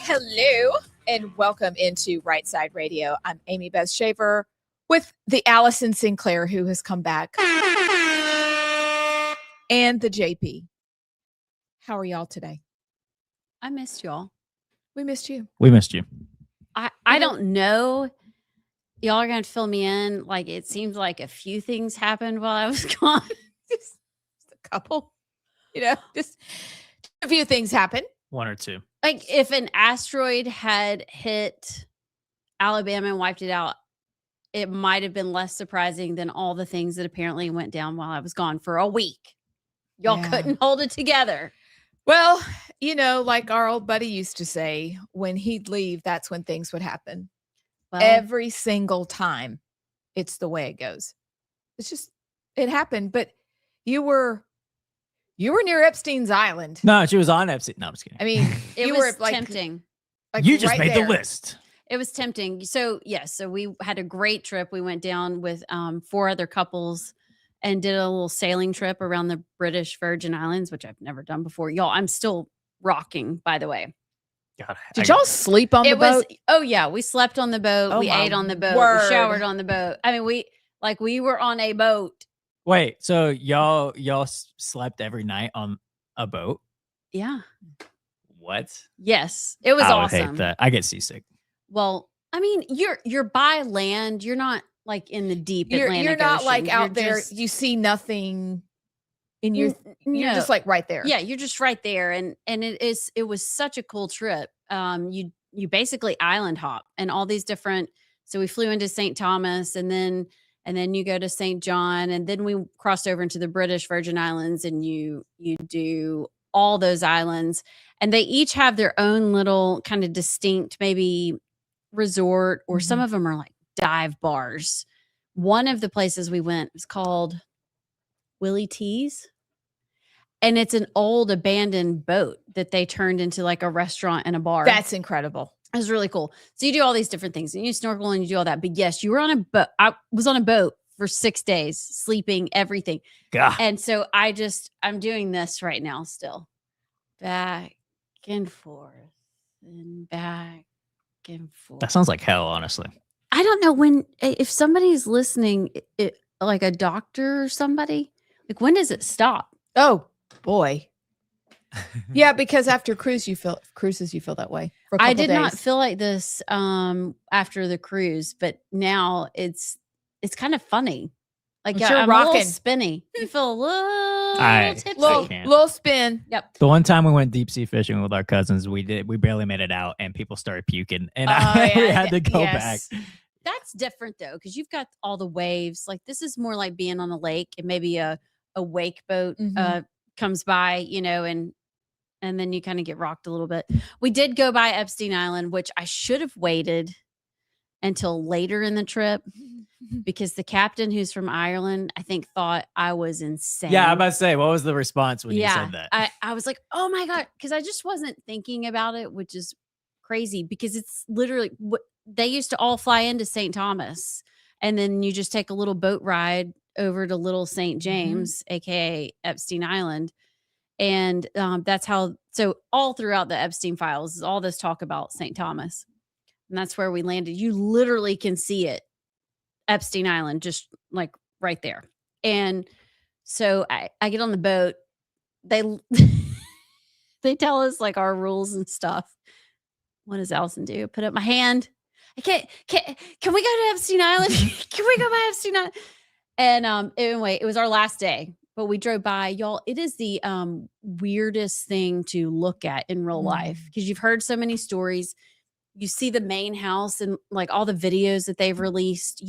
Hello and welcome into Rightside Radio. I'm Amy Beth Shaver with the Allison Sinclair who has come back and the JP. How are y'all today? I missed y'all. We missed you. We missed you. I don't know. Y'all are going to fill me in. Like, it seems like a few things happened while I was gone. Just a couple, just a few things happened. One or two. Like, if an asteroid had hit Alabama and wiped it out, it might have been less surprising than all the things that apparently went down while I was gone for a week. Y'all couldn't hold it together. Well, like our old buddy used to say, when he'd leave, that's when things would happen. Well, every single time, it's the way it goes. It's just, it happened. But you were near Epstein's Island. No, she was on Epstein. No, I'm just kidding. I mean, it was tempting. You just made the list. It was tempting. So, yes. So we had a great trip. We went down with 4 other couples and did a little sailing trip around the British Virgin Islands, which I've never done before. Y'all, I'm still rocking, by the way. God, did y'all sleep on the boat? Oh, yeah. We slept on the boat. We ate on the boat. We showered on the boat. I mean, we were on a boat. Wait, so y'all slept every night on a boat? Yeah. What? Yes. It was awesome. I hate that. I get seasick. Well, I mean, you're by land. You're not like in the deep Atlantic You're not Ocean. like out there. You see nothing. And you're just like right there. Yeah, you're just right there. And it was such a cool trip. You basically island hop and all these different. So we flew into St. Thomas and then you go to St. John, and then we crossed over into the British Virgin Islands, and you do all those islands, and they each have their own little kind of distinct maybe resort, or some of them are like dive bars. One of the places we went was called Willie T's, and it's an old abandoned boat that they turned into like a restaurant and a bar. That's incredible. It was really cool. So you do all these different things, and you snorkel and you do all that. But yes, you were on a boat. I was on a boat for 6 days, sleeping, everything. God. And so I'm doing this right now still. Back and forth and back and forth. That sounds like hell, honestly. I don't know if somebody's listening, like a doctor or somebody, like when does it stop? Oh, boy. Yeah, because after cruises you feel that way. For a couple I did days. not feel like this after the cruise, but now it's kind of funny. Like I'm rocking, a little spinny. You feel a little tipsy, little spin. Yep. The one time we went deep sea fishing with our cousins, we barely made it out, and people started puking, and we had to go back. That's different though, because you've got all the waves. Like this is more like being on the lake, and maybe a wake boat comes by, and then you kind of get rocked a little bit. We did go by Epstein Island, which I should have waited until later in the trip, because the captain, who's from Ireland, I think thought I was insane. Yeah, I'm about to say, what was the response when you said that? I was like, oh my God, because I just wasn't thinking about it, which is crazy, because it's literally they used to all fly into St. Thomas, and then you just take a little boat ride over to Little St. James, aka Epstein Island. And that's how, so all throughout the Epstein files is all this talk about St. Thomas. And that's where we landed. You literally can see it, Epstein Island, just like right there. And so I get on the boat. They they tell us like our rules and stuff. What does Allison do? Put up my hand. Can we go to Epstein Island? Can we go by Epstein Island? And anyway, it was our last day. But we drove by, y'all. It is the weirdest thing to look at in real life, because you've heard so many stories. You see the main house and like all the videos that they've released.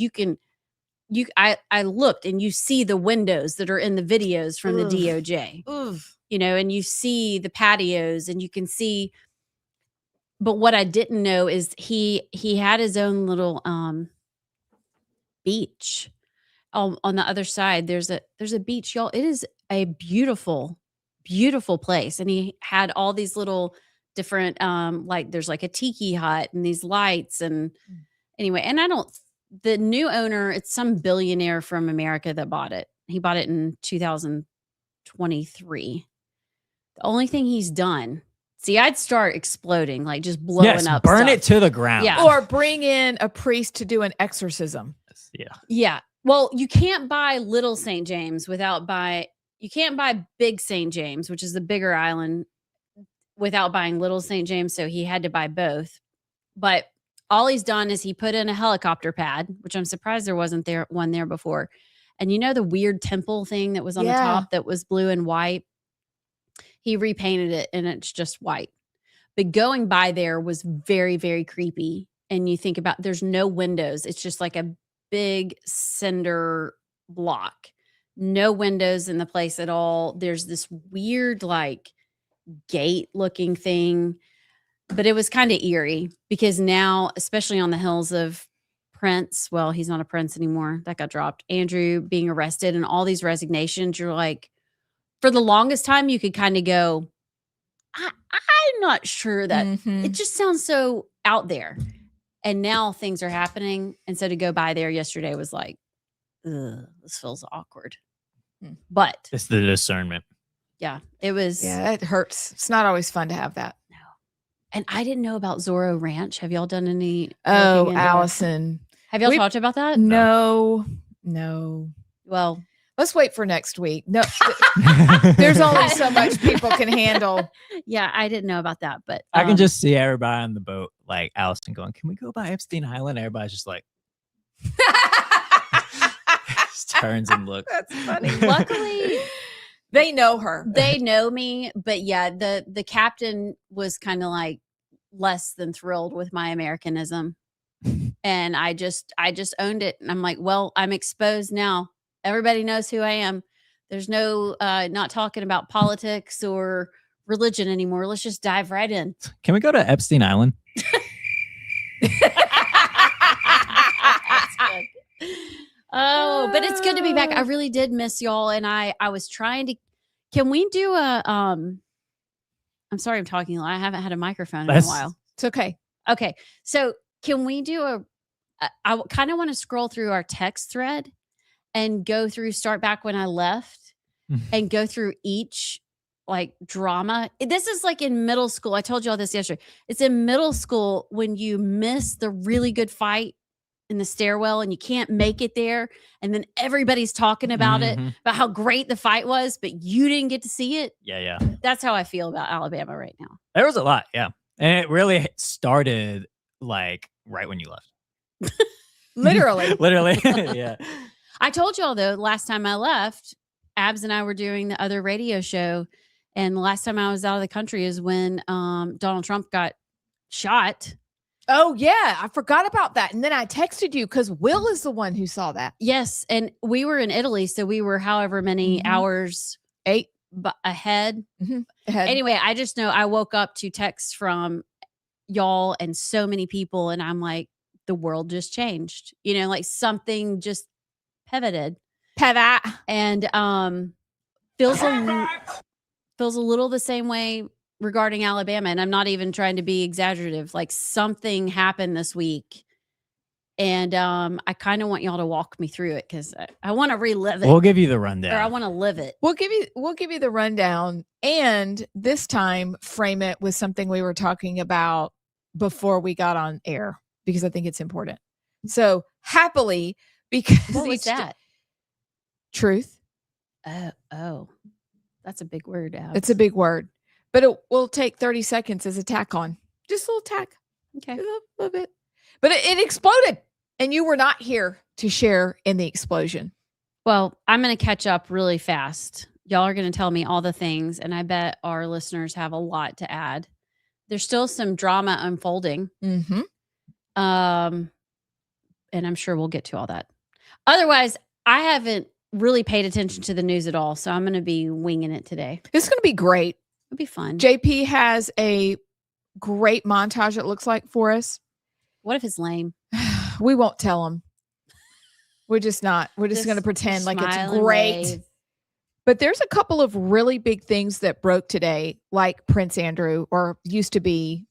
I looked, and you see the windows that are in the videos from the DOJ. And you see the patios, and you can see. But what I didn't know is he had his own little beach. On the other side, there's a beach, y'all. It is a beautiful, beautiful place. And he had all these little different, like there's like a tiki hut and these lights. And anyway, and the new owner, it's some billionaire from America that bought it. He bought it in 2023. The only thing he's done See, I'd start exploding, like just blowing up. Burn stuff. it to the ground. Yeah. Or bring in a priest to do an exorcism. Yeah. Yeah. Well, you can't buy Little St. James you can't buy Big St. James, which is the bigger island, without buying Little St. James. So he had to buy both. But all he's done is he put in a helicopter pad, which I'm surprised there wasn't one there before. And you know the weird temple thing that was on the top that was blue and white? He repainted it and it's just white. But going by there was very, very creepy. And you think about, there's no windows. It's just like a big cinder block. No windows in the place at all. There's this weird like gate looking thing. But it was kind of eerie because now, especially on the hills of Prince, well, he's not a prince anymore. That got dropped. Andrew being arrested and all these resignations, you're like, for the longest time, you could kind of go, I'm not sure that it just sounds so out there. And now things are happening. And so to go by there yesterday was like, ugh, this feels awkward. But it's the discernment. Yeah, it was. Yeah, it hurts. It's not always fun to have that. No. And I didn't know about Zorro Ranch. Have y'all done any? Oh, Allison. Have y'all talked about that? No. Well, let's wait for next week. No, there's only so much people can handle. Yeah, I didn't know about that, but I can just see everybody on the boat, like Allison going, "Can we go by Epstein Island?" Everybody's just like, just turns and looks. That's funny. Luckily, they know her. They know me, but yeah, the captain was kind of like less than thrilled with my Americanism, and I just owned it, and I'm like, well, I'm exposed now. Everybody knows who I am. There's no not talking about politics or religion anymore. Let's just dive right in. Can we go to Epstein Island? Oh, but it's good to be back. I really did miss y'all, and I was trying to. Can we do a? I'm sorry, I'm talking a lot. I haven't had a microphone in a while. It's okay. Okay, so can we do I kind of want to scroll through our text thread and go through, start back when I left, and go through each like drama. This is like in middle school. I told you all this yesterday. It's in middle school when you miss the really good fight in the stairwell and you can't make it there, and then everybody's talking about it, about how great the fight was, but you didn't get to see it. Yeah. That's how I feel about Alabama right now. There was a lot, yeah. And it really started like right when you left. Literally. Yeah. I told y'all though, last time I left, Abs and I were doing the other radio show, and the last time I was out of the country is when Donald Trump got shot. Oh, yeah. I forgot about that. And then I texted you because Will is the one who saw that. Yes. And we were in Italy. So we were however many hours 8 ahead. Ahead. Anyway, I just know I woke up to texts from y'all and so many people. And I'm like, the world just changed. You know, like something just pivoted. And feels a little the same way regarding Alabama, and I'm not even trying to be exaggerative. Like something happened this week, and I kind of want y'all to walk me through it because I want to relive it. We'll give you the rundown, or I want to live it. We'll give you the rundown, and this time frame it with something we were talking about before we got on air because I think it's important. So happily, because what was that? Truth. Oh, that's a big word. Abs. It's a big word. But it will take 30 seconds as a tack on. Just a little tack. Okay. A little bit. But it exploded. And you were not here to share in the explosion. Well, I'm going to catch up really fast. Y'all are going to tell me all the things. And I bet our listeners have a lot to add. There's still some drama unfolding. Mm-hmm. And I'm sure we'll get to all that. Otherwise, I haven't really paid attention to the news at all. So I'm going to be winging it today. It's going to be great. It'll be fun. JP has a great montage, it looks like, for us. What if it's lame? We won't tell him. We're just not. We're just going to pretend like it's great. But there's a couple of really big things that broke today, like Prince Andrew, or used to be.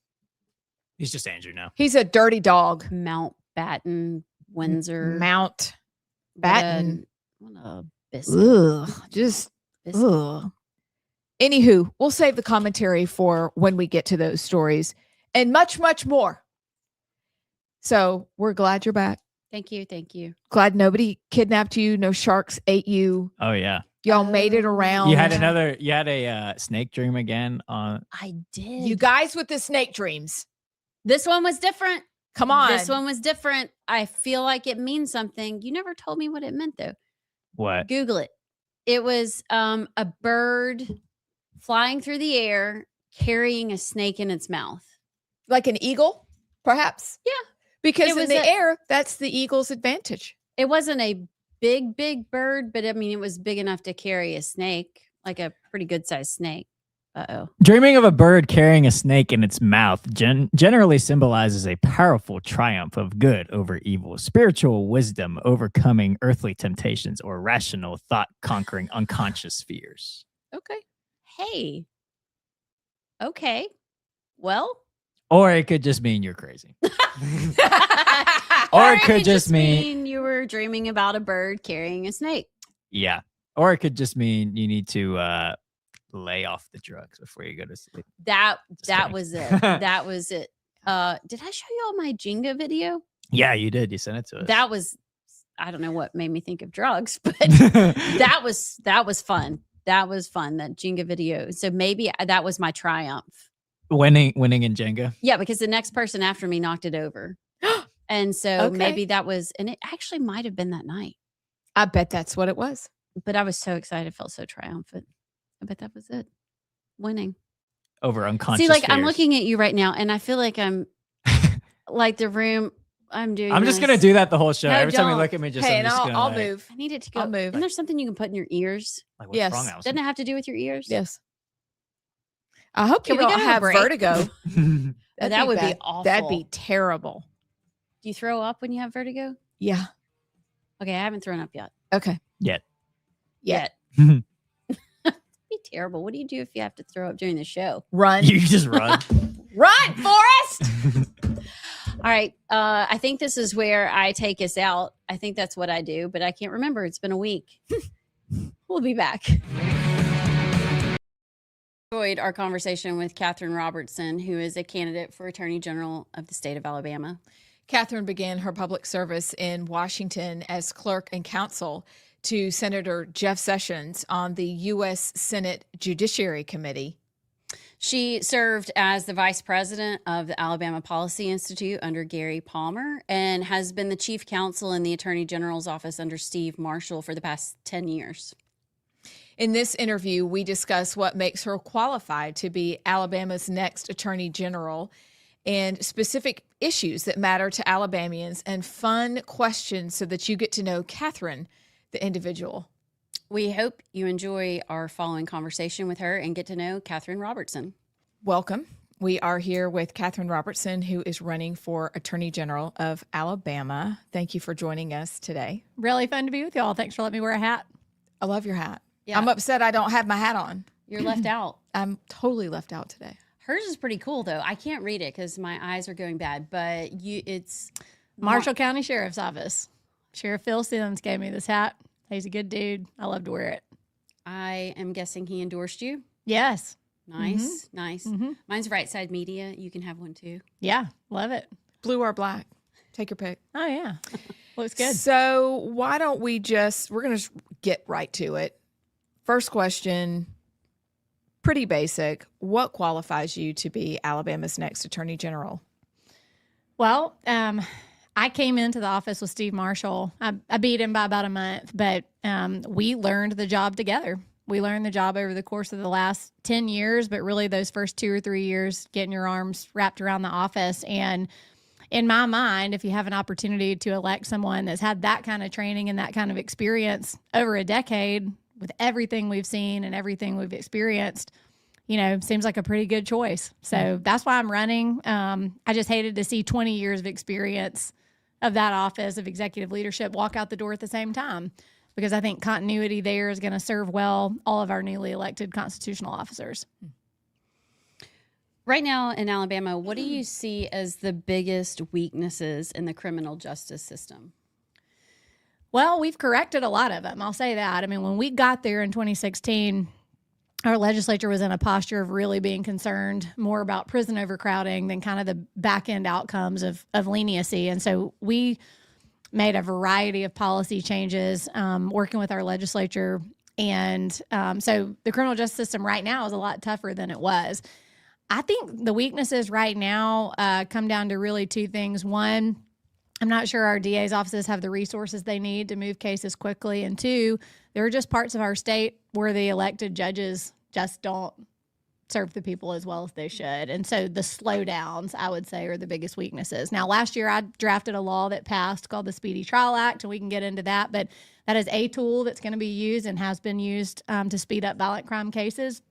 He's just Andrew now. He's a dirty dog. Mountbatten, Windsor. Mountbatten. What a biscuit. Ugh. Just, ugh. Anywho, we'll save the commentary for when we get to those stories and much, much more. So we're glad you're back. Thank you. Thank you. Glad nobody kidnapped you. No sharks ate you. Oh, yeah. Y'all made it around. You had a snake dream again. I did. You guys with the snake dreams. This one was different. Come on. This one was different. I feel like it means something. You never told me what it meant, though. What? Google it. It was a bird flying through the air, carrying a snake in its mouth. Like an eagle, perhaps? Yeah. Because in the air, that's the eagle's advantage. It wasn't a big bird, but I mean, it was big enough to carry a snake, like a pretty good sized snake. Uh-oh. Dreaming of a bird carrying a snake in its mouth generally symbolizes a powerful triumph of good over evil, spiritual wisdom overcoming earthly temptations, or rational thought conquering unconscious fears. Okay. Hey. Okay. Well. Or it could just mean you're crazy. Or it could just mean you were dreaming about a bird carrying a snake. Yeah. Or it could just mean you need to lay off the drugs before you go to sleep. That was it. That was it. Did I show you all my Jenga video? Yeah, you did. You sent it to us. That was, I don't know what made me think of drugs, but that was fun. That was fun, that Jenga video. So maybe that was my triumph. Winning in Jenga? Yeah, because the next person after me knocked it over. And so maybe that was, and it actually might have been that night. I bet that's what it was. But I was so excited, felt so triumphant. I bet that was it. Winning. Over unconscious See, like fears. I'm looking at you right now, and I feel like I'm like the room I'm doing. I'm just gonna do that the whole show. No, Every time you don't. look at me, just Hey, I'm and just gonna I'll like, move. I need it to go. I'll move. And there's something you can put in your ears. like what's Yes. wrong, Allison? Doesn't it have to do with your ears? Yes. I hope Can you we don't go to a have break? vertigo. That would be bad. awful. That'd be terrible. Do you throw up when you have vertigo? Yeah. Okay, I haven't thrown up yet. Okay. Yet. Be terrible. What do you do if you have to throw up during the show? Run. You just run. Run, Forrest. All right. I think this is where I take us out. I think that's what I do, but I can't remember. It's been a week. We'll be back. Enjoyed our conversation with Catherine Robertson, who is a candidate for Attorney General of the state of Alabama. Catherine began her public service in Washington as clerk and counsel to Senator Jeff Sessions on the U.S. Senate Judiciary Committee. She served as the vice president of the Alabama Policy Institute under Gary Palmer and has been the chief counsel in the Attorney General's office under Steve Marshall for the past 10 years. In this interview, we discuss what makes her qualified to be Alabama's next Attorney General and specific issues that matter to Alabamians and fun questions so that you get to know Catherine, the individual. We hope you enjoy our following conversation with her and get to know Catherine Robertson. Welcome. We are here with Catherine Robertson, who is running for Attorney General of Alabama. Thank you for joining us today. Really fun to be with y'all. Thanks for letting me wear a hat. I love your hat. Yeah. I'm upset I don't have my hat on. You're left out. I'm totally left out today. Hers is pretty cool, though. I can't read it because my eyes are going bad, but it's Marshall County Sheriff's Office. Sheriff Phil Sims gave me this hat. He's a good dude. I love to wear it. I am guessing he endorsed you. Yes. Nice, nice. Mm-hmm. Mine's Rightside Media. You can have one too. Yeah. Love it. Blue or black? Take your pick. Oh, yeah. Looks good. So why don't we we're going to get right to it. First question, pretty basic. What qualifies you to be Alabama's next Attorney General? Well, I came into the office with Steve Marshall. I beat him by about a month, but we learned the job together. We learned the job over the course of the last 10 years, but really those first 2 or 3 years, getting your arms wrapped around the office. And in my mind, if you have an opportunity to elect someone that's had that kind of training and that kind of experience over a decade with everything we've seen and everything we've experienced, seems like a pretty good choice. So that's why I'm running. I just hated to see 20 years of experience of that office of executive leadership walk out the door at the same time, because I think continuity there is going to serve well all of our newly elected constitutional officers. Right now in Alabama, what do you see as the biggest weaknesses in the criminal justice system? Well, we've corrected a lot of them. I'll say that. I mean, when we got there in 2016, our legislature was in a posture of really being concerned more about prison overcrowding than kind of the back end outcomes of leniency. And so we made a variety of policy changes, working with our legislature. And so the criminal justice system right now is a lot tougher than it was. I think the weaknesses right now come down to really two things. One, I'm not sure our DA's offices have the resources they need to move cases quickly. And two, there are just parts of our state where the elected judges just don't serve the people as well as they should. And so the slowdowns, I would say, are the biggest weaknesses. Now, last year I drafted a law that passed called the Speedy Trial Act, and we can get into that. But that is a tool that's going to be used and has been used to speed up violent crime cases.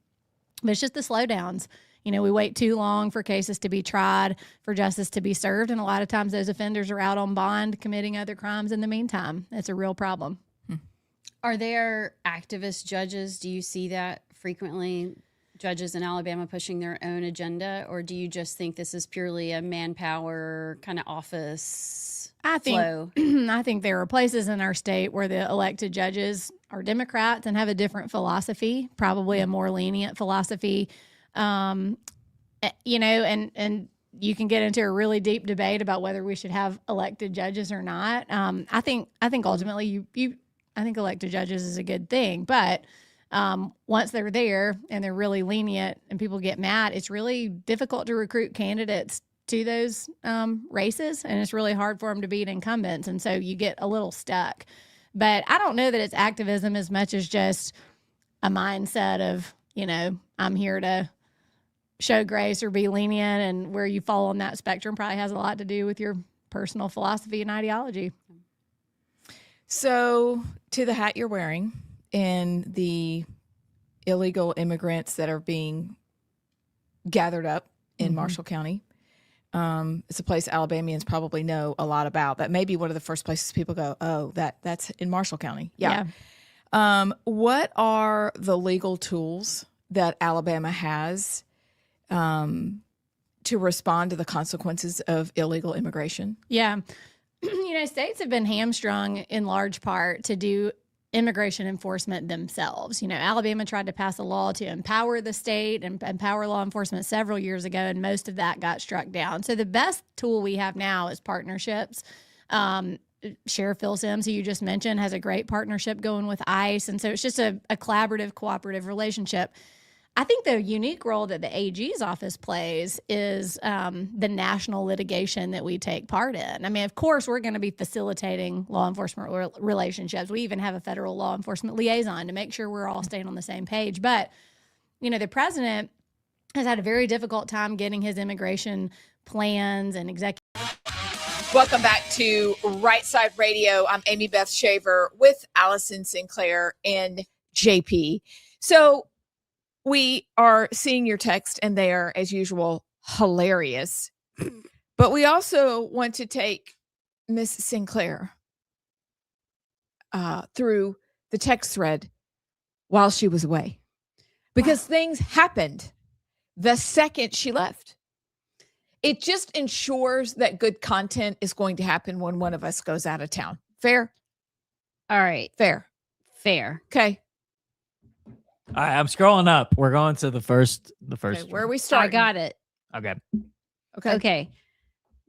But it's just the slowdowns. You know, we wait too long for cases to be tried, for justice to be served. And a lot of times those offenders are out on bond committing other crimes in the meantime. It's a real problem. Are there activist judges? Do you see that frequently? Judges in Alabama pushing their own agenda? Or do you just think this is purely a manpower kind of office flow? I think there are places in our state where the elected judges are Democrats and have a different philosophy, probably a more lenient philosophy. You know, and you can get into a really deep debate about whether we should have elected judges or not. I think ultimately I think elected judges is a good thing, but once they're there and they're really lenient and people get mad, it's really difficult to recruit candidates to those races, and it's really hard for them to beat incumbents, and so you get a little stuck. But I don't know that it's activism as much as just a mindset of, you know, I'm here to show grace or be lenient, and where you fall on that spectrum probably has a lot to do with your personal philosophy and ideology. So, to the hat you're wearing and the illegal immigrants that are being gathered up in Marshall County, it's a place Alabamians probably know a lot about. That may be one of the first places people go, oh, that's in Marshall County. Yeah. What are the legal tools that Alabama has to respond to the consequences of illegal immigration? Yeah. You know, states have been hamstrung in large part to do immigration enforcement themselves. You know, Alabama tried to pass a law to empower the state and empower law enforcement several years ago, and most of that got struck down. So the best tool we have now is partnerships. Sheriff Phil Sims, who you just mentioned, has a great partnership going with ICE. And so it's just a collaborative, cooperative relationship. I think the unique role that the AG's office plays is the national litigation that we take part in. I mean, of course, we're going to be facilitating law enforcement relationships. We even have a federal law enforcement liaison to make sure we're all staying on the same page. But, you know, the president has had a very difficult time getting his immigration plans and executive. Welcome back to Rightside Radio. I'm Amy Beth Shaver with Allison Sinclair and JP. So we are seeing your text, and they are, as usual, hilarious. But we also want to take Miss Sinclair through the text thread while she was away, because things happened the second she left. It just ensures that good content is going to happen when one of us goes out of town. Fair? All right. Fair. Okay. All right, I'm scrolling up. We're going to the first. Okay, where are we starting? I got it. Okay.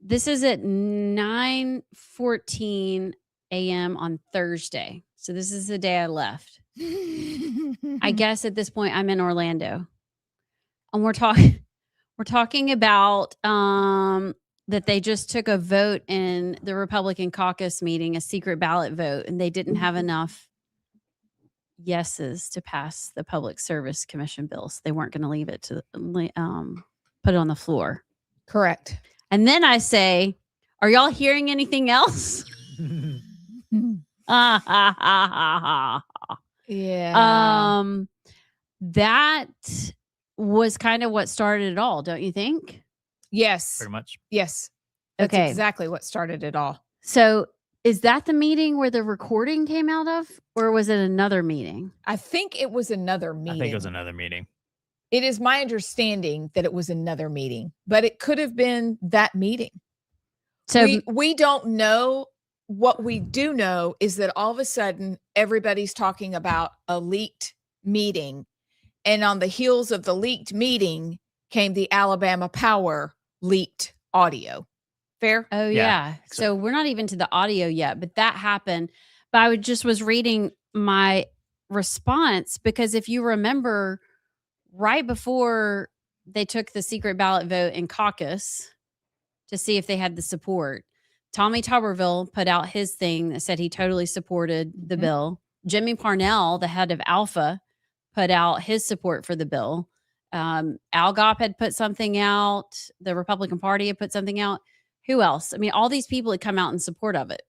This is at 9:14 a.m. on Thursday. So this is the day I left. I guess at this point I'm in Orlando. And we're talking about that they just took a vote in the Republican caucus meeting, a secret ballot vote, and they didn't have enough yeses to pass the Public Service Commission bills. They weren't going to leave it to put it on the floor. Correct. And then I say, are y'all hearing anything else? Yeah. That was kind of what started it all, don't you think? Yes. Pretty much. Yes. That's Okay. exactly what started it all. So is that the meeting where the recording came out of, or was it another meeting? I think it was another meeting. I think it was another meeting. It is my understanding that it was another meeting, but it could have been that meeting. So we don't know. What we do know is that all of a sudden everybody's talking about a leaked meeting, And on the heels of the leaked meeting came the Alabama Power leaked audio. Fair? Oh, Yeah, yeah. So we're not even to the audio yet, but that happened. But I just was reading my response because if you remember, right before they took the secret ballot vote in caucus to see if they had the support, Tommy Tuberville put out his thing that said he totally supported the bill. Jimmy Parnell, the head of Alpha, put out his support for the bill. Al Gopp had put something out. The Republican Party had put something out. Who else? I mean, all these people had come out in support of it.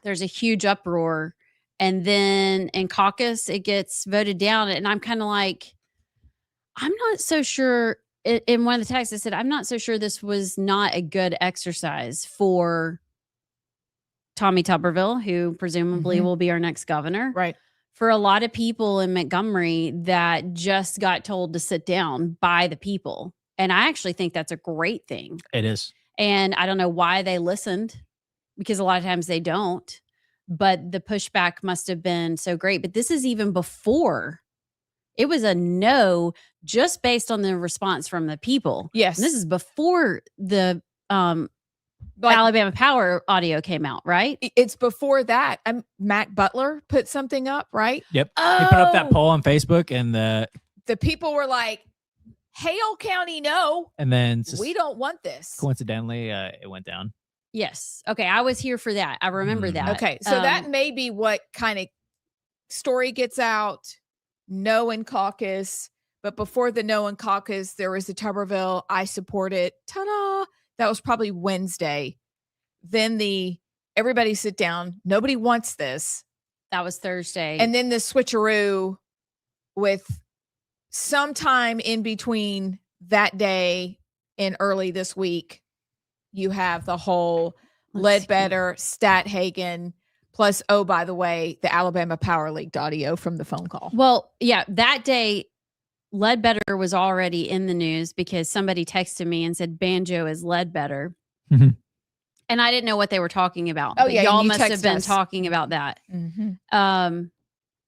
There's a huge uproar. And then in caucus, it gets voted down. And I'm kind of like, I'm not so sure. In one of the texts, I said, I'm not so sure this was not a good exercise for Tommy Tuberville, who presumably will be our next governor. Right. For a lot of people in Montgomery that just got told to sit down by the people. And I actually think that's a great thing. It is. And I don't know why they listened, because a lot of times they don't. But the pushback must have been so great. But this is even before. It was a no just based on the response from the people. Yes. And this is before the Like, Alabama Power audio came out, right? it's before that. Matt Butler put something up, right? Yep. He put up that Oh. poll on Facebook, and The people were like, Hale County, no, then we don't want this. coincidentally, it went down. Yes. Okay. I was here for that. I remember Mm. that. Okay. So that may be what kind of story gets out. No in caucus. But before the no in caucus, there was the Tuberville. I support it. Ta-da. That was probably Wednesday. Then everybody sit down. Nobody wants this. That was Thursday. And then the switcheroo with sometime in between that day and early this week, you have the whole Let's see. Ledbetter, Stathagen, plus, oh, by the way, the Alabama Power leaked audio from the phone call. Well, yeah, that day, Ledbetter was already in the news because somebody texted me and said Banjo is Ledbetter. Mhm. And I didn't know what they were talking about. Oh, but yeah, y'all you must have text been us. talking about that. Mm-hmm.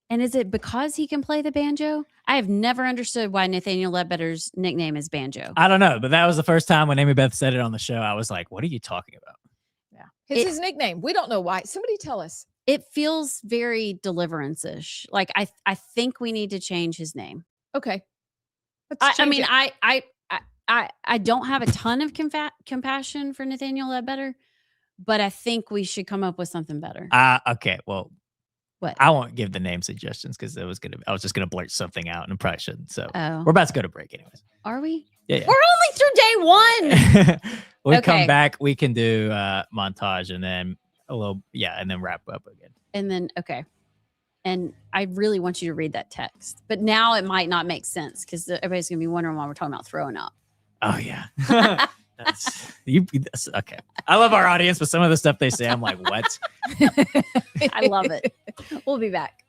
And is it because he can play the banjo? I have never understood why Nathaniel Ledbetter's nickname is Banjo. I don't know, but that was the first time when Amy Beth said it on the show. I was like, "What are you talking about?" Yeah. It's his nickname. We don't know why. Somebody tell us. It feels very Deliverance-ish. Like I think we need to change his name. Okay. I mean, I don't have a ton of compassion for Nathaniel Ledbetter, but I think we should come up with something better. Okay, well, What? I won't give the name suggestions because I was just gonna blurt something out, and I probably shouldn't. So Oh, we're about to go to break, anyways. are we? Yeah. We're only through day one. We Okay. come back, we can do montage, and then and then wrap up again. And then, okay. And I really want you to read that text. But now it might not make sense because everybody's going to be wondering why we're talking about throwing up. Oh yeah. That's okay. I love our audience, but some of the stuff they say, I'm like, what? I love it. We'll be back.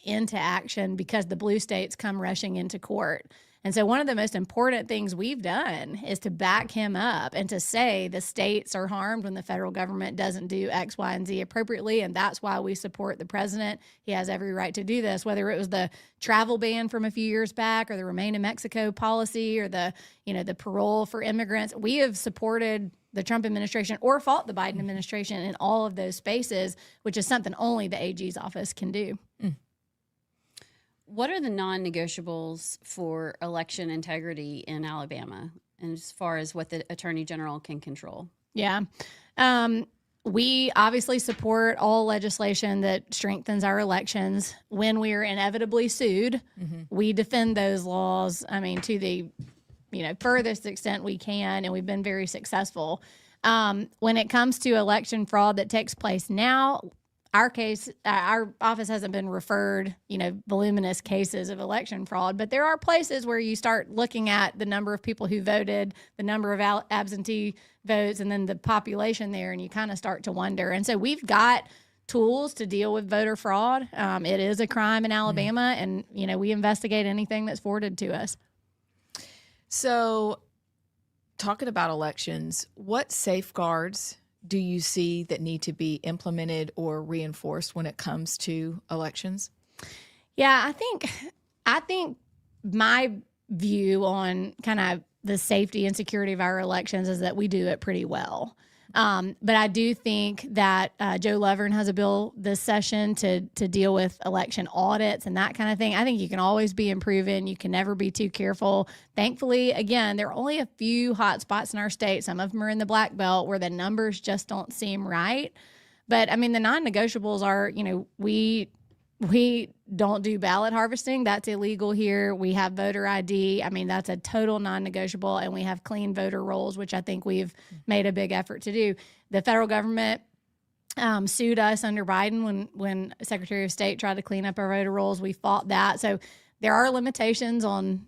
Into action because the blue states come rushing into court. And so one of the most important things we've done is to back him up and to say the states are harmed when the federal government doesn't do X, Y, and Z appropriately. And that's why we support the president. He has every right to do this, whether it was the travel ban from a few years back or the Remain in Mexico policy or the parole for immigrants. We have supported the Trump administration or fought the Biden administration in all of those spaces, which is something only the AG's office can do. What are the non-negotiables for election integrity in Alabama, and as far as what the attorney general can control? Yeah. We obviously support all legislation that strengthens our elections. When we are inevitably sued, we defend those laws, to the furthest extent we can, and we've been very successful. When it comes to election fraud that takes place now, our office hasn't been referred, voluminous cases of election fraud, but there are places where you start looking at the number of people who voted, the number of absentee votes, and then the population there, and you kind of start to wonder. And so we've got tools to deal with voter fraud. It is a crime in Alabama, and, we investigate anything that's forwarded to us. So talking about elections, what safeguards do you see that need to be implemented or reinforced when it comes to elections? Yeah, I think my view on kind of the safety and security of our elections is that we do it pretty well. But I do think that Joe Lovern has a bill this session to deal with election audits and that kind of thing. I think you can always be improving. You can never be too careful. Thankfully, again, there are only a few hot spots in our state. Some of them are in the Black Belt where the numbers just don't seem right. But I mean, the non-negotiables are, we don't do ballot harvesting. That's illegal here. We have voter ID. I mean, that's a total non-negotiable. And we have clean voter rolls, which I think we've made a big effort to do. The federal government sued us under Biden when Secretary of State tried to clean up our voter rolls. We fought that. So there are limitations on,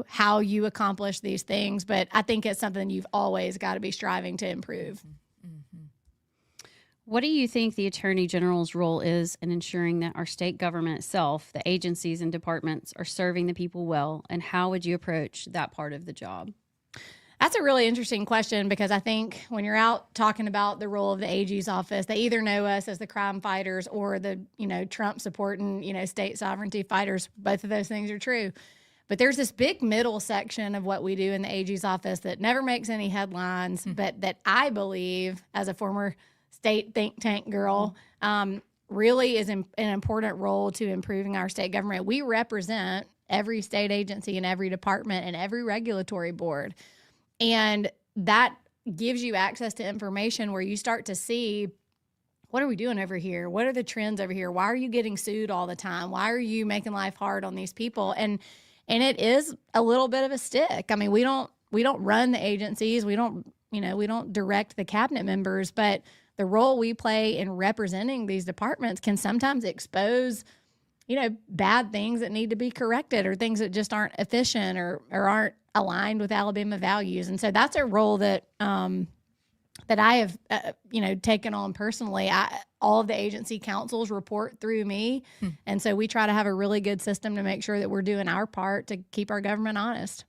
how you accomplish these things. But I think it's something you've always got to be striving to improve. What do you think the Attorney General's role is in ensuring that our state government itself, the agencies and departments, are serving the people well? And how would you approach that part of the job? That's a really interesting question because I think when you're out talking about the role of the AG's office, they either know us as the crime fighters or the, Trump supporting, state sovereignty fighters. Both of those things are true. But there's this big middle section of what we do in the AG's office that never makes any headlines, but that I believe, as a former state think tank girl, really is an important role to improving our state government. We represent every state agency and every department and every regulatory board. And that gives you access to information where you start to see, what are we doing over here? What are the trends over here? Why are you getting sued all the time? Why are you making life hard on these people? And it is a little bit of a stick. I mean, we don't run the agencies. We don't direct the cabinet members, but the role we play in representing these departments can sometimes expose, bad things that need to be corrected or things that just aren't efficient or aren't aligned with Alabama values. And so that's a role that that I have, taken on personally. All of the agency councils report through me. And so we try to have a really good system to make sure that we're doing our part to keep our government honest.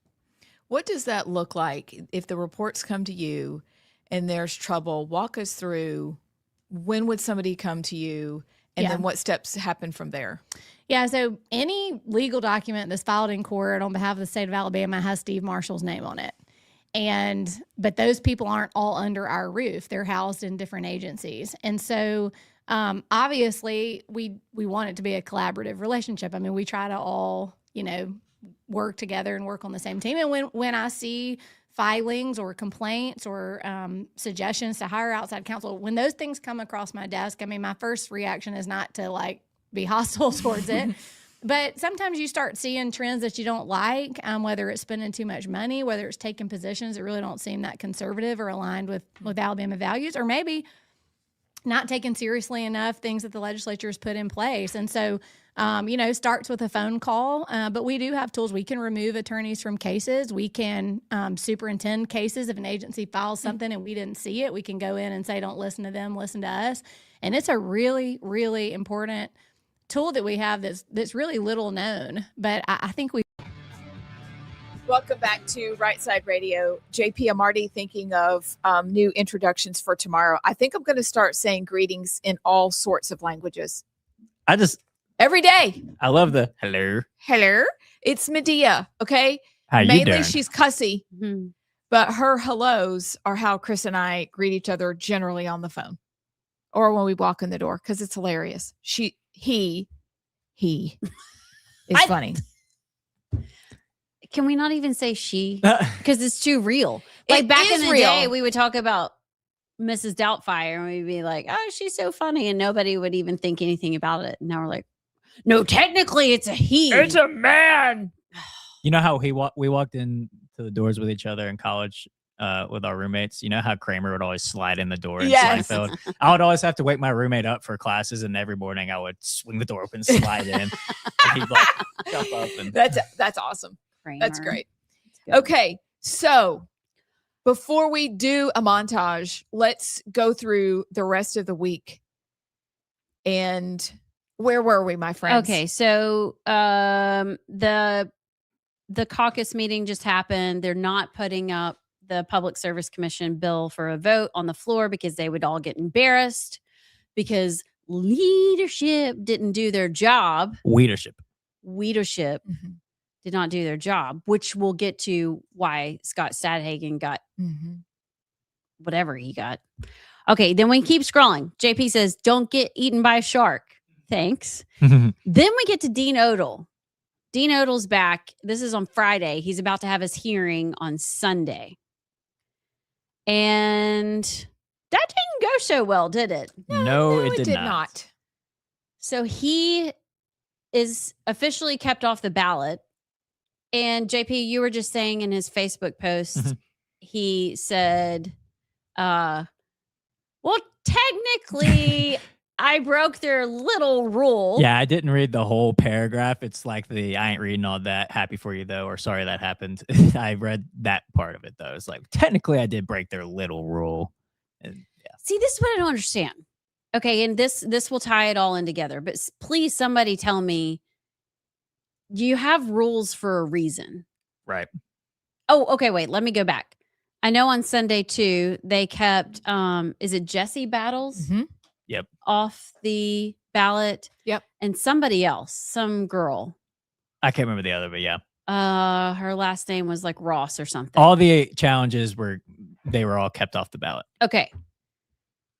What does that look like if the reports come to you and there's trouble? Walk us through, when would somebody come to you and then what steps happen from there? Yeah, so any legal document that's filed in court on behalf of the state of Alabama has Steve Marshall's name on it. But those people aren't all under our roof. They're housed in different agencies. And so obviously we want it to be a collaborative relationship. I mean, we try to all, work together and work on the same team. And when I see filings or complaints or suggestions to hire outside counsel, when those things come across my desk, I mean, my first reaction is not to be hostile towards it. But sometimes you start seeing trends that you don't like, whether it's spending too much money, whether it's taking positions that really don't seem that conservative or aligned with Alabama values, or maybe not taking seriously enough things that the legislature has put in place. And so, starts with a phone call, but we do have tools. We can remove attorneys from cases. We can superintend cases. If an agency files something and we didn't see it, we can go in and say, don't listen to them, listen to us. And it's a really, really important tool that we have that's really little known, but I think we. Welcome back to Rightside Radio. JP, I'm already thinking of new introductions for tomorrow. I think I'm going to start saying greetings in all sorts of languages. Every day. I love the hello. Hello. It's Medea, okay? How you Mainly doing? she's cussy, but her hellos are how Chris and I greet each other generally on the phone or when we walk in the door, because it's hilarious. He is funny. Can we not even say she? Because it's too real. Like back in the day, we would talk about Mrs. Doubtfire and we'd be like, oh, she's so funny. And nobody would even think anything about it. And now we're like, no, technically it's a he. It's a man. You know how we walked into the doors with each other in college with our roommates? You know how Kramer would always slide in the door in Seinfeld? I would always have to wake my roommate up for classes, and every morning I would swing the door open, slide in, and he'd jump up. And That's awesome. Kramer. That's great. Okay, so before we do a montage, let's go through the rest of the week. And where were we, my friends? Okay, so the caucus meeting just happened. They're not putting up the Public Service Commission bill for a vote on the floor because they would all get embarrassed because leadership didn't do their job. Leadership did not do their job, which we'll get to why Scott Stadhagen got whatever he got. Okay, then we keep scrolling. JP says, don't get eaten by a shark. Thanks. Then we get to Dean Odle. Dean Odle's back. This is on Friday. He's about to have his hearing on Sunday. And that didn't go so well, did it? No, it did not. So he is officially kept off the ballot. And JP, you were just saying in his Facebook post, he said, well, technically, I broke their little rule. Yeah, I didn't read the whole paragraph. It's like I ain't reading all that. Happy for you, though, or sorry that happened. I read that part of it, though. It's like, technically, I did break their little rule. And, yeah. See, this is what I don't understand. Okay, and this will tie it all in together. But please, somebody tell me, you have rules for a reason. Right. Oh, okay, wait. Let me go back. I know on Sunday, too, they kept, is it Jesse Battles? Yep. Off the ballot. Yep. And somebody else, some girl. I can't remember the other, but yeah. Her last name was like Ross or something. All the challenges were all kept off the ballot. Okay.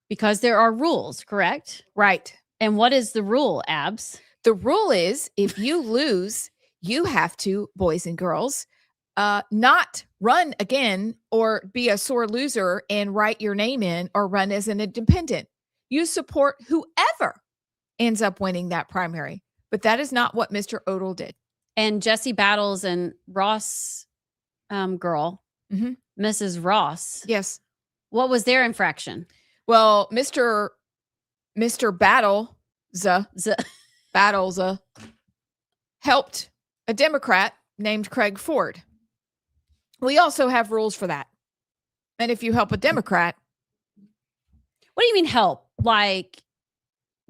Because there are rules, correct? Right. And what is the rule, Abs? The rule is if you lose, you have to, boys and girls, not run again or be a sore loser and write your name in or run as an independent. You support whoever ends up winning that primary. But that is not what Mr. Odle did. And Jesse Battles and Ross girl, Mrs. Ross. Yes. What was their infraction? Well, Mr. Battles helped a Democrat named Craig Ford. We also have rules for that. And if you help a Democrat. What do you mean help? Like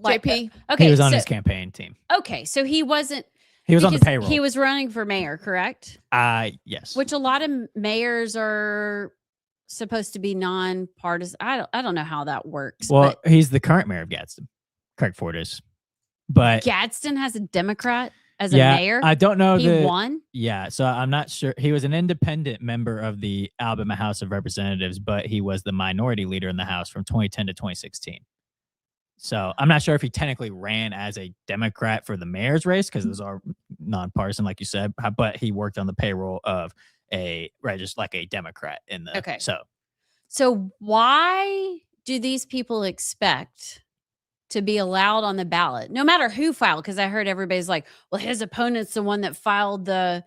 JP? Okay. He was on his campaign team. Okay. So he wasn't. He was on the payroll. He was running for mayor, correct? Yes. Which a lot of mayors are supposed to be nonpartisan. I don't know how that works. Well, he's the current mayor of Gadsden. Craig Ford is. But Gadsden has a Democrat as a mayor. I don't know. He won? Yeah. So I'm not sure. He was an independent member of the Alabama House of Representatives, but he was the minority leader in the House from 2010 to 2016. So I'm not sure if he technically ran as a Democrat for the mayor's race because those are nonpartisan, like you said, but he worked on the payroll of just like a Democrat in the. Okay. So why do these people expect to be allowed on the ballot, no matter who filed? Because I heard everybody's like, well, his opponent's the one that filed the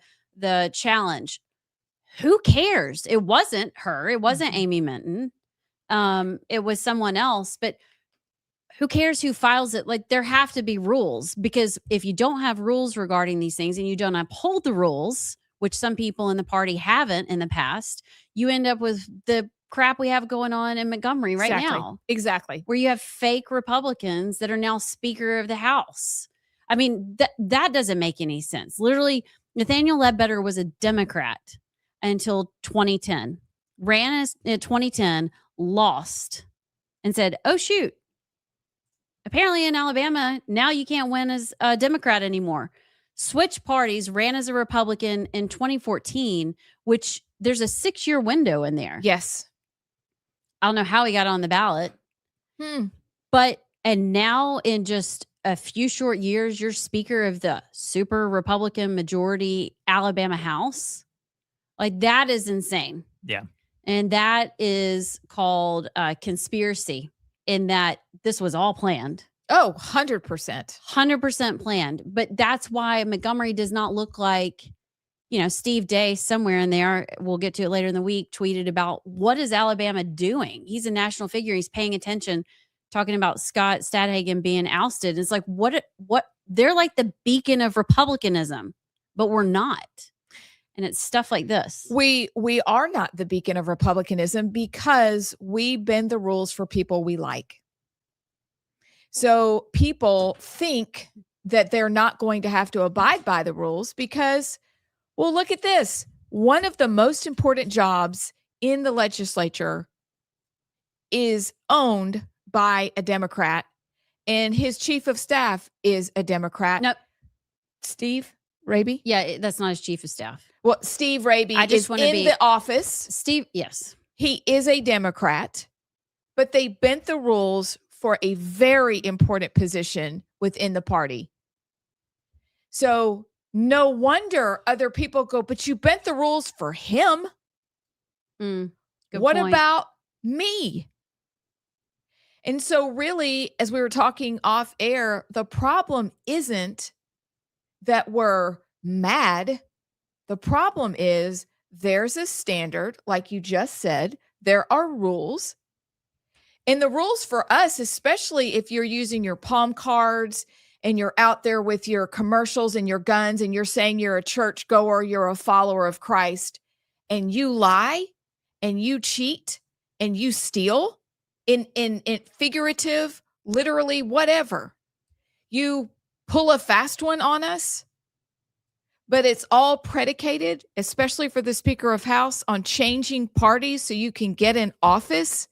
challenge. Who cares? It wasn't her. It wasn't Amy Minton. It was someone else. But who cares who files it? Like, there have to be rules, because if you don't have rules regarding these things and you don't uphold the rules, which some people in the party haven't in the past, you end up with the crap we have going on in Montgomery right now. Exactly. Where you have fake Republicans that are now Speaker of the House. I mean, that doesn't make any sense. Literally, Nathaniel Ledbetter was a Democrat until 2010. Ran in 2010, lost, and said, oh, shoot. Apparently in Alabama, now you can't win as a Democrat anymore. Switched parties, ran as a Republican in 2014, which there's a 6-year window in there. Yes. I don't know how he got on the ballot. And now in just a few short years, you're Speaker of the super Republican majority Alabama House. Like, that is insane. Yeah. And that is called conspiracy, in that this was all planned. Oh, 100%. 100% planned. But that's why Montgomery does not look like, Steve Day somewhere in there, we'll get to it later in the week, tweeted about what is Alabama doing? He's a national figure. He's paying attention, talking about Scott Stadhagen being ousted. It's like, what they're like the beacon of Republicanism, but we're not. And it's stuff like this. We are not the beacon of Republicanism because we bend the rules for people we like. So people think that they're not going to have to abide by the rules because, well, look at this. One of the most important jobs in the legislature is owned by a Democrat, and his chief of staff is a Democrat. Nope. Steve Raby? Yeah, that's not his chief of staff. Well, Steve Raby I just is wanna in be- the office. Steve, yes. He is a Democrat, but they bent the rules for a very important position within the party. So no wonder other people go, but you bent the rules for him. Good What point. about me? And so really, as we were talking off air, the problem isn't that we're mad. The problem is there's a standard, like you just said, there are rules. And the rules for us, especially if you're using your palm cards and you're out there with your commercials and your guns and you're saying you're a church goer, you're a follower of Christ, and you lie and you cheat and you steal in figurative, literally, whatever. You pull a fast one on us, but it's all predicated, especially for the Speaker of House, on changing parties so you can get in office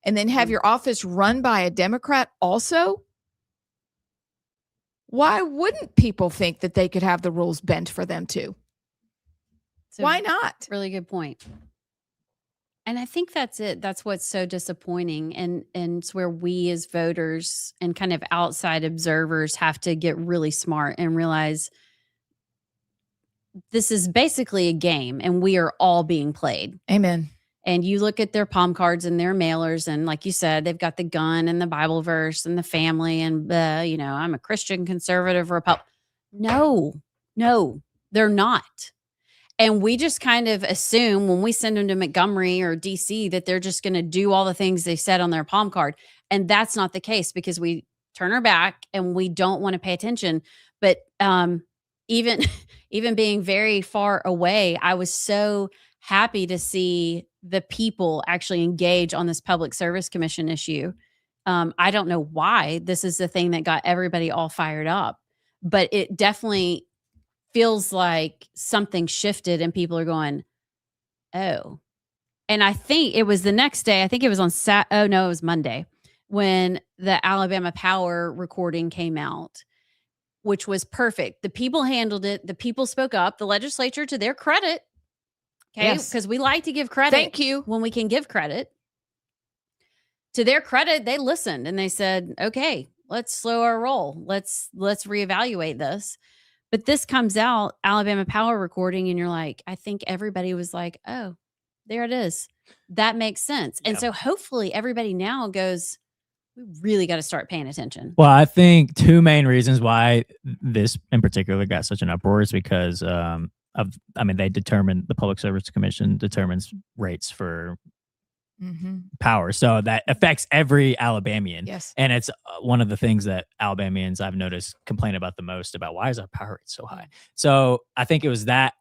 and then have your office run by a Democrat also. Why wouldn't people think that they could have the rules bent for them too? So Why not? Really good point. And I think that's it. That's what's so disappointing. And it's where we as voters and kind of outside observers have to get really smart and realize this is basically a game and we are all being played. Amen. And you look at their palm cards and their mailers, and like you said, they've got the gun and the Bible verse and the family and I'm a Christian conservative Republican. No, they're not. And we just kind of assume when we send them to Montgomery or DC that they're just going to do all the things they said on their palm card. And that's not the case because we turn our back and we don't want to pay attention. But even being very far away, I was so happy to see the people actually engage on this Public Service Commission issue. I don't know why this is the thing that got everybody all fired up, but it definitely feels like something shifted and people are going, oh. And I think it was the next day. I think it was on it was Monday when the Alabama Power recording came out, which was perfect. The people handled it. The people spoke up. The legislature, to their credit, okay, because we like to give credit. Thank you. When we can give credit. To their credit, they listened and they said, okay, let's slow our roll. Let's reevaluate this. But this comes out, Alabama Power recording, and you're like, I think everybody was like, oh, there it is. That makes sense. And so hopefully everybody now goes, we really got to start paying attention. Well, I think two main reasons why this in particular got such an uproar is because the Public Service Commission determines rates for power. So that affects every Alabamian. Yes. And it's one of the things that Alabamians I've noticed complain about the most about why is our power rate so high? So I think it was that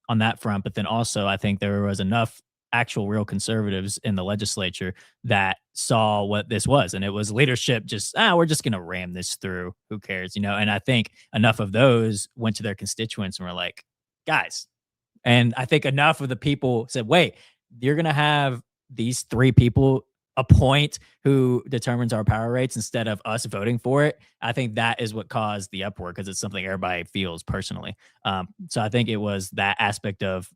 on that front, but then also I think there was enough actual real conservatives in the legislature that saw what this was. And it was leadership just, we're just going to ram this through. Who cares? And I think enough of those went to their constituents and were like, guys. And I think enough of the people said, wait, you're going to have these three people appoint who determines our power rates instead of us voting for it. I think that is what caused the uproar because it's something everybody feels personally. So I think it was that aspect of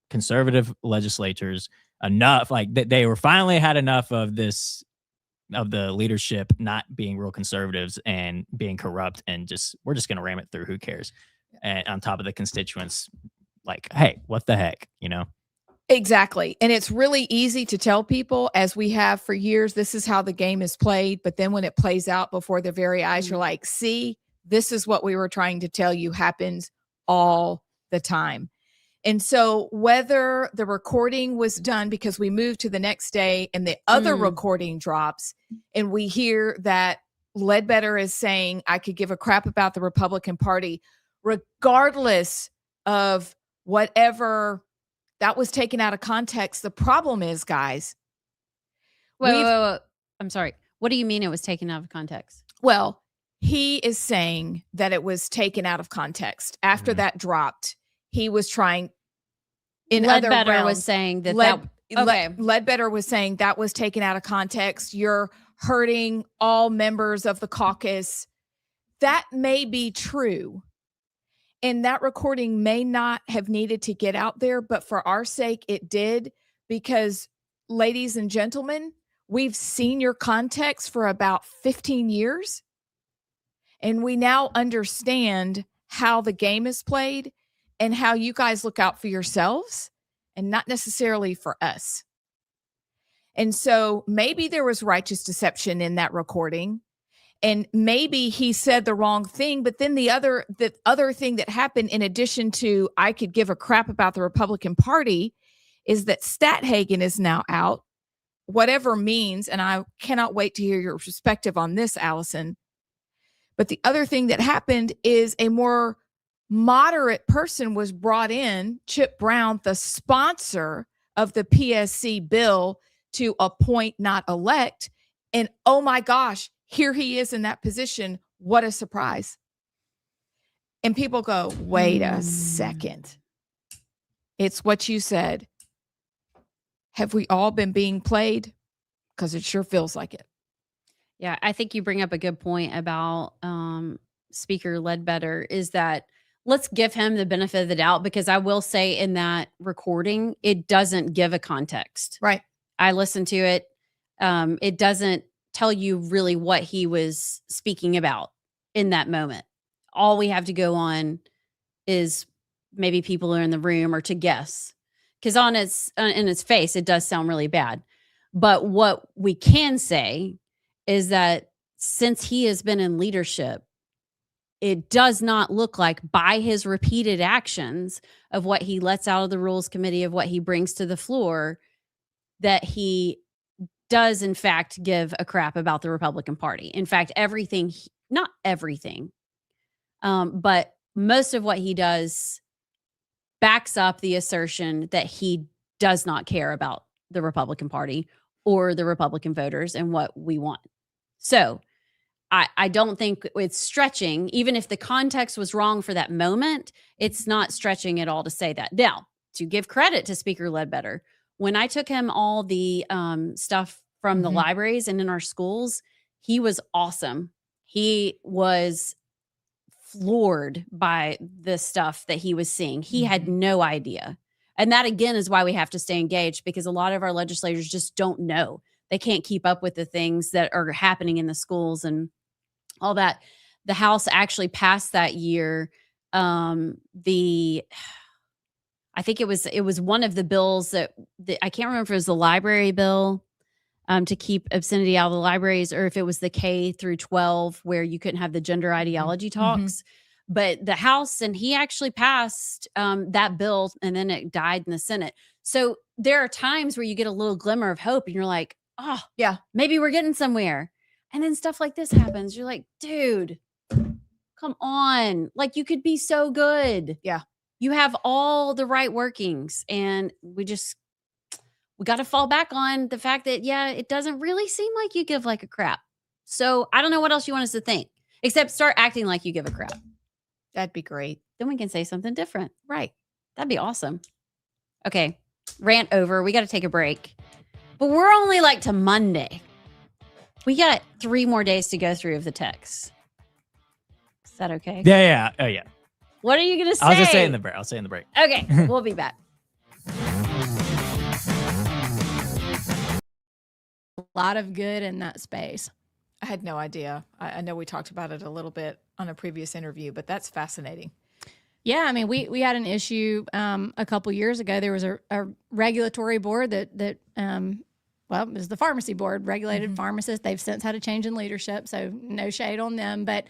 conservative legislatures enough, like they were finally had enough of this, of the leadership not being real conservatives and being corrupt and we're just going to ram it through. Who cares? And on top of the constituents, like, hey, what the heck, Exactly. And it's really easy to tell people, as we have for years, this is how the game is played. But then when it plays out before their very eyes, you're like, see, this is what we were trying to tell you happens all the time. And so whether the recording was done because we moved to the next day and the other recording drops and we hear that Ledbetter is saying, I could give a crap about the Republican Party, regardless of whatever that was taken out of context. The problem is, guys. Wait. I'm sorry. What do you mean it was taken out of context? Well, he is saying that it was taken out of context. After that dropped, he was trying in other realms. Ledbetter was saying that Okay. Ledbetter was saying that was taken out of context. You're hurting all members of the caucus. That may be true. And that recording may not have needed to get out there, but for our sake, it did, because, ladies and gentlemen, we've seen your context for about 15 years, and we now understand how the game is played and how you guys look out for yourselves and not necessarily for us. And so maybe there was righteous deception in that recording. And maybe he said the wrong thing, but then the other thing that happened, in addition to I could give a crap about the Republican Party, is that Stathagen is now out, whatever means, and I cannot wait to hear your perspective on this, Allison. But the other thing that happened is a more moderate person was brought in, Chip Brown, the sponsor of the PSC bill to appoint, not elect. And oh my gosh, here he is in that position. What a surprise. And people go, wait a second. It's what you said. Have we all been being played? Because it sure feels like it. Yeah, I think you bring up a good point about Speaker Ledbetter, is that let's give him the benefit of the doubt, because I will say in that recording, it doesn't give a context. Right. I listened to it. It doesn't tell you really what he was speaking about in that moment. All we have to go on is maybe people are in the room, or to guess, because in its face, it does sound really bad. But what we can say is that since he has been in leadership, it does not look like, by his repeated actions of what he lets out of the Rules Committee, of what he brings to the floor, that he does in fact give a crap about the Republican Party. In fact, not everything, but most of what he does backs up the assertion that he does not care about the Republican Party or the Republican voters and what we want. So I don't think it's stretching. Even if the context was wrong for that moment, it's not stretching at all to say that. Now, to give credit to Speaker Ledbetter, when I took him all the stuff from the libraries and in our schools, he was awesome. He was floored by the stuff that he was seeing. He had no idea. And that, again, is why we have to stay engaged, because a lot of our legislators just don't know. They can't keep up with the things that are happening in the schools and all that. The House actually passed that year I think it was one of the bills that I can't remember if it was the library bill to keep obscenity out of the libraries, or if it was the K through 12 where you couldn't have the gender ideology talks. But the House, and he actually passed that bill, and then it died in the Senate. So there are times where you get a little glimmer of hope and you're like, oh, yeah, maybe we're getting somewhere. And then stuff like this happens. You're like, dude, come on. Like, you could be so good. Yeah. You have all the right workings, and we got to fall back on the fact that, yeah, it doesn't really seem like you give like a crap. So I don't know what else you want us to think, except start acting like you give a crap. That'd be great. Then we can say something different. Right. That'd be awesome. Okay. Rant over. We got to take a break, but we're only like to Monday. We got 3 more days to go through of the text. Is that okay? Yeah. Oh, yeah. What are you going to say? I'll just say in the break. I'll say in the break. Okay. We'll be back. A lot of good in that space. I had no idea. I know we talked about it a little bit on a previous interview, but that's fascinating. Yeah, I mean, we had an issue a couple years ago. There was a regulatory board that it was the pharmacy board, regulated pharmacists. They've since had a change in leadership, so no shade on them. But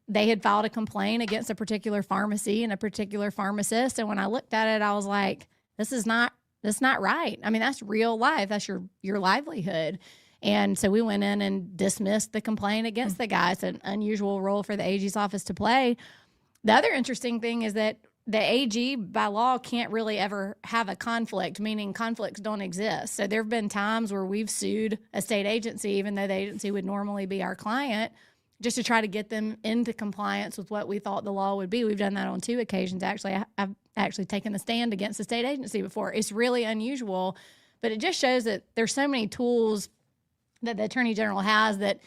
they had filed a complaint against a particular pharmacy and a particular pharmacist. And when I looked at it, I was like, that's not right. I mean, that's real life. That's your livelihood. And so we went in and dismissed the complaint against the guy. It's an unusual role for the AG's office to play. The other interesting thing is that the AG by law can't really ever have a conflict, meaning conflicts don't exist. So there have been times where we've sued a state agency, even though the agency would normally be our client, just to try to get them into compliance with what we thought the law would be. We've done that on 2 occasions. Actually, I've actually taken a stand against a state agency before. It's really unusual, But it just shows that there's so many tools that the Attorney General has that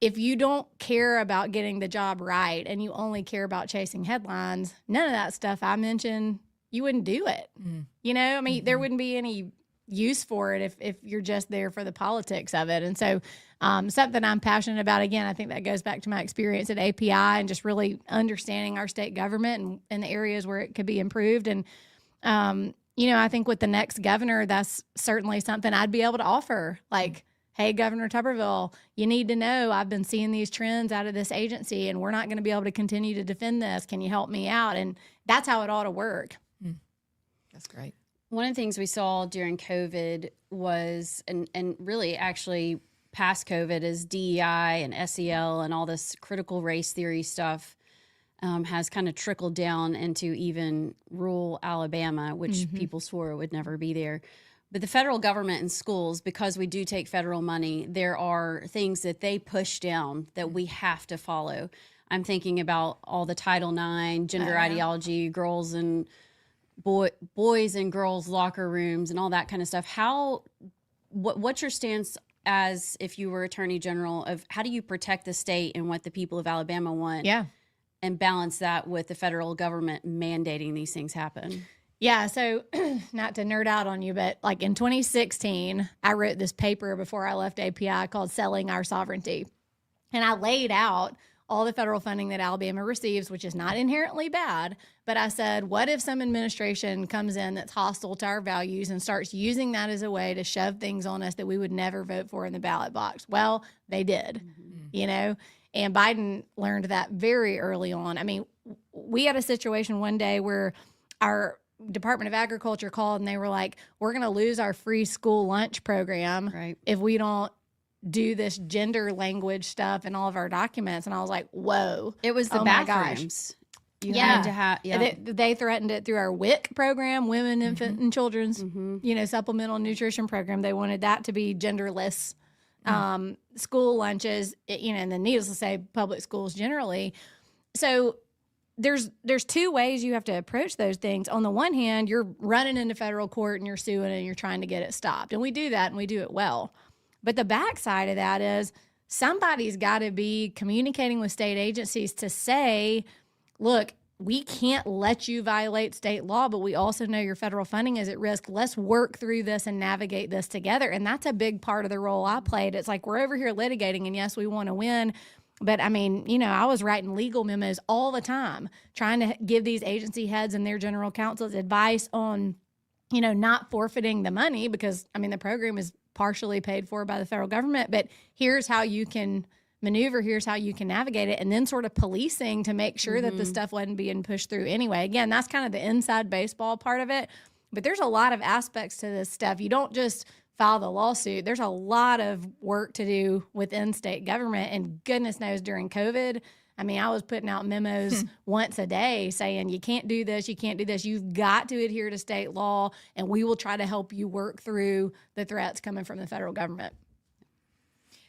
if you don't care about getting the job right and you only care about chasing headlines, none of that stuff I mentioned, you wouldn't do it. You know, I mean, there wouldn't be any use for it if you're just there for the politics of it. And so something I'm passionate about, again, I think that goes back to my experience at API and just really understanding our state government and the areas where it could be improved. And, you know, I think with the next governor, that's certainly something I'd be able to offer. Like, hey, Governor Tuberville, you need to know I've been seeing these trends out of this agency and we're not going to be able to continue to defend this. Can you help me out? And that's how it ought to work. That's great. One of the things we saw during COVID was, and really actually past COVID, is DEI and SEL and all this critical race theory stuff has kind of trickled down into even rural Alabama, which people swore it would never be there. But the federal government and schools, because we do take federal money, there are things that they push down that we have to follow. I'm thinking about all the Title IX, gender ideology, girls and boys and girls locker rooms and all that kind of stuff. What's your stance as if you were Attorney General of how do you protect the state and what the people of Alabama want? Yeah. And balance that with the federal government mandating these things happen? Yeah, so not to nerd out on you, but like in 2016, I wrote this paper before I left API called Selling Our Sovereignty. And I laid out all the federal funding that Alabama receives, which is not inherently bad. But I said, what if some administration comes in that's hostile to our values and starts using that as a way to shove things on us that we would never vote for in the ballot box? Well, they did, you know, and Biden learned that very early on. I mean, we had a situation one day where our Department of Agriculture called and they were like, we're going to lose our free school lunch program if we don't do this gender language stuff in all of our documents. And I was like, whoa. It was the bathrooms. You had to have, They threatened it through our WIC program, Women, Infant, and Children's, you know, supplemental nutrition program. They wanted that to be genderless. School lunches, you know, and then needless to say, public schools generally. So there's two ways you have to approach those things. On the one hand, you're running into federal court and you're suing and you're trying to get it stopped. And we do that and we do it well. But the backside of that is somebody's got to be communicating with state agencies to say, look, we can't let you violate state law, but we also know your federal funding is at risk. Let's work through this and navigate this together. And that's a big part of the role I played. It's like we're over here litigating, and yes, we want to win. But I mean, you know, I was writing legal memos all the time, trying to give these agency heads and their general counsels advice on, you know, not forfeiting the money because, I mean, the program is partially paid for by the federal government, but here's how you can maneuver, here's how you can navigate it, and then sort of policing to make sure that the stuff wasn't being pushed through anyway. Again, that's kind of the inside baseball part of it, but there's a lot of aspects to this stuff. You don't just file the lawsuit. There's a lot of work to do within state government, and goodness knows during COVID, I mean, I was putting out memos once a day saying, you can't do this, you can't do this. You've got to adhere to state law, and we will try to help you work through the threats coming from the federal government.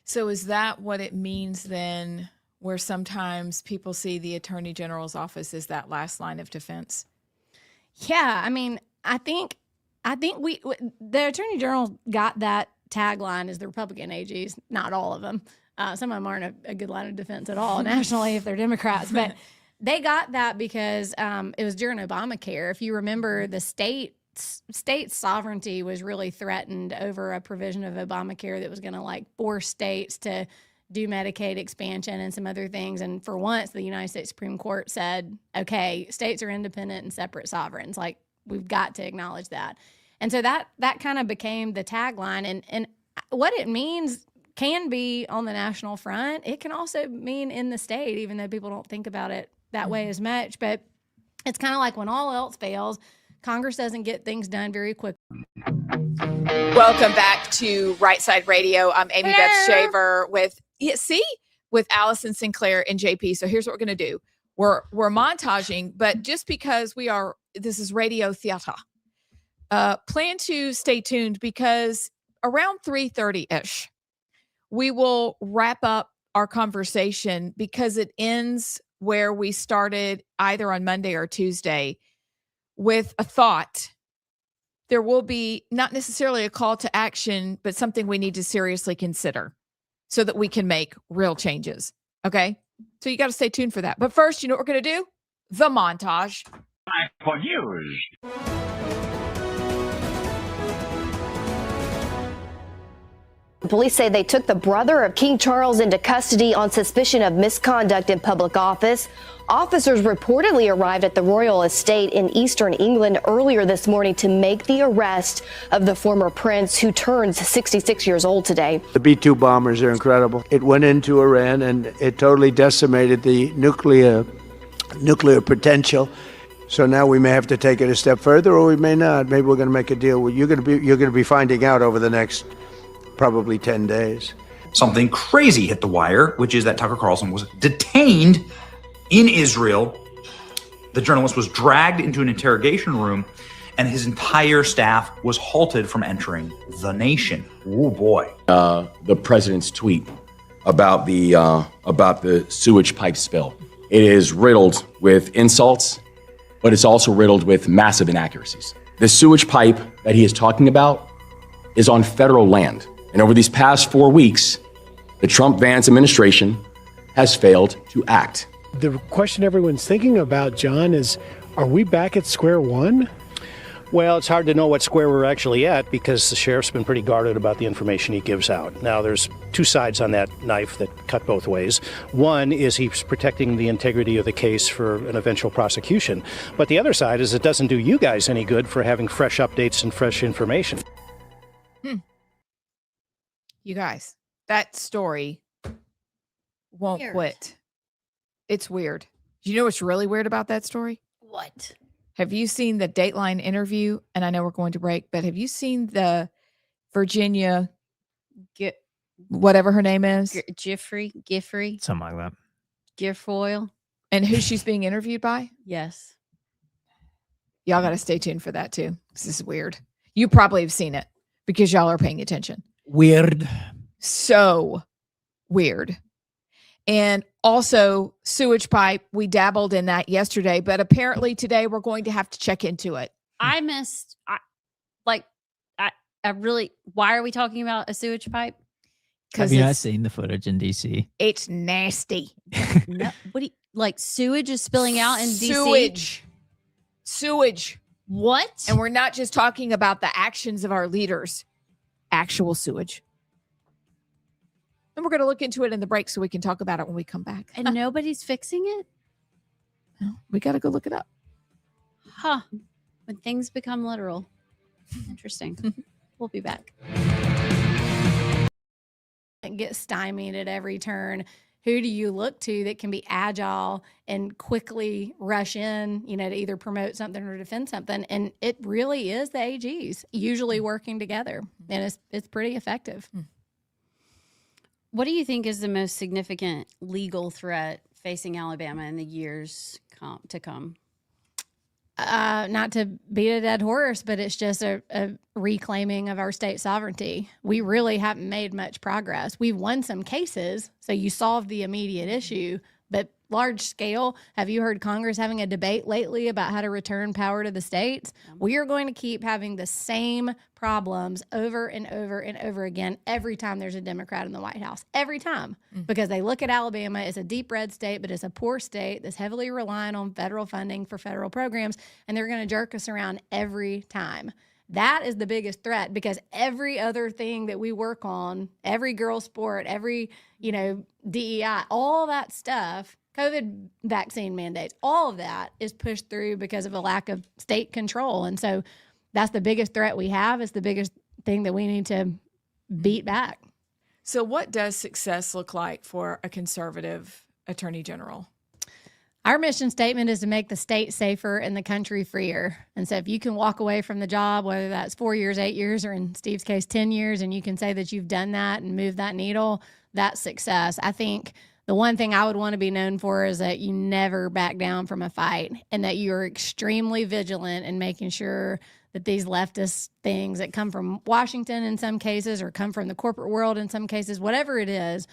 So is that what it means then, where sometimes people see the Attorney General's office as that last line of defense? Yeah, I mean, I think the Attorney General got that tagline as the Republican AGs, not all of them. Some of them aren't a good line of defense at all nationally if they're Democrats, but they got that because it was during Obamacare. If you remember, the state sovereignty was really threatened over a provision of Obamacare that was going to like force states to do Medicaid expansion and some other things. And for once, the United States Supreme Court said, okay, states are independent and separate sovereigns. Like, we've got to acknowledge that. And so that kind of became the tagline. And what it means can be on the national front. It can also mean in the state, even though people don't think about it that way as much. But it's kind of like when all else fails, Congress doesn't get things done very quickly. Welcome back to Rightside Radio. I'm Amy Beth Shaver with Allison Sinclair and JP. So here's what we're going to do. We're montaging, but just because this is radio theater, plan to stay tuned because around 3:30-ish, we will wrap up our conversation because it ends where we started either on Monday or Tuesday with a thought there will be not necessarily a call to action, but something we need to seriously consider so that we can make real changes. Okay? So you got to stay tuned for that. But first, you know what we're going to do? The montage. For news. Police say they took the brother of King Charles into custody on suspicion of misconduct in public office. Officers reportedly arrived at the royal estate in eastern England earlier this morning to make the arrest of the former prince, who turns 66 years old today. The B-2 bombers are incredible. It went into Iran and it totally decimated the nuclear potential. So now we may have to take it a step further, or we may not. Maybe we're going to make a deal. You're going to be finding out over the next probably 10 days. Something crazy hit the wire, which is that Tucker Carlson was detained in Israel. The journalist was dragged into an interrogation room, and his entire staff was halted from entering the nation. Oh boy! The president's tweet about the sewage pipe spill. It is riddled with insults, but it's also riddled with massive inaccuracies. The sewage pipe that he is talking about is on federal land. And over these past 4 weeks, the Trump-Vance administration has failed to act. The question everyone's thinking about, John, is, are we back at square one? Well, it's hard to know what square we're actually at because the sheriff's been pretty guarded about the information he gives out. Now, there's two sides on that knife that cut both ways. One is he's protecting the integrity of the case for an eventual prosecution. But the other side is it doesn't do you guys any good for having fresh updates and fresh information. You guys, that story won't quit. It's weird. You know what's really weird about that story? What? Have you seen the Dateline interview? And I know we're going to break, but have you seen the Virginia, whatever her name is? Giffrey, Something like that. Guilfoyle. And who she's being interviewed by? Yes. Y'all got to stay tuned for that too. This is weird. You probably have seen it because y'all are paying attention. Weird. So weird. And also sewage pipe. We dabbled in that yesterday, but apparently today we're going to have to check into it. I really, why are we talking about a sewage pipe? Have you not seen the footage in DC? It's nasty. No, what do you, like sewage is spilling out in DC? Sewage. What? And we're not just talking about the actions of our leaders. Actual sewage. And we're going to look into it in the break so we can talk about it when we come back. And nobody's fixing it? No, we got to go look it up. Huh. When things become literal. Interesting. We'll be back. Get stymied at every turn. Who do you look to that can be agile and quickly rush in, to either promote something or defend something? And it really is the AGs usually working together, and it's pretty effective. What do you think is the most significant legal threat facing Alabama in the years to come? Not to beat a dead horse, but it's just a reclaiming of our state sovereignty. We really haven't made much progress. We've won some cases, so you solved the immediate issue, but large scale, have you heard Congress having a debate lately about how to return power to the states? We are going to keep having the same problems over and over and over again every time there's a Democrat in the White House. Every time. Because they look at Alabama as a deep red state, but it's a poor state that's heavily reliant on federal funding for federal programs, and they're going to jerk us around every time. That is the biggest threat, because every other thing that we work on, every girl sport, every, DEI, all that stuff, COVID vaccine mandates, all of that is pushed through because of a lack of state control. And so that's the biggest threat we have. Is the biggest thing that we need to beat back. So what does success look like for a conservative attorney general? Our mission statement is to make the state safer and the country freer. And so if you can walk away from the job, whether that's 4 years, 8 years, or in Steve's case, 10 years, and you can say that you've done that and moved that needle, that's success. I think the one thing I would want to be known for is that you never back down from a fight, and that you're extremely vigilant in making sure that these leftist things that come from Washington in some cases, or come from the corporate world in some cases, whatever it is,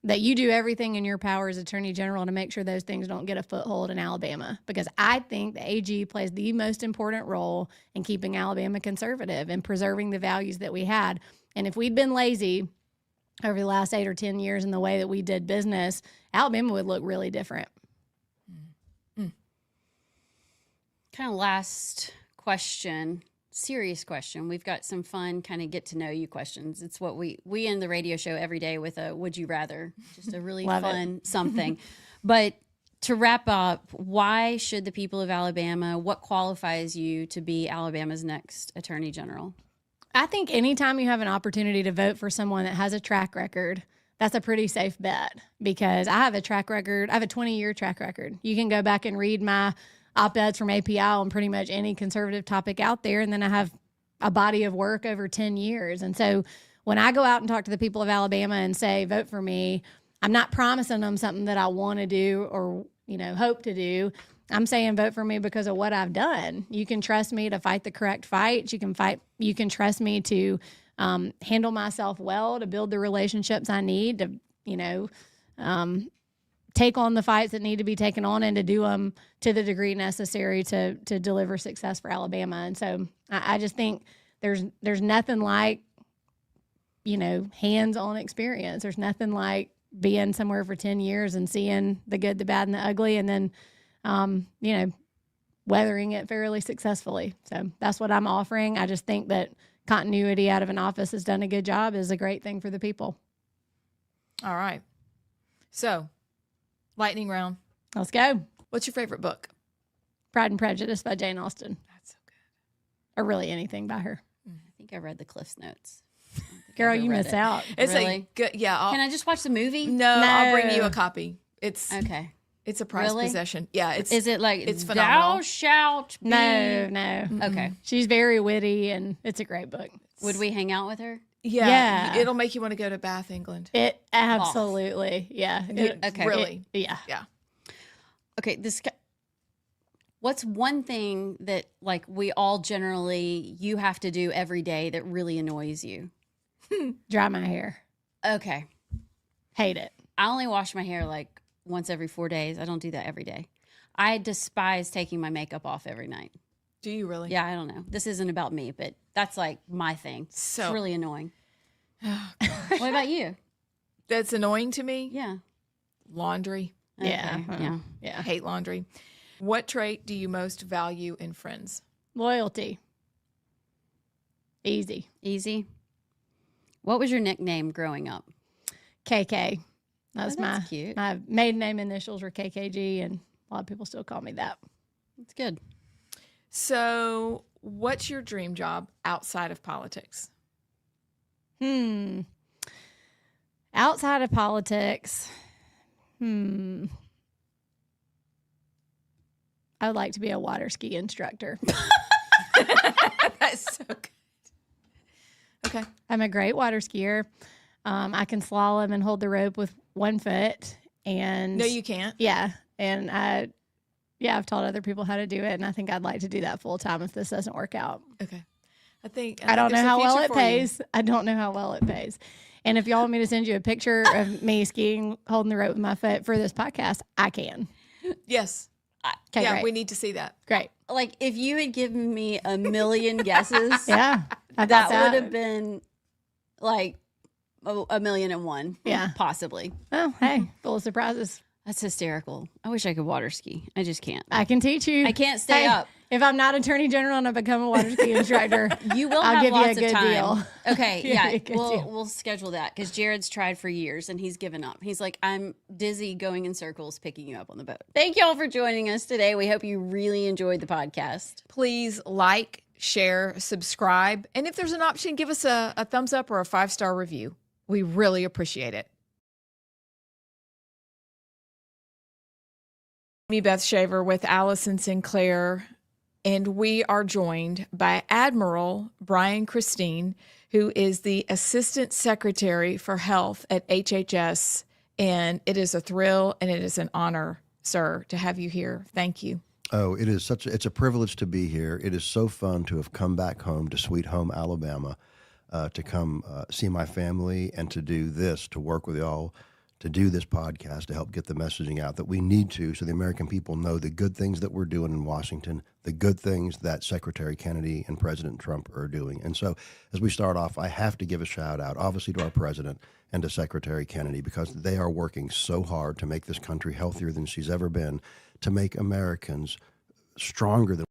that you do everything in your power as Attorney General to make sure those things don't get a foothold in Alabama, because I think the AG plays the most important role in keeping Alabama conservative and preserving the values that we had. And if we'd been lazy over the last 8 or 10 years in the way that we did business, Alabama would look really different. Kind of last question, serious question. We've got some fun kind of get to know you questions. It's what we end the radio show every day with a would you rather, just a really fun something. But to wrap up, why should the people of Alabama, what qualifies you to be Alabama's next Attorney General? I think anytime you have an opportunity to vote for someone that has a track record, that's a pretty safe bet, because I have a track record. I have a 20-year track record. You can go back and read my op-eds from API on pretty much any conservative topic out there. And then I have a body of work over 10 years. And so when I go out and talk to the people of Alabama and say, vote for me, I'm not promising them something that I want to do or, hope to do. I'm saying vote for me because of what I've done. You can trust me to fight the correct fight. You can trust me to handle myself well, to build the relationships I need to, take on the fights that need to be taken on and to do them to the degree necessary to deliver success for Alabama. And so I just think there's nothing like, hands-on experience. There's nothing like being somewhere for 10 years and seeing the good, the bad, and the ugly, and then, weathering it fairly successfully. So that's what I'm offering. I just think that continuity out of an office has done a good job is a great thing for the people. All right. So, lightning round. Let's go. What's your favorite book? Pride and Prejudice by Jane Austen. That's so good. Or really anything by her. I think I read the Cliff's Notes. Girl, you miss out. It's really? good. Yeah. Can I just watch the movie? No, I'll bring you a copy. It's okay. It's a prized possession. Yeah. Is it like it's phenomenal? Thou shalt be? No. Okay. She's very witty, and it's a great book. Would we hang out with her? Yeah. It'll make you want to go to Bath, England. It absolutely. Yeah. Okay. Really. Yeah. Okay. What's one thing that we all generally you have to do every day that really annoys you? Dry my hair. Okay. Hate it. I only wash my hair once every 4 days. I don't do that every day. I despise taking my makeup off every night. Do you really? Yeah, I don't know. This isn't about me, but that's my thing. So it's really annoying. What about you? That's annoying to me? Yeah. Laundry. Okay. Yeah. I hate laundry. What trait do you most value in friends? Loyalty. Easy. What was your nickname growing up? KK. That's cute. My maiden name initials were KKG, and a lot of people still call me that. That's good. So, what's your dream job outside of politics? Outside of politics, I would like to be a water ski instructor. That's so good. Okay. I'm a great water skier. I can slalom and hold the rope with 1 foot. And no, you can't. Yeah. And I've taught other people how to do it. And I think I'd like to do that full time if this doesn't work out. Okay. I don't know there's a how well future it for pays. I don't know how well it pays. And if y'all want me to send you a picture of me skiing, holding the rope with my foot for this podcast, I can. Yes. Okay, yeah, great. we need to see that. Great. If you had given me a million guesses, Yeah. that would have been a million and one. Yeah. Possibly. Oh, hey, full of surprises. That's hysterical. I wish I could water ski. I just can't. I can teach you. I can't stay up. If I'm not Attorney General and I become a water ski instructor, you will I'll have give you a lots good of time. deal. Okay, Yeah, yeah, good we'll deal. we'll schedule that because Jared's tried for years and he's given up. He's like, I'm dizzy going in circles picking you up on the boat. Thank you all for joining us today. We hope you really enjoyed the podcast. Please like, share, subscribe, and if there's an option, give us a thumbs up or a 5-star review. We really appreciate it. Me, Beth Shaver, with Allison Sinclair, and we are joined by Admiral Brian Christine, who is the Assistant Secretary for Health at HHS, and it is a thrill and it is an honor, sir, to have you here. Thank you. Oh, it's a privilege to be here. It is so fun to have come back home to Sweet Home, Alabama, to come see my family and to do this, to work with y'all, to do this podcast to help get the messaging out that we need to, so the American people know the good things that we're doing in Washington, the good things that Secretary Kennedy and President Trump are doing. And so as we start off, I have to give a shout out, obviously, to our president and to Secretary Kennedy, because they are working so hard to make this country healthier than she's ever been, to make Americans stronger than.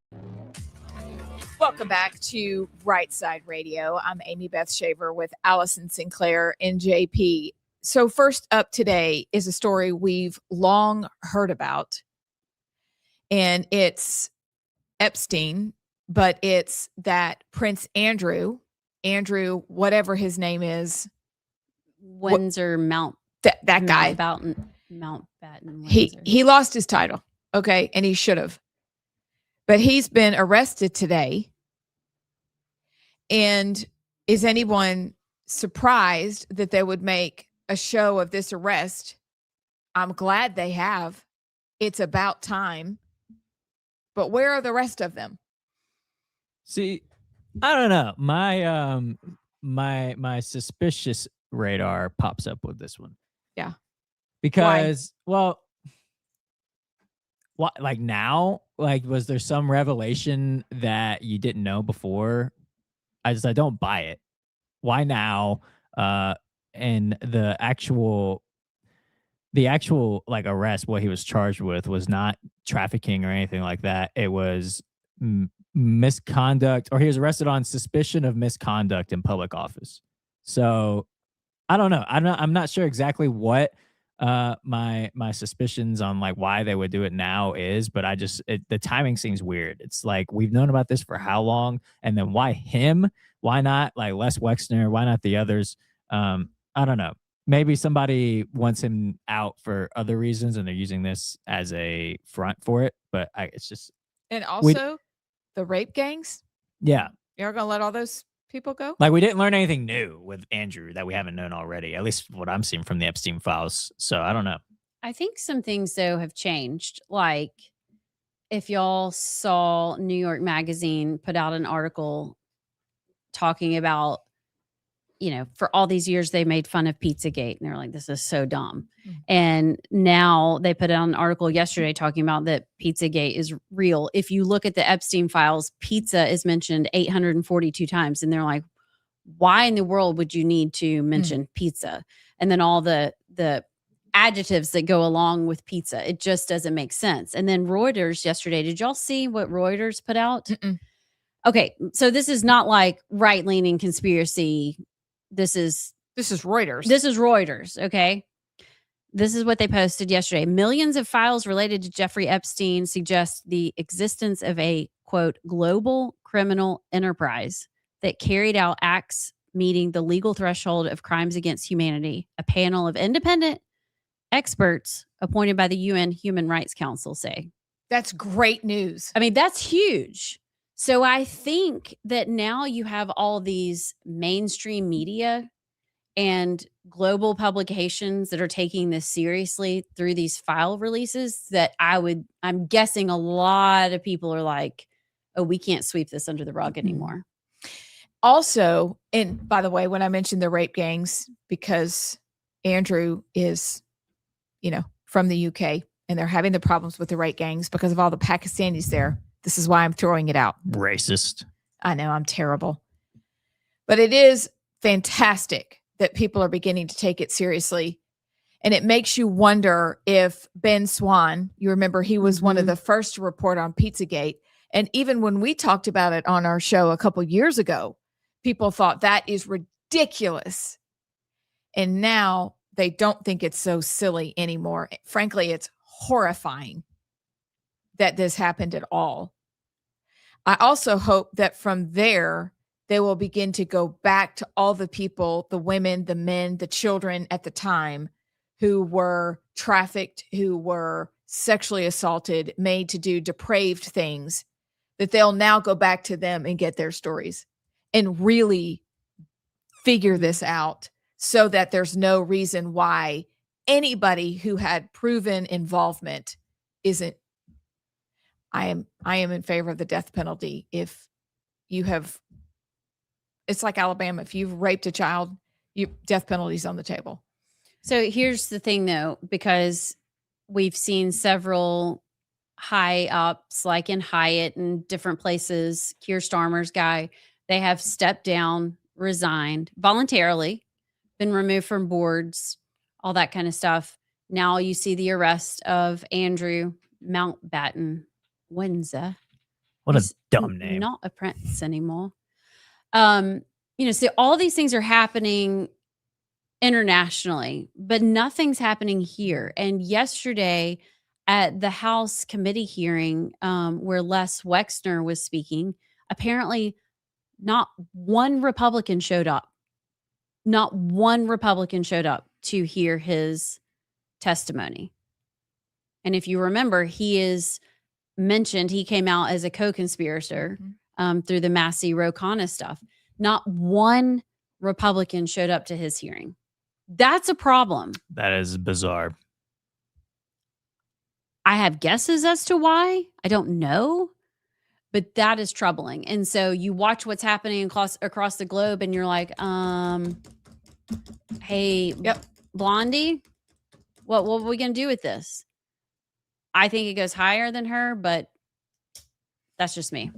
Welcome back to Rightside Radio. I'm Amy Beth Shaver with Allison Sinclair and JP. So first up today is a story we've long heard about, and it's Epstein, but it's that Prince Andrew, whatever his name is, Windsor Mount. That guy, Mountbatten. He lost his title, okay, and he should have, but he's been arrested today. And is anyone surprised that they would make a show of this arrest? I'm glad they have. It's about time. But where are the rest of them? See, I don't know. My suspicious radar pops up with this one. Yeah. Because, well, what, like now, like, was there some revelation that you didn't know before? I don't buy it. Why now? And the actual like arrest, what he was charged with was not trafficking or anything like that. It was misconduct, or he was arrested on suspicion of misconduct in public office. So I don't know. I'm not sure exactly what my suspicions on like why they would do it now is, but the timing seems weird. It's like, we've known about this for how long, and then why him? Why not like Les Wexner? Why not the others? I don't know. Maybe somebody wants him out for other reasons, and they're using this as a front for it. But it's just, and also the rape gangs. Yeah, you're gonna let all those people go? Like, we didn't learn anything new with Andrew that we haven't known already, at least what I'm seeing from the Epstein files. So I don't know. I think some things, though, have changed. Like, if y'all saw New York Magazine put out an article talking about, for all these years they made fun of Pizzagate, and they're like, this is so dumb. Mm-hmm. And now they put out an article yesterday talking about that Pizzagate is real. If you look at the Epstein files, pizza is mentioned 842 times. And they're like, why in the world would you need to mention pizza? And then all the adjectives that go along with pizza. It just doesn't make sense. And then Reuters yesterday, did y'all see what Reuters put out? Mm-mm. Okay, so this is not like right-leaning conspiracy. This is Reuters. This is Reuters, okay? This is what they posted yesterday. Millions of files related to Jeffrey Epstein suggest the existence of a, quote, global criminal enterprise that carried out acts meeting the legal threshold of crimes against humanity. A panel of independent experts appointed by the UN Human Rights Council say. That's great news. I mean, that's huge. So I think that now you have all these mainstream media and global publications that are taking this seriously through these file releases that I'm guessing a lot of people are like, oh, we can't sweep this under the rug anymore. Also, and by the way, when I mentioned the rape gangs, because Andrew is, from the UK, and they're having the problems with the rape gangs because of all the Pakistanis there. This is why I'm throwing it out. Racist. I know, I'm terrible. But it is fantastic that people are beginning to take it seriously. And it makes you wonder if Ben Swan, you remember he was one of the first to report on Pizzagate. And even when we talked about it on our show a couple years ago, people thought that is ridiculous. And now they don't think it's so silly anymore. Frankly, it's horrifying that this happened at all. I also hope that from there, they will begin to go back to all the people, the women, the men, the children at the time who were trafficked, who were sexually assaulted, made to do depraved things, that they'll now go back to them and get their stories and really figure this out so that there's no reason why anybody who had proven involvement isn't. I am in favor of the death penalty. If you have, it's like Alabama. If you've raped a child, death penalty's on the table. So here's the thing, though, because we've seen several high ups, like in Hyatt and different places, Keir Starmer's guy, they have stepped down, resigned voluntarily, been removed from boards, all that kind of stuff. Now you see the arrest of Andrew Mountbatten Windsor. What a He's dumb name. Not a prince anymore. So all these things are happening internationally, but nothing's happening here. And yesterday at the House committee hearing, where Les Wexner was speaking, apparently not one Republican showed up. Not one Republican showed up to hear his testimony. And if you remember, he came out as a co-conspirator through the Massey Ro Khanna stuff. Not one Republican showed up to his hearing. That's a problem. That is bizarre. I have guesses as to why. I don't know, but that is troubling. And so you watch what's happening across the globe, and you're like, hey, Blondie, what are we gonna do with this? I think it goes higher than her, but that's just me.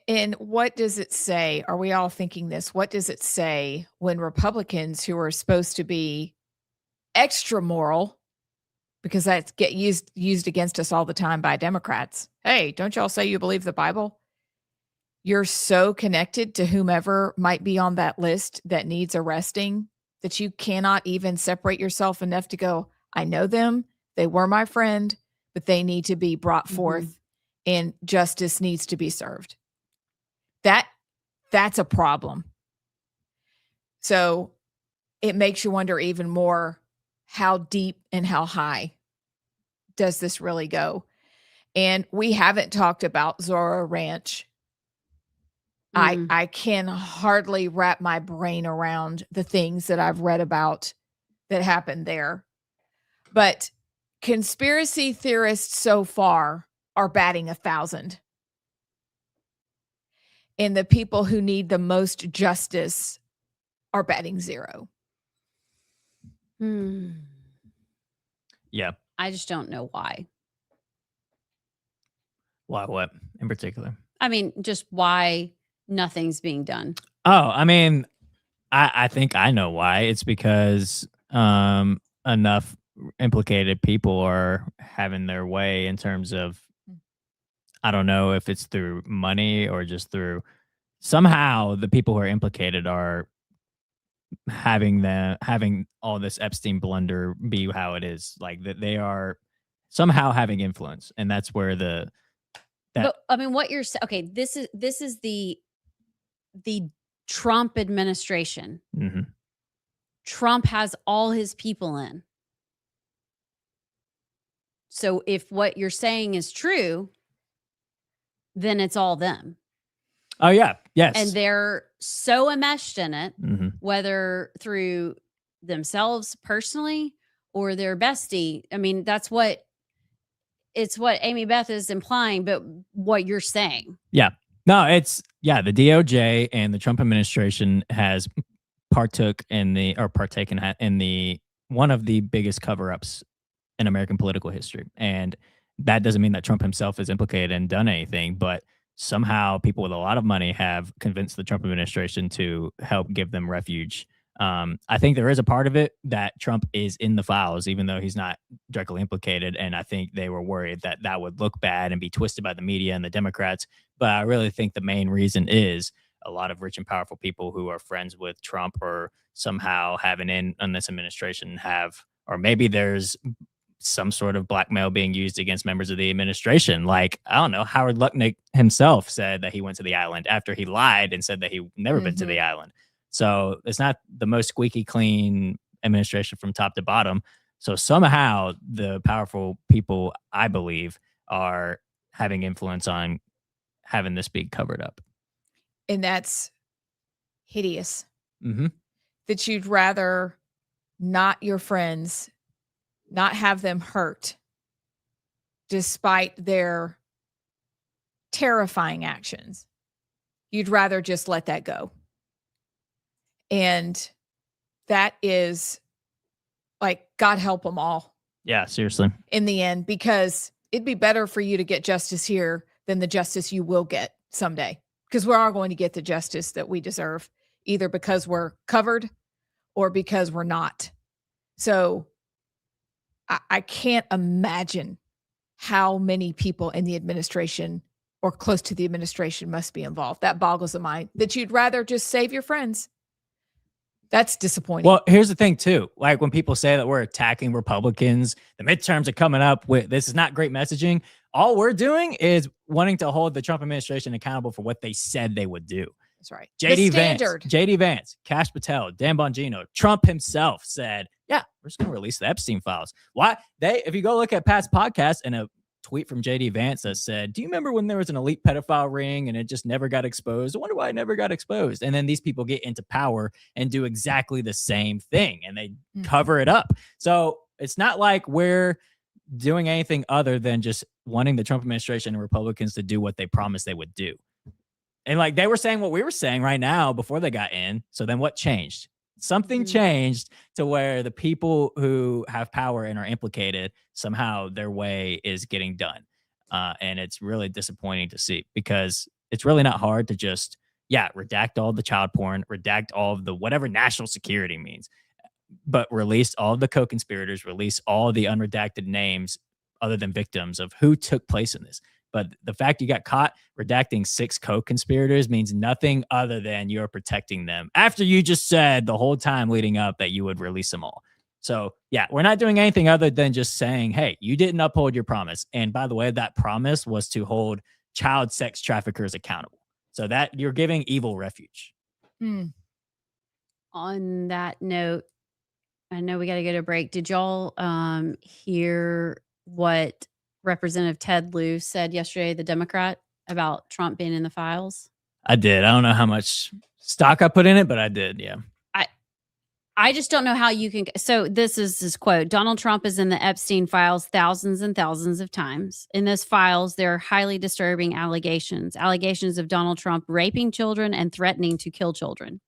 And what does it say? Are we all thinking this? What does it say when Republicans, who are supposed to be extra moral, because that's get used against us all the time by Democrats? Hey, don't y'all say you believe the Bible? You're so connected to whomever might be on that list that needs arresting that you cannot even separate yourself enough to go, I know them. They were my friend, but they need to be brought forth and justice needs to be served. That's a problem. So it makes you wonder even more, how deep and how high does this really go? And we haven't talked about Zorro Ranch. I can hardly wrap my brain around the things that I've read about that happened there. But conspiracy theorists so far are batting 1,000. And the people who need the most justice are batting 0. Yeah. I just don't know why. Why what in particular? I mean, just why nothing's being done. Oh, I mean, I think I know why. It's because enough implicated people are having their way in terms of, I don't know if it's through money or just through somehow the people who are implicated are having all this Epstein blunder be how it is. Like that they are somehow having influence, and that's where But I mean, what you're saying, okay, this is the Trump administration. Trump has all his people in. So if what you're saying is true, then it's all them. Oh yeah, yes. And they're so enmeshed in it, whether through themselves personally or their bestie. I mean, it's what Amy Beth is implying, but what you're saying. Yeah. No, the DOJ and the Trump administration has partaken in the one of the biggest cover-ups in American political history. And that doesn't mean that Trump himself is implicated and done anything, but somehow people with a lot of money have convinced the Trump administration to help give them refuge. I think there is a part of it that Trump is in the files, even though he's not directly implicated. And I think they were worried that that would look bad and be twisted by the media and the Democrats. But I really think the main reason is a lot of rich and powerful people who are friends with Trump or somehow have an in on this administration or maybe there's some sort of blackmail being used against members of the administration. Like, I don't know, Howard Lutnick himself said that he went to the island after he lied and said that he never been to the island. So it's not the most squeaky clean administration from top to bottom. So somehow the powerful people, I believe, are having influence on having this be covered up. And that's hideous. That you'd rather not your friends, not have them hurt despite their terrifying actions. You'd rather just let that go. And that is like, God help them all Yeah, seriously. in the end, because it'd be better for you to get justice here than the justice you will get someday. Because we are going to get the justice that we deserve, either because we're covered or because we're not. So I can't imagine how many people in the administration or close to the administration must be involved. That boggles the mind that you'd rather just save your friends. That's disappointing. Well, here's the thing too. Like when people say that we're attacking Republicans, the midterms are coming up with this is not great messaging. All we're doing is wanting to hold the Trump administration accountable for what they said they would do. That's right. JD Vance, Kash Patel, Dan Bongino, Trump himself said, yeah, we're just going to release the Epstein files. Why? If you go look at Pat's podcast and a tweet from JD Vance that said, do you remember when there was an elite pedophile ring and it just never got exposed? I wonder why it never got exposed. And then these people get into power and do exactly the same thing and they cover it up. So it's not like we're doing anything other than just wanting the Trump administration and Republicans to do what they promised they would do. And like they were saying what we were saying right now before they got in. So then what changed? Something changed to where the people who have power and are implicated, somehow their way is getting done. And it's really disappointing to see because it's really not hard to just, redact all the child porn, redact all of the whatever national security means, but release all of the co-conspirators, release all the unredacted names other than victims of who took place in this. But the fact you got caught redacting 6 co-conspirators means nothing other than you're protecting them after you just said the whole time leading up that you would release them all. So, we're not doing anything other than just saying, hey, you didn't uphold your promise. And by the way, that promise was to hold child sex traffickers accountable. So that you're giving evil refuge. On that note, I know we got to go to break. Did y'all hear what Representative Ted Lieu said yesterday, the Democrat, about Trump being in the files? I did. I don't know how much stock I put in it, but I did. Yeah. I just don't know how you can. So this is his quote. Donald Trump is in the Epstein files thousands and thousands of times. In those files, there are highly disturbing allegations of Donald Trump raping children and threatening to kill children.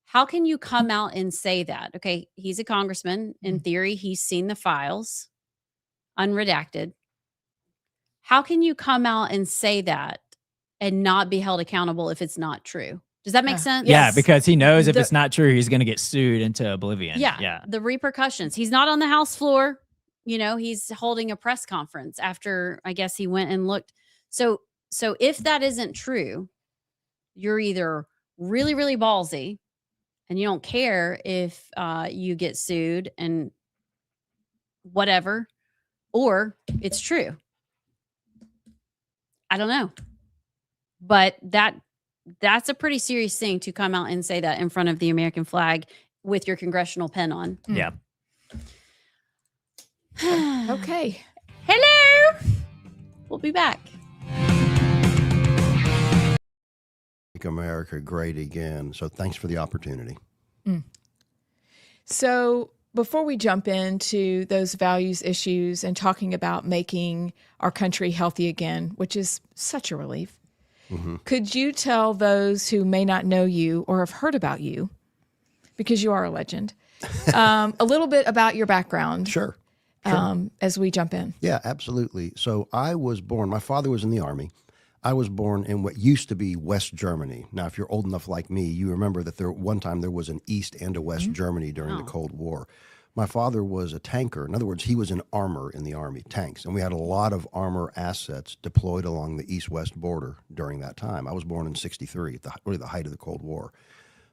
How can you come out and say that? Okay, he's a congressman. In theory, he's seen the files, unredacted. How can you come out and say that and not be held accountable if it's not true? Does that make sense? Yeah, because he knows if it's not true, he's going to get sued into oblivion. Yeah, the repercussions. He's not on the House floor. You know, he's holding a press conference after, I guess, he went and looked. So if that isn't true, you're either really, really ballsy and you don't care if you get sued and whatever, or it's true. I don't know. But that's a pretty serious thing to come out and say that in front of the American flag with your congressional pen on. Yeah. Okay. Hello. We'll be back. Make America great again. So thanks for the opportunity. So before we jump into those values issues and talking about making our country healthy again, which is such a relief, could you tell those who may not know you or have heard about you, because you are a legend, a little bit about your background? Sure. As we jump in. Yeah, absolutely. So I was born, my father was in the Army. I was born in what used to be West Germany. Now, if you're old enough like me, you remember that one time there was an East and a West Germany during the Cold War. My father was a tanker. In other words, he was in armor in the Army, tanks. And we had a lot of armor assets deployed along the East-West border during that time. I was born in 1963, really the height of the Cold War.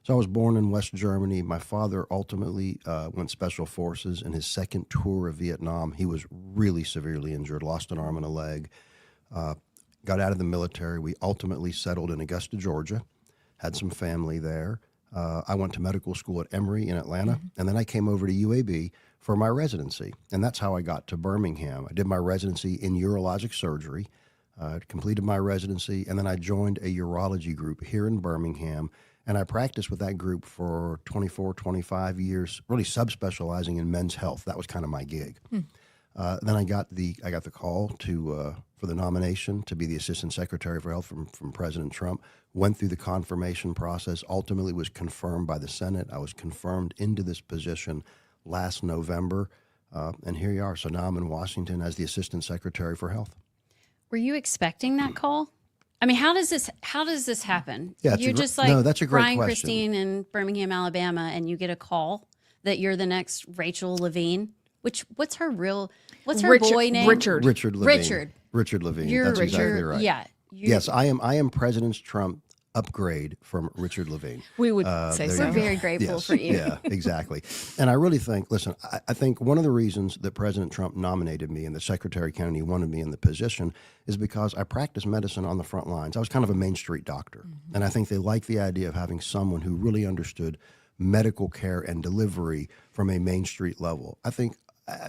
So I was born in West Germany. My father ultimately went Special Forces. In his second tour of Vietnam, he was really severely injured, lost an arm and a leg, got out of the military. We ultimately settled in Augusta, Georgia, had some family there. I went to medical school at Emory in Atlanta, and then I came over to UAB for my residency. And that's how I got to Birmingham. I did my residency in urologic surgery, completed my residency, and then I joined a urology group here in Birmingham. And I practiced with that group for 24, 25 years, really subspecializing in men's health. That was kind of my gig. Then I got the call for the nomination to be the Assistant Secretary for Health from President Trump. Went through the confirmation process. Ultimately was confirmed by the Senate. I was confirmed into this position last November. And here you are. So now I'm in Washington as the Assistant Secretary for Health. Were you expecting that call? I mean, how does this happen? Yeah, you're just like no, that's a great Brian question. Christine in Birmingham, Alabama, and you get a call that you're the next Rachel Levine. What's her boy name? Richard. Richard Levine. Richard Levine. You're That's Richard. exactly right. Yeah. Yes, I am President Trump upgrade from Richard Levine. We would say there so. you We're go. very grateful Yes, for you. Yeah, exactly. And I really think, listen, I think one of the reasons that President Trump nominated me and that Secretary Kennedy wanted me in the position is because I practiced medicine on the front lines. I was kind of a Main Street doctor. And I think they liked the idea of having someone who really understood medical care and delivery from a Main Street level. I think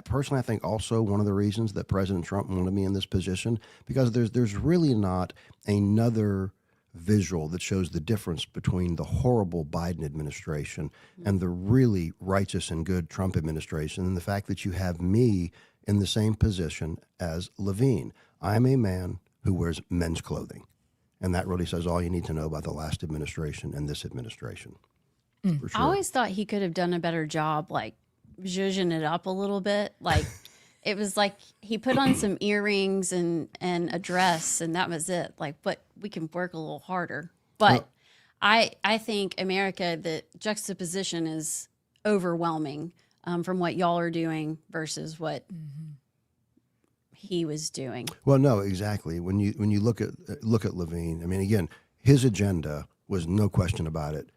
personally, I think also one of the reasons that President Trump wanted me in this position, because there's really not another visual that shows the difference between the horrible Biden administration and the really righteous and good Trump administration, and the fact that you have me in the same position as Levine. I'm a man who wears men's clothing, and that really says all you need to know about the last administration and this administration. For sure. I always thought he could have done a better job, like zhuzhing it up a little bit. Like it was like he put on some earrings and a dress, and that was it. Like, but we can work a little harder. But I think America, the juxtaposition is overwhelming from what y'all are doing versus what he was doing. Well, no, exactly. When you look at Levine, I mean, again, his agenda was no question about it.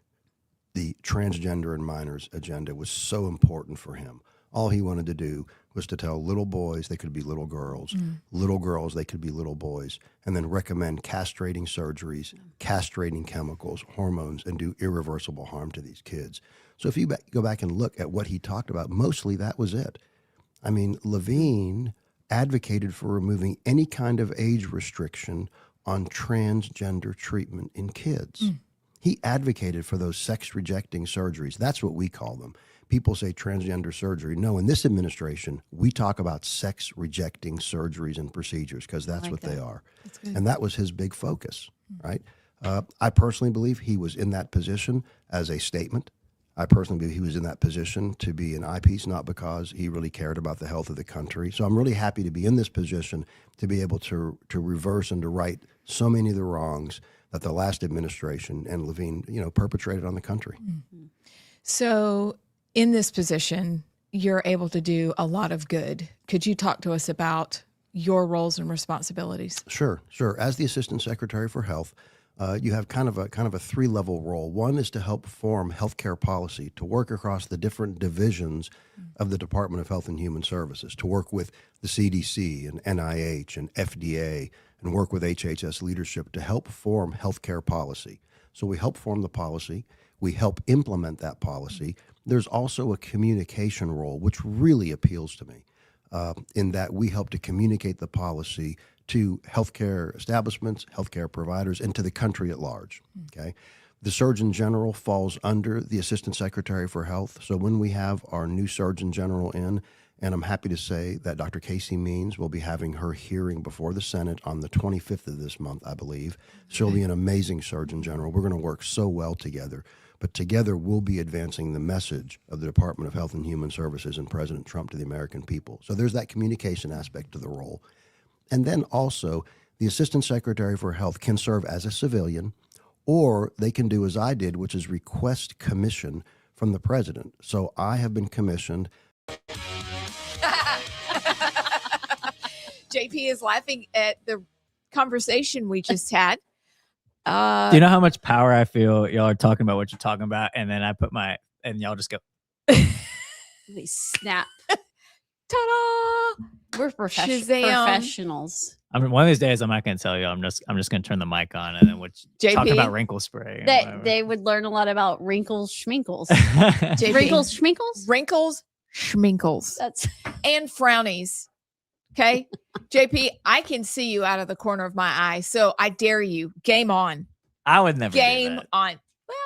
The transgender and minors agenda was so important for him. All he wanted to do was to tell little boys they could be little girls, little girls they could be little boys, and then recommend castrating surgeries, castrating chemicals, hormones, and do irreversible harm to these kids. So if you go back and look at what he talked about, mostly that was it. I mean, Levine advocated for removing any kind of age restriction on transgender treatment in kids. He advocated for those sex-rejecting surgeries. That's what we call them. People say transgender surgery. No, in this administration, we talk about sex-rejecting surgeries and procedures because that's what they are. And that was his big focus, right? I personally believe he was in that position as a statement. I personally believe he was in that position to be an eyepiece, not because he really cared about the health of the country. So I'm really happy to be in this position to be able to reverse and to right so many of the wrongs that the last administration and Levine, perpetrated on the country. So in this position, you're able to do a lot of good. Could you talk to us about your roles and responsibilities? Sure. As the Assistant Secretary for Health, you have kind of a three-level role. One is to help form healthcare policy, to work across the different divisions of the Department of Health and Human Services, to work with the CDC and NIH and FDA, and work with HHS leadership to help form healthcare policy. So we help form the policy. We help implement that policy. There's also a communication role, which really appeals to me, in that we help to communicate the policy to healthcare establishments, healthcare providers, and to the country at large. Okay, the Surgeon General falls under the Assistant Secretary for Health. So when we have our new Surgeon General in, and I'm happy to say that Dr. Casey Means will be having her hearing before the Senate on the 25th of this month, I believe. She'll be an amazing Surgeon General. We're going to work so well together. But together we'll be advancing the message of the Department of Health and Human Services and President Trump to the American people. So there's that communication aspect to the role. And then also, the Assistant Secretary for Health can serve as a civilian, or they can do as I did, which is request commission from the president. So I have been commissioned. JP is laughing at the conversation we just had. Do you know how much power I feel? Y'all are talking about what you're talking about, and then I put and y'all just go. They snap. Ta-da! We're Shazam. professionals. I mean, one of these days I'm not going to tell you. I'm just going to turn the mic on and then we'll talk JP? about wrinkle spray. and whatever. They would learn a lot about wrinkles, schminkles. JP. Wrinkles, schminkles. Wrinkles, schminkles, That's and frownies. Okay, JP, I can see you out of the corner of my eye, so I dare you. Game on. I would never. Game do that. on. Well,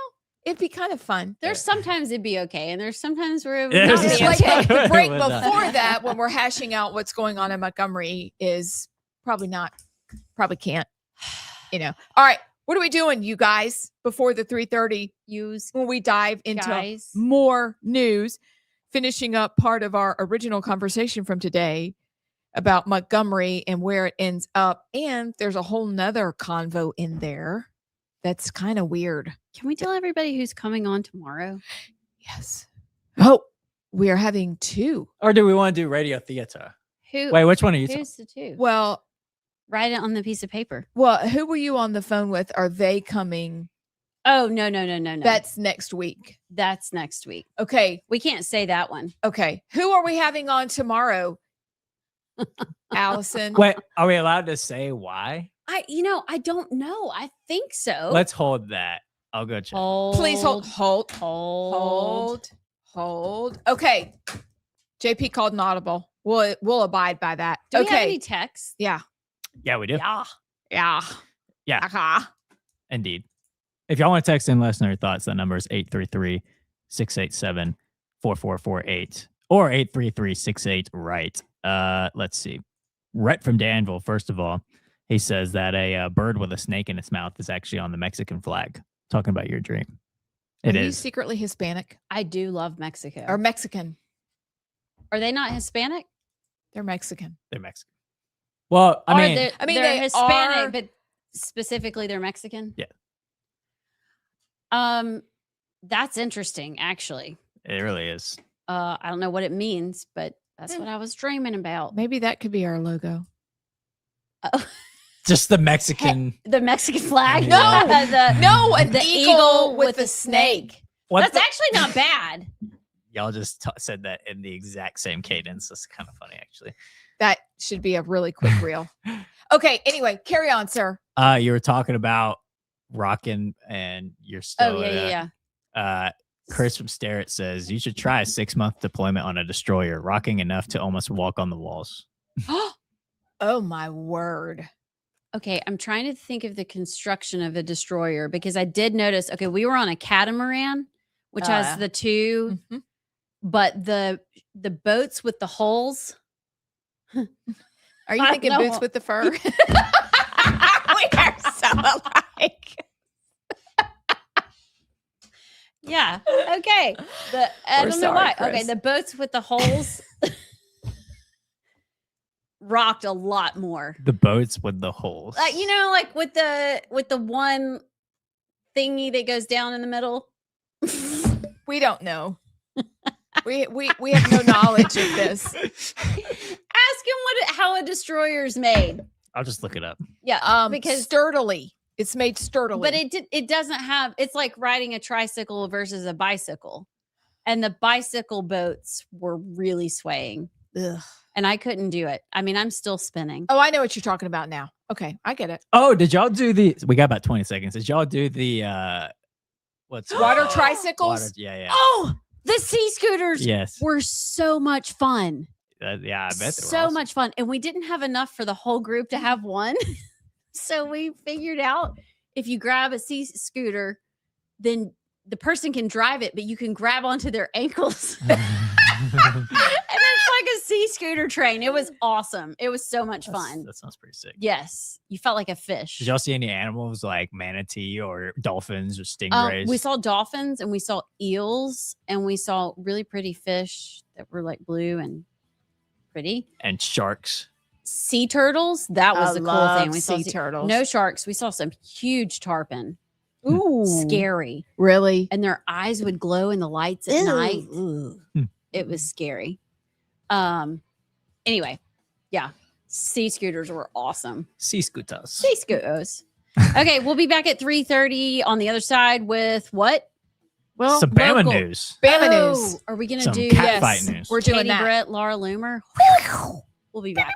it'd be kind of fun. there's sometimes it'd be okay, and there's sometimes where it would Yeah, not there's be Like okay. the break With that. before that, when we're hashing out what's going on in Montgomery, is probably can't. All right, what are we doing, you guys? Before the 3:30, Use when we dive into guys. more news. finishing up part of our original conversation from today about Montgomery and where it ends up. And there's a whole nother convo in there that's kind of weird. Can we tell everybody who's coming on tomorrow? Yes. Oh, we are having 2. Or do we want to do radio theater? Who? Wait, which one are you? Who's the 2? Well, write it on the piece of paper. Well, who were you on the phone with? Are they coming? Oh, no. That's next week. That's next week. Okay. We can't say that one. Okay. Who are we having on tomorrow? Allison. Wait, are we allowed to say why? I don't know. I think so. Let's hold that. I'll go check. Please hold. Okay. JP called an audible. We'll abide by that. Do we okay. have any texts? Yeah. Yeah, we do. Yeah. Indeed. If y'all want to text in, let us know your thoughts. That number is 833-687-4448 or 833-68-RIGHT. Let's see. Rhett from Danville, first of all, he says that a bird with a snake in its mouth is actually on the Mexican flag. Talking about your dream. It Are you is. secretly Hispanic? I do love Mexico. Or Mexican? Are they not Hispanic? They're Mexican. They're Mexican. Well, I mean, they're they Hispanic, are, but specifically they're Mexican. Yeah. That's interesting, actually. It really is. I don't know what it means, but that's what I was dreaming about. Maybe that could be our logo. Just the Mexican. The Mexican flag? No, the an eagle with a snake. That's actually not bad. Y'all just said that in the exact same cadence. That's kind of funny, actually. That should be a really quick reel. Okay. Anyway, carry on, sir. You were talking about rocking, and you're still. Oh yeah. Chris from Starrett says you should try a 6-month deployment on a destroyer, rocking enough to almost walk on the walls. Oh my word. Okay, I'm trying to think of the construction of a destroyer because I did notice. Okay, we were on a catamaran, which has the 2, but the boats with the holes. Are you thinking boots with the fur? We are so alike. Yeah. Okay. I don't know why. Okay, the boats with the holes rocked a lot more. The boats with the holes. Like like with the one thingy that goes down in the middle. We don't know. We have no knowledge of this. Ask him how a destroyer's made. I'll just look it up. Yeah, because sturdily. It's made sturdily. But it doesn't have, it's like riding a tricycle versus a bicycle. And the bicycle boats were really swaying. Ugh. And I couldn't do it. I mean, I'm still spinning. Oh, I know what you're talking about now. Okay, I get it. Oh, did y'all do we got about 20 seconds. Did y'all do the what's water tricycles? Yeah. Oh, the sea scooters were so much fun. Yeah, I bet they were so awesome. much fun. And we didn't have enough for the whole group to have one. So we figured out if you grab a sea scooter, then the person can drive it, but you can grab onto their ankles. And it's like a sea scooter train. It was awesome. It was so much fun. That sounds pretty sick. Yes. You felt like a fish. Did y'all see any animals like manatee or dolphins or stingrays? We saw dolphins and we saw eels and we saw really pretty fish that were like blue and pretty. And sharks. Sea turtles. That was the cool thing. We saw sea turtles. No sharks. We saw some huge tarpon. Ooh. Scary. Really? And their eyes would glow in the lights at night. It was scary. Anyway, yeah. Sea scooters were awesome. Sea scooters. Sea scooters. Okay, we'll be back at 3:30 on the other side with what? Well, some Bama news. Bama news. Are we going to Some do catfight news. We're doing Katie that. Brett, Laura Loomer. We'll be back.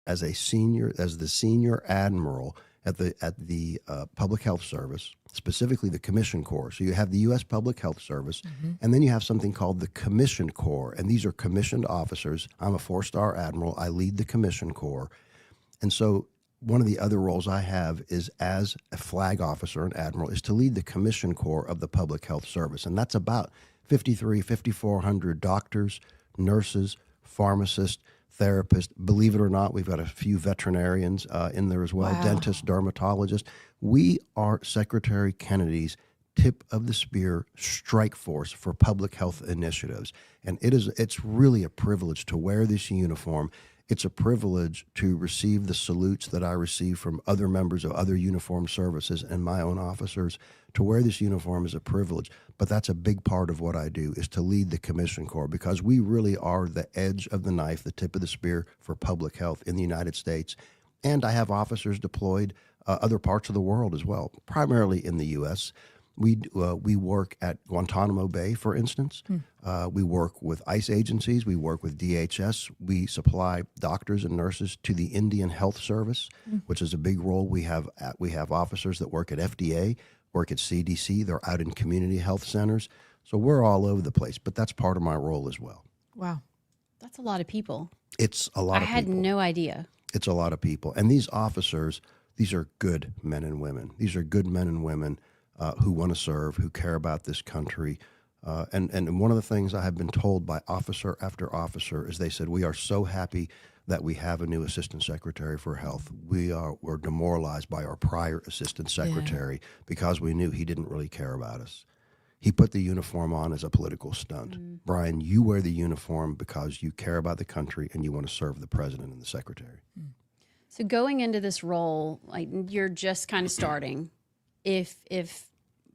As the senior admiral at the Public Health Service, specifically the Commission Corps. So you have the U.S. Public Health Service, and then you have something called the Commission Corps, and these are commissioned officers. I'm a 4-star admiral. I lead the Commission Corps, and so one of the other roles I have is as a flag officer, an admiral, is to lead the Commission Corps of the Public Health Service, and that's about 5,400 doctors, nurses, pharmacists, therapists. Believe it or not, we've got a few veterinarians in there as well, Wow. dentists, dermatologists. We are Secretary Kennedy's tip of the spear strike force for public health initiatives. And it's really a privilege to wear this uniform. It's a privilege to receive the salutes that I receive from other members of other uniformed services and my own officers. To wear this uniform is a privilege, but that's a big part of what I do, is to lead the Commission Corps, because we really are the edge of the knife, the tip of the spear for public health in the United States. And I have officers deployed other parts of the world as well, primarily in the U.S. We work at Guantanamo Bay, for instance. We work with ICE agencies. We work with DHS. We supply doctors and nurses to the Indian Health Service, which is a big role. We have officers that work at FDA, work at CDC. They're out in community health centers. So we're all over the place, but that's part of my role as well. Wow. That's a lot of people. It's a lot of people. I had no idea. It's a lot of people. And these officers, these are good men and women. These are good men and women who want to serve, who care about this country. And one of the things I have been told by officer after officer is they said, we are so happy that we have a new Assistant Secretary for Health. We're demoralized by our prior Assistant Secretary because we knew he didn't really care about us. He put the uniform on as a political stunt. Brian, you wear the uniform because you care about the country and you want to serve the president and the secretary. So going into this role, like you're just kind of starting. If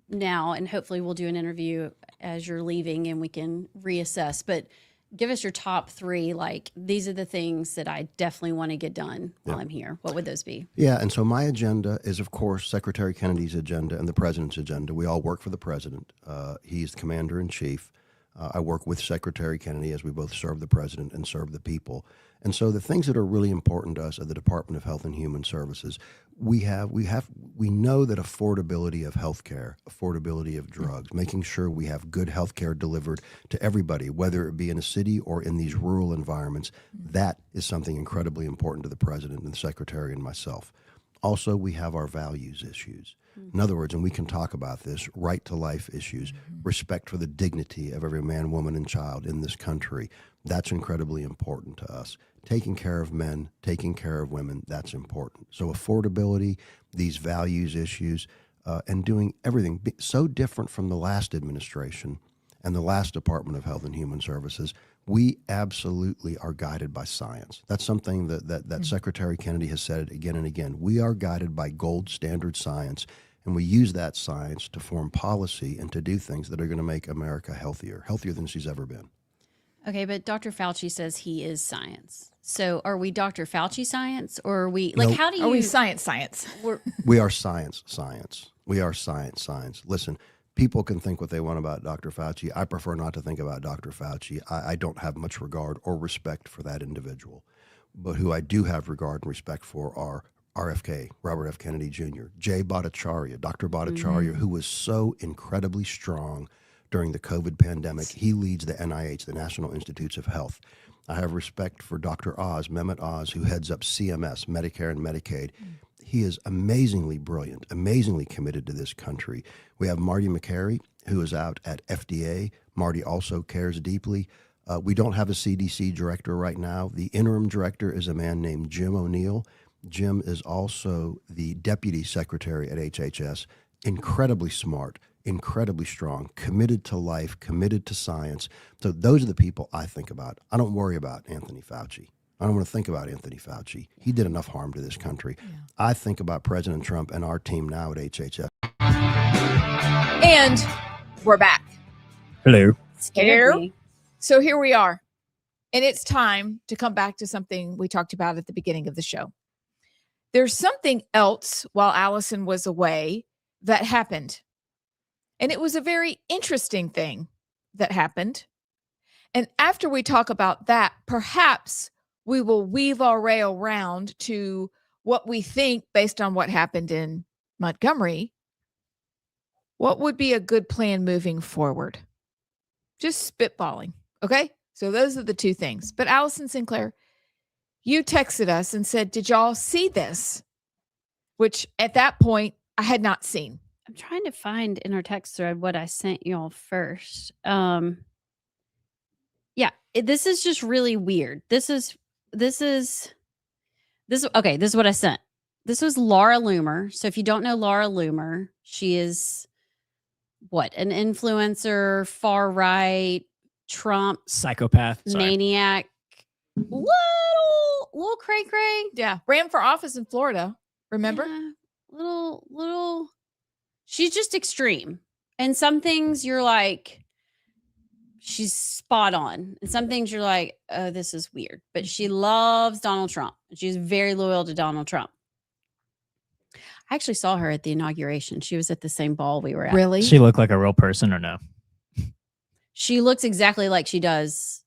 now, and hopefully we'll do an interview as you're leaving and we can reassess, but give us your top three, like these are the things that I definitely want to get done while I'm here. What would those be? Yeah, and so my agenda is, of course, Secretary Kennedy's agenda and the president's agenda. We all work for the president. He's the commander-in-chief. I work with Secretary Kennedy as we both serve the president and serve the people. And so the things that are really important to us at the Department of Health and Human Services, we know that affordability of health care, affordability of drugs, making sure we have good health care delivered to everybody, whether it be in a city or in these rural environments, that is something incredibly important to the president and the secretary and myself. Also, we have our values issues. In other words, and we can talk about this, right to life issues, respect for the dignity of every man, woman, and child in this country. That's incredibly important to us. Taking care of men, taking care of women, that's important. So affordability, these values issues, and doing everything so different from the last administration and the last Department of Health and Human Services. We absolutely are guided by science. That's something that Secretary Kennedy has said again and again. We are guided by gold standard science, and we use that science to form policy and to do things that are going to make America healthier than she's ever been. Okay, but Dr. Fauci says he is science. So are we Dr. Fauci science, or are we, like, how do you... Are we science? We are science. We are science. Listen, people can think what they want about Dr. Fauci. I prefer not to think about Dr. Fauci. I don't have much regard or respect for that individual. But who I do have regard and respect for are RFK, Robert F. Kennedy Jr., Jay Bhattacharya, Dr. Bhattacharya, who was so incredibly strong during the COVID pandemic. He leads the NIH, the National Institutes of Health. I have respect for Dr. Oz, Mehmet Oz, who heads up CMS, Medicare and Medicaid. He is amazingly brilliant, amazingly committed to this country. We have Marty McCary, who is out at FDA. Marty also cares deeply. We don't have a CDC director right now. The interim director is a man named Jim O'Neill. Jim is also the deputy secretary at HHS, incredibly smart, incredibly strong, committed to life, committed to science. So those are the people I think about. I don't worry about Anthony Fauci. I don't want to think about Anthony Fauci. He did enough harm to this country. Yeah. I think about President Trump and our team now at HHS. And we're back. Hello. So here we are. And it's time to come back to something we talked about at the beginning of the show. There's something else while Allison was away that happened. And it was a very interesting thing that happened. And after we talk about that, perhaps we will weave our way around to what we think based on what happened in Montgomery. What would be a good plan moving forward? Just spitballing. Okay. So those are the two things. But Allison Sinclair, you texted us and said, did y'all see this? Which at that point I had not seen. I'm trying to find in our text thread what I sent y'all first. This is just really weird. This is okay. This is what I sent. This was Laura Loomer. So if you don't know Laura Loomer, she is what, an influencer, far right, Trump Psychopath. Sorry. maniac, little cray cray. Yeah, ran for office in Florida. Remember? Yeah, little. She's just extreme, and some things you're like, she's spot on, and some things you're like, oh, this is weird. But she loves Donald Trump. She's very loyal to Donald Trump. I actually saw her at the inauguration. She was at the same ball we were at. Really? She looked like a real person or no? She looks exactly like she does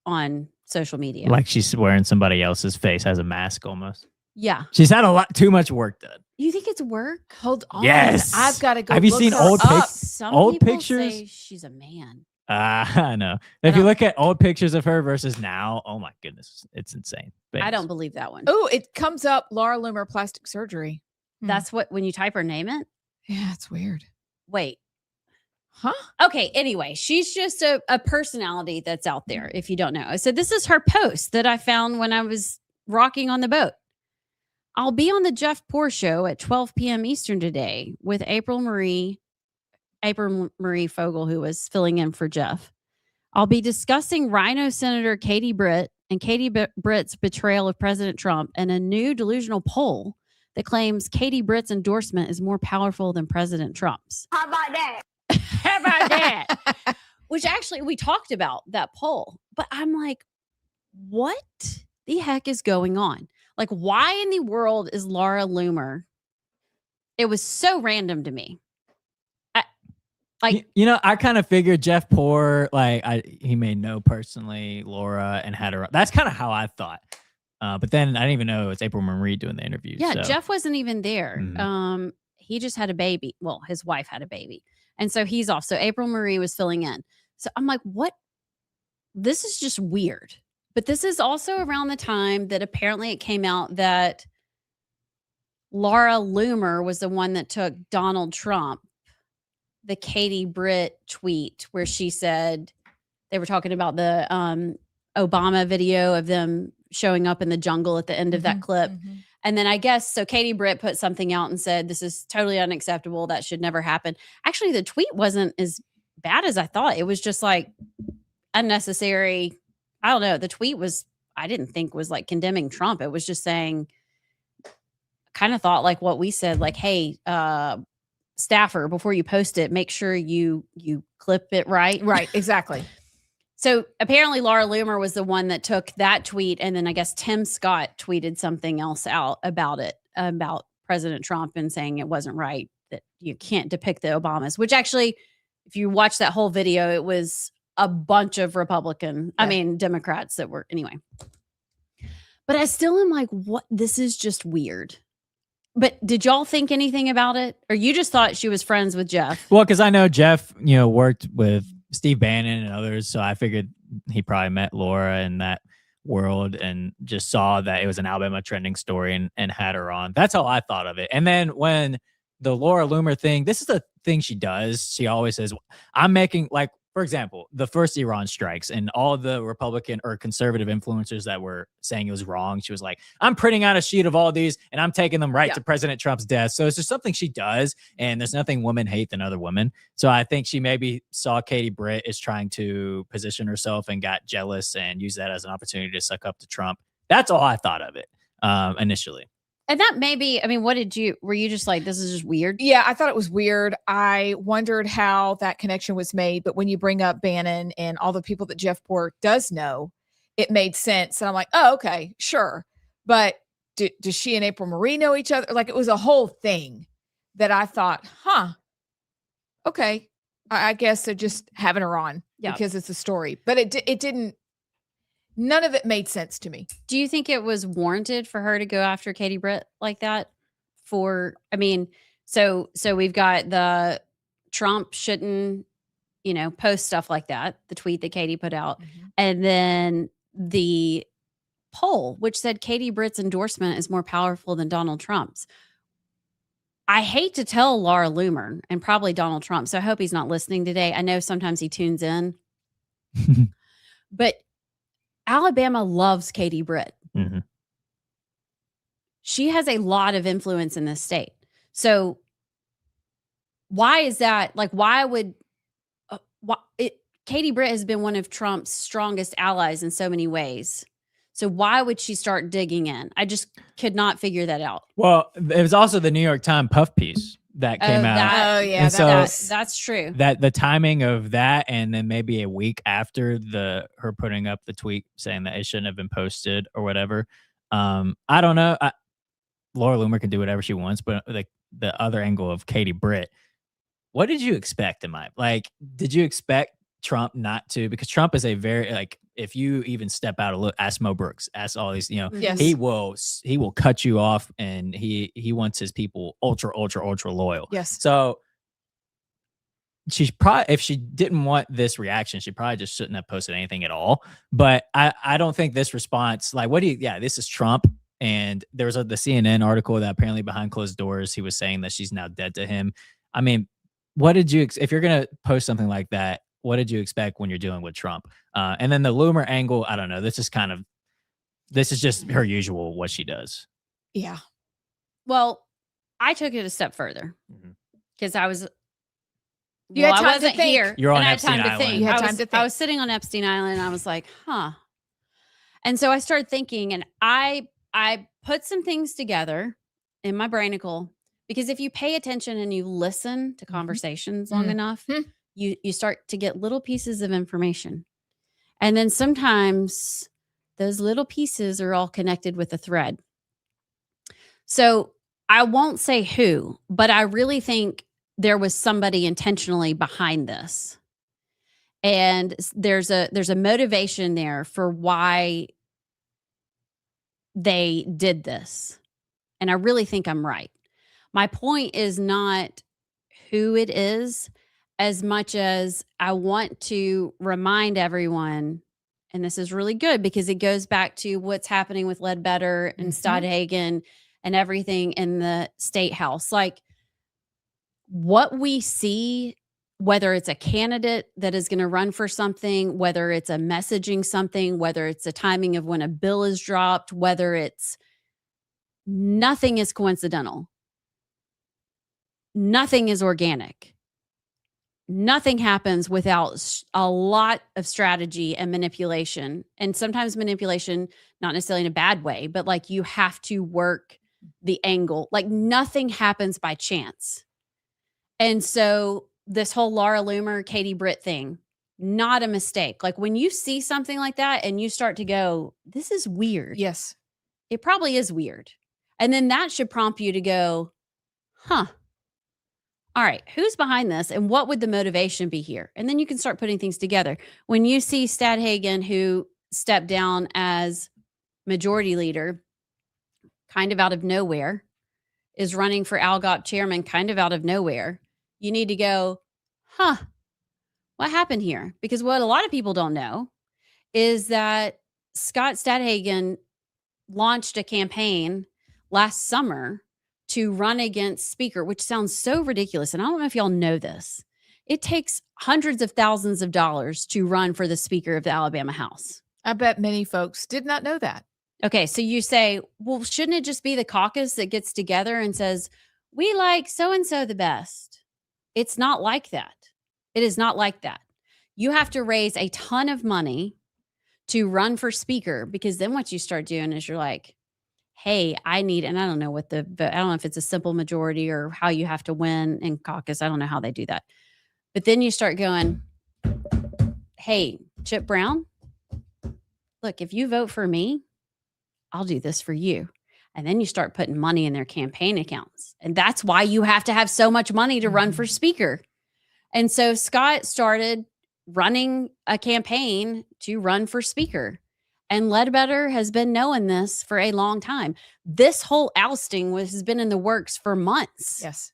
on social media. Like she's wearing somebody else's face as a mask almost. Yeah. She's had too much work done. You think it's work? Hold on. Yes. I've got to go. Have you look seen her old up. Some old people pictures? say she's a man. I know. If you look at old pictures of her versus now, oh my goodness, it's insane. I don't believe that one. Oh, it comes up Laura Loomer plastic surgery. That's what, when you type her name in? Yeah, it's weird. Wait. Huh? Okay, anyway, she's just a personality that's out there, if you don't know. So this is her post that I found when I was rocking on the boat. I'll be on the Jeff Poor Show at 12 p.m. Eastern today with April Marie Fogel, who was filling in for Jeff. I'll be discussing Rhino Senator Katie Britt and Katie Britt's betrayal of President Trump and a new delusional poll that claims Katie Britt's endorsement is more powerful than President Trump's. How about that? How about that? Which actually, we talked about that poll, but I'm like, what the heck is going on? Like, why in the world is Laura Loomer? It was so random to me. I kind of figured Jeff Poor, he may know personally Laura and had her. That's kind of how I thought. But then I didn't even know it was April Marie doing the interview. Yeah, so. Jeff wasn't even there. Mhm. He just had a baby. Well, his wife had a baby. And so he's off. So April Marie was filling in. So I'm like, what? This is just weird. But this is also around the time that apparently it came out that Laura Loomer was the one that took Donald Trump, the Katie Britt tweet where she said they were talking about the Obama video of them showing up in the jungle at the end of that clip. And then I guess, so Katie Britt put something out and said, this is totally unacceptable. That should never happen. Actually, the tweet wasn't as bad as I thought. It was just like unnecessary. I don't know. The tweet was, I didn't think was like condemning Trump. It was just saying, kind of thought like what we said, like, hey, staffer, before you post it, make sure you clip it right. Right, exactly. So apparently Laura Loomer was the one that took that tweet. And then I guess Tim Scott tweeted something else out about it, about President Trump, and saying it wasn't right, that you can't depict the Obamas, which actually, if you watch that whole video, it was a bunch of Democrats that were, anyway. But I still am like, what? This is just weird. But did y'all think anything about it? Or you just thought she was friends with Jeff? Well, because I know Jeff, worked with Steve Bannon and others, so I figured he probably met Laura in that world and just saw that it was an Alabama trending story and had her on. That's how I thought of it. And then when the Laura Loomer thing, this is the thing she does. She always says, I'm making, like, for example, the first Iran strikes and all the Republican or conservative influencers that were saying it was wrong. She was like, I'm printing out a sheet of all these and I'm taking them right to President Trump's desk. So it's just something she does. And there's nothing women hate than other women. So I think she maybe saw Katie Britt is trying to position herself and got jealous and used that as an opportunity to suck up to Trump. That's all I thought of it initially. And that maybe, were you just like, this is just weird? Yeah, I thought it was weird. I wondered how that connection was made. But when you bring up Bannon and all the people that Jeff Poor does know, it made sense. And I'm like, oh, okay, sure. But does she and April Marie know each other? Like, it was a whole thing that I thought, okay, I guess they're just having her on because it's a story. But it didn't. None of it made sense to me. Do you think it was warranted for her to go after Katie Britt like that? So we've got the Trump shouldn't, post stuff like that, the tweet that Katie put out. And then the poll, which said Katie Britt's endorsement is more powerful than Donald Trump's. I hate to tell Laura Loomer and probably Donald Trump, so I hope he's not listening today. I know sometimes he tunes in. But Alabama loves Katie Britt. Mm-hmm. She has a lot of influence in this state. So why is that? Like, why would Katie Britt has been one of Trump's strongest allies in so many ways. So why would she start digging in? I just could not figure that out. Well, it was also the New York Times puff piece that came out. Oh, yeah, And so that's true. that the timing of that, and then maybe a week after her putting up the tweet saying that it shouldn't have been posted or whatever. I don't know. Laura Loomer can do whatever she wants, but like the other angle of Katie Britt, what did you expect did you expect Trump not to? Because Trump is a very, like, if you even step out a little, ask Mo Brooks, ask all these, Yes. he will cut you off, and he wants his people ultra loyal. Yes. So she's probably, if she didn't want this reaction, she probably just shouldn't have posted anything at all. But I don't think this response, like, this is Trump. And there was the CNN article that apparently behind closed doors, he was saying that she's now dead to him. I mean, what did you, if you're going to post something like that, what did you expect when you're dealing with Trump? And then the Loomer angle, I don't know. This is just her usual, what she does. Yeah. Well, I took it a step further because I was, You had time I to wasn't think. here. You're on and I had Epstein time to Island. think. You had I time was- to think. I was sitting on Epstein Island and I was like, huh. And so I started thinking, and I put some things together in my brainicle, because if you pay attention and you listen to conversations long enough, you start to get little pieces of information. And then sometimes those little pieces are all connected with a thread. So I won't say who, but I really think there was somebody intentionally behind this. And there's a motivation there for why they did this. And I really think I'm right. My point is not who it is as much as I want to remind everyone, and this is really good because it goes back to what's happening with Ledbetter and Stadhagen and everything in the state house. Like, what we see, whether it's a candidate that is going to run for something, whether it's a messaging something, whether it's a timing of when a bill is dropped, whether it's, nothing is coincidental. Nothing is organic. Nothing happens without a lot of strategy and manipulation. And sometimes manipulation, not necessarily in a bad way, but like you have to work the angle. Like nothing happens by chance. And so this whole Laura Loomer, Katie Britt thing, not a mistake. Like when you see something like that and you start to go, this is weird. Yes. It probably is weird. And then that should prompt you to go, huh, all right, who's behind this and what would the motivation be here? And then you can start putting things together. When you see Stadhagen, who stepped down as majority leader, kind of out of nowhere, is running for ALGOP chairman, kind of out of nowhere, you need to go, huh, what happened here? Because what a lot of people don't know is that Scott Stadhagen launched a campaign last summer to run against Speaker, which sounds so ridiculous. And I don't know if y'all know this. It takes hundreds of thousands of dollars to run for the Speaker of the Alabama House. I bet many folks did not know that. Okay, so you say, well, shouldn't it just be the caucus that gets together and says, we like so-and-so the best? It's not like that. It is not like that. You have to raise a ton of money to run for Speaker, because then what you start doing is you're like, hey, I need, and I don't know I don't know if it's a simple majority or how you have to win in caucus. I don't know how they do that. But then you start going, hey, Chip Brown, look, if you vote for me, I'll do this for you. And then you start putting money in their campaign accounts. And that's why you have to have so much money to run for Speaker. And so Scott started running a campaign to run for Speaker. And Ledbetter has been knowing this for a long time. This whole ousting has been in the works for months. Yes.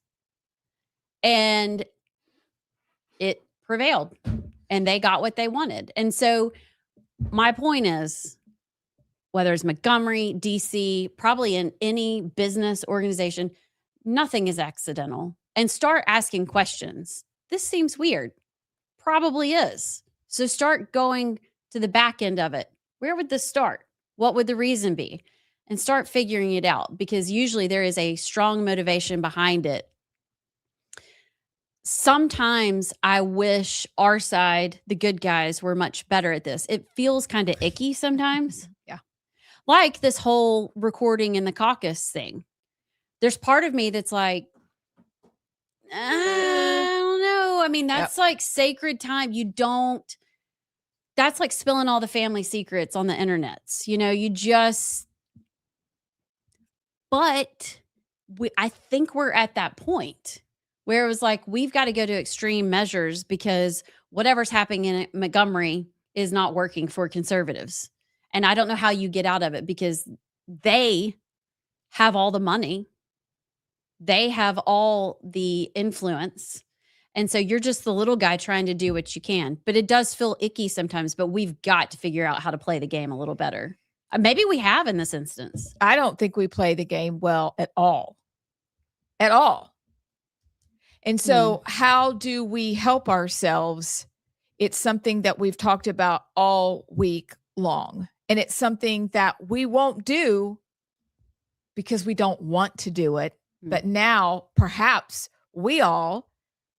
And it prevailed. And they got what they wanted. And so my point is, whether it's Montgomery, DC, probably in any business organization, nothing is accidental. And start asking questions. This seems weird. Probably is. So start going to the back end of it. Where would this start? What would the reason be? And start figuring it out, because usually there is a strong motivation behind it. sometimes I wish our side, the good guys, were much better at this. It feels kind of icky sometimes. Yeah. Like this whole recording in the caucus thing. There's part of me that's like, I don't know. I mean, that's like sacred time. That's like spilling all the family secrets on the internets. But I think we're at that point where it was like, we've got to go to extreme measures because whatever's happening in Montgomery is not working for conservatives. And I don't know how you get out of it because they have all the money. They have all the influence. And so you're just the little guy trying to do what you can. But it does feel icky sometimes, but we've got to figure out how to play the game a little better. Maybe we have in this instance. I don't think we play the game well at all. At all. And so how do we help ourselves? It's something that we've talked about all week long. And it's something that we won't do because we don't want to do it. But now perhaps we all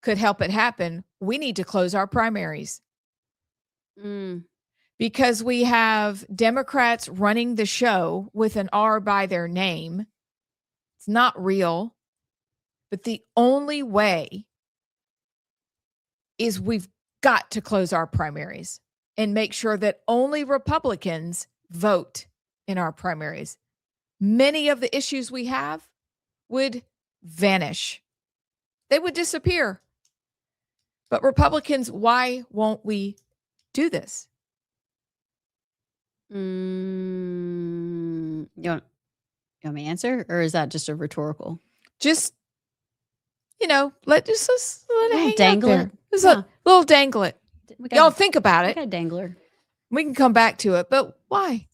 could help it happen. We need to close our primaries. Because we have Democrats running the show with an R by their name. It's not real. But the only way is we've got to close our primaries and make sure that only Republicans vote in our primaries. Many of the issues we have would vanish. They would disappear. But Republicans, why won't we do this? You want me to answer? Or is that just a rhetorical? Just, let it hang dangle out there. it. Just a little dangle it. Y'all think about We it. got a dangler. We can come back to it. But why?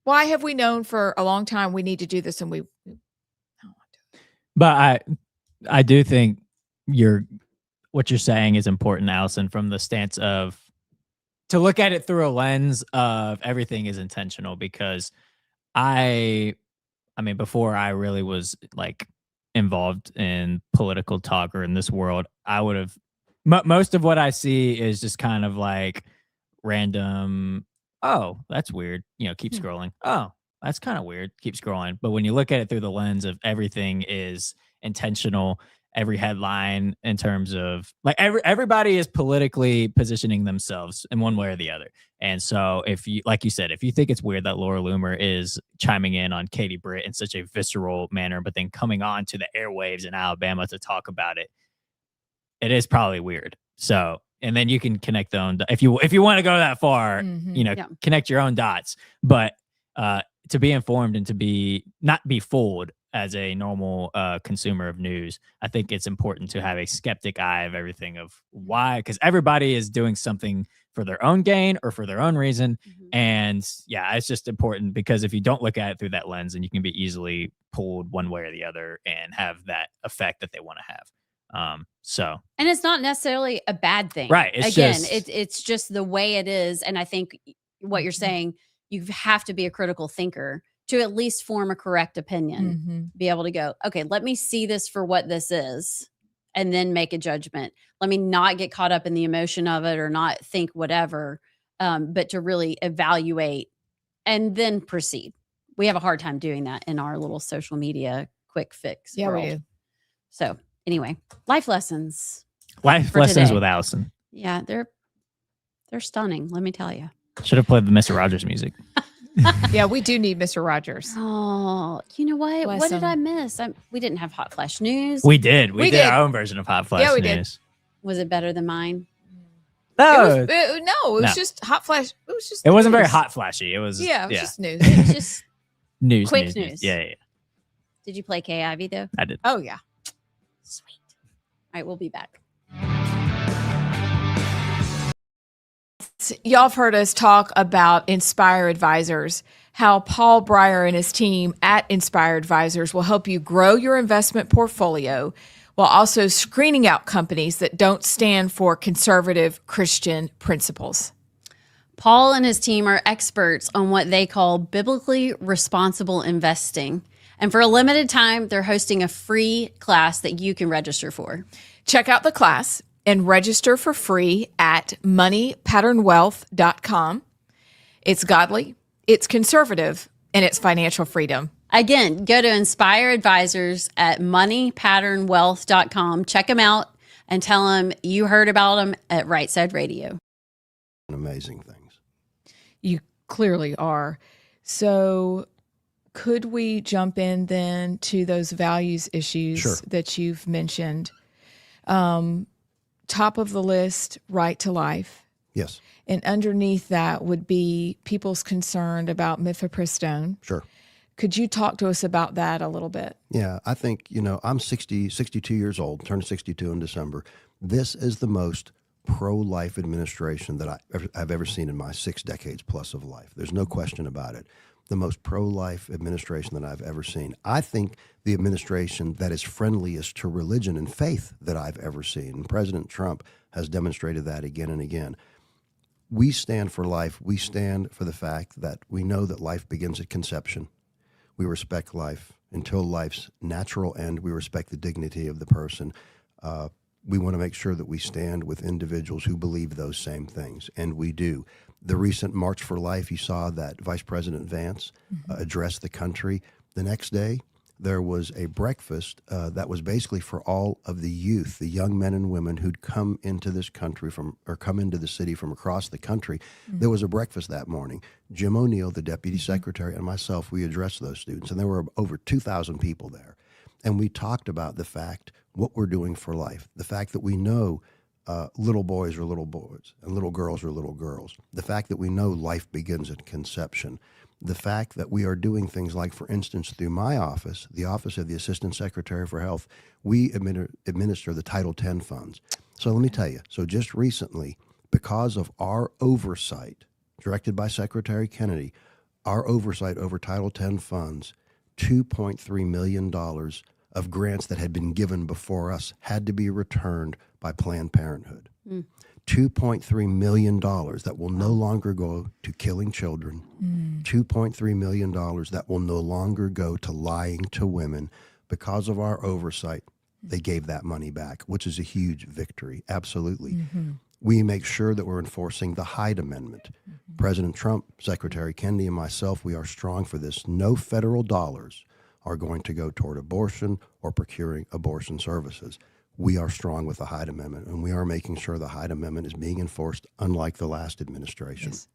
Why have we known for a long time we need to do this and we don't want to? But I do think what you're saying is important, Allison, from the stance of to look at it through a lens of everything is intentional, because I mean, before I really was like involved in political talk or in this world, I would have most of what I see is just kind of like random. Oh, that's weird. Keep scrolling. Oh, that's kind of weird. Keep scrolling. But when you look at it through the lens of everything is intentional, every headline in terms of like everybody is politically positioning themselves in one way or the other. And so if you, like you said, if you think it's weird that Laura Loomer is chiming in on Katie Britt in such a visceral manner, but then coming on to the airwaves in Alabama to talk about it, it is probably weird. So, and then you can connect the own, if you want to go that far, connect your own dots, but to be informed and to not be fooled as a normal consumer of news, I think it's important to have a skeptic eye of everything of why, because everybody is doing something for their own gain or for their own reason. And yeah, it's just important because if you don't look at it through that lens, then you can be easily pulled one way or the other and have that effect that they want to have. And it's not necessarily a bad thing, right? It's just the way it is. And I think what you're saying, you have to be a critical thinker to at least form a correct opinion, be able to go, okay, let me see this for what this is and then make a judgment. Let me not get caught up in the emotion of it or not think whatever, but to really evaluate and then proceed. We have a hard time doing that in our little social media quick fix world. We do. So anyway, life lessons. Life lessons with Allison. Yeah, they're stunning, let me tell you. Should have played the Mr. Rogers music. Yeah, we do need Mr. Rogers. Oh, you know what? What did I miss? We didn't have Hot Flash News. We did. We did our own version of Hot Flash News. Was it better than mine? No, it was just Hot Flash. It was just. It wasn't very hot flashy. It was. Yeah, it was just news. It was just news. Quick news. Yeah. Did you play Kay Ivy though? I did. Oh yeah. Sweet. All right, we'll be back. Y'all have heard us talk about Inspire Advisors, how Paul Breyer and his team at Inspire Advisors will help you grow your investment portfolio while also screening out companies that don't stand for conservative Christian principles. Paul and his team are experts on what they call biblically responsible investing. And for a limited time, they're hosting a free class that you can register for. Check out the class and register for free at moneypatternwealth.com. It's godly, it's conservative, and it's financial freedom. Again, go to Inspire Advisors at moneypatternwealth.com. Check them out and tell them you heard about them at Rightside Radio. Amazing things. You clearly are. So could we jump in then to those values issues Sure. that you've mentioned? Top of the list, right to life. Yes. And underneath that would be people's concern about mifepristone. Sure. Could you talk to us about that a little bit? Yeah, I think, I'm 62 years old, turned 62 in December. This is the most pro-life administration that I've ever seen in my 6 decades plus of life. There's no question about it. The most pro-life administration that I've ever seen. I think the administration that is friendliest to religion and faith that I've ever seen. And President Trump has demonstrated that again and again. We stand for life. We stand for the fact that we know that life begins at conception. We respect life until life's natural end. We respect the dignity of the person. We want to make sure that we stand with individuals who believe those same things, and we do. The recent March for Life, you saw that Vice President Vance address the country. The next day, there was a breakfast that was basically for all of the youth, the young men and women who'd come into this country come into the city from across the country. There was a breakfast that morning. Jim O'Neill, the deputy secretary, and myself, we addressed those students, and there were over 2,000 people there. And we talked about the fact, what we're doing for life, the fact that we know little boys are little boys and little girls are little girls, the fact that we know life begins at conception, the fact that we are doing things like, for instance, through my office, the Office of the Assistant Secretary for Health, we administer the Title X funds. So let me tell you, so just recently, because of our oversight, directed by Secretary Kennedy, our oversight over Title X funds, $2.3 million of grants that had been given before us had to be returned by Planned Parenthood. $2.3 million that will no longer go to killing children. $2.3 million that will no longer go to lying to women. Because of our oversight, they gave that money back, which is a huge victory. Absolutely. We make sure that we're enforcing the Hyde Amendment. President Trump, Secretary Kennedy, and myself, we are strong for this. No federal dollars are going to go toward abortion or procuring abortion services. We are strong with the Hyde Amendment, and we are making sure the Hyde Amendment is being enforced, unlike the last administration. Yes.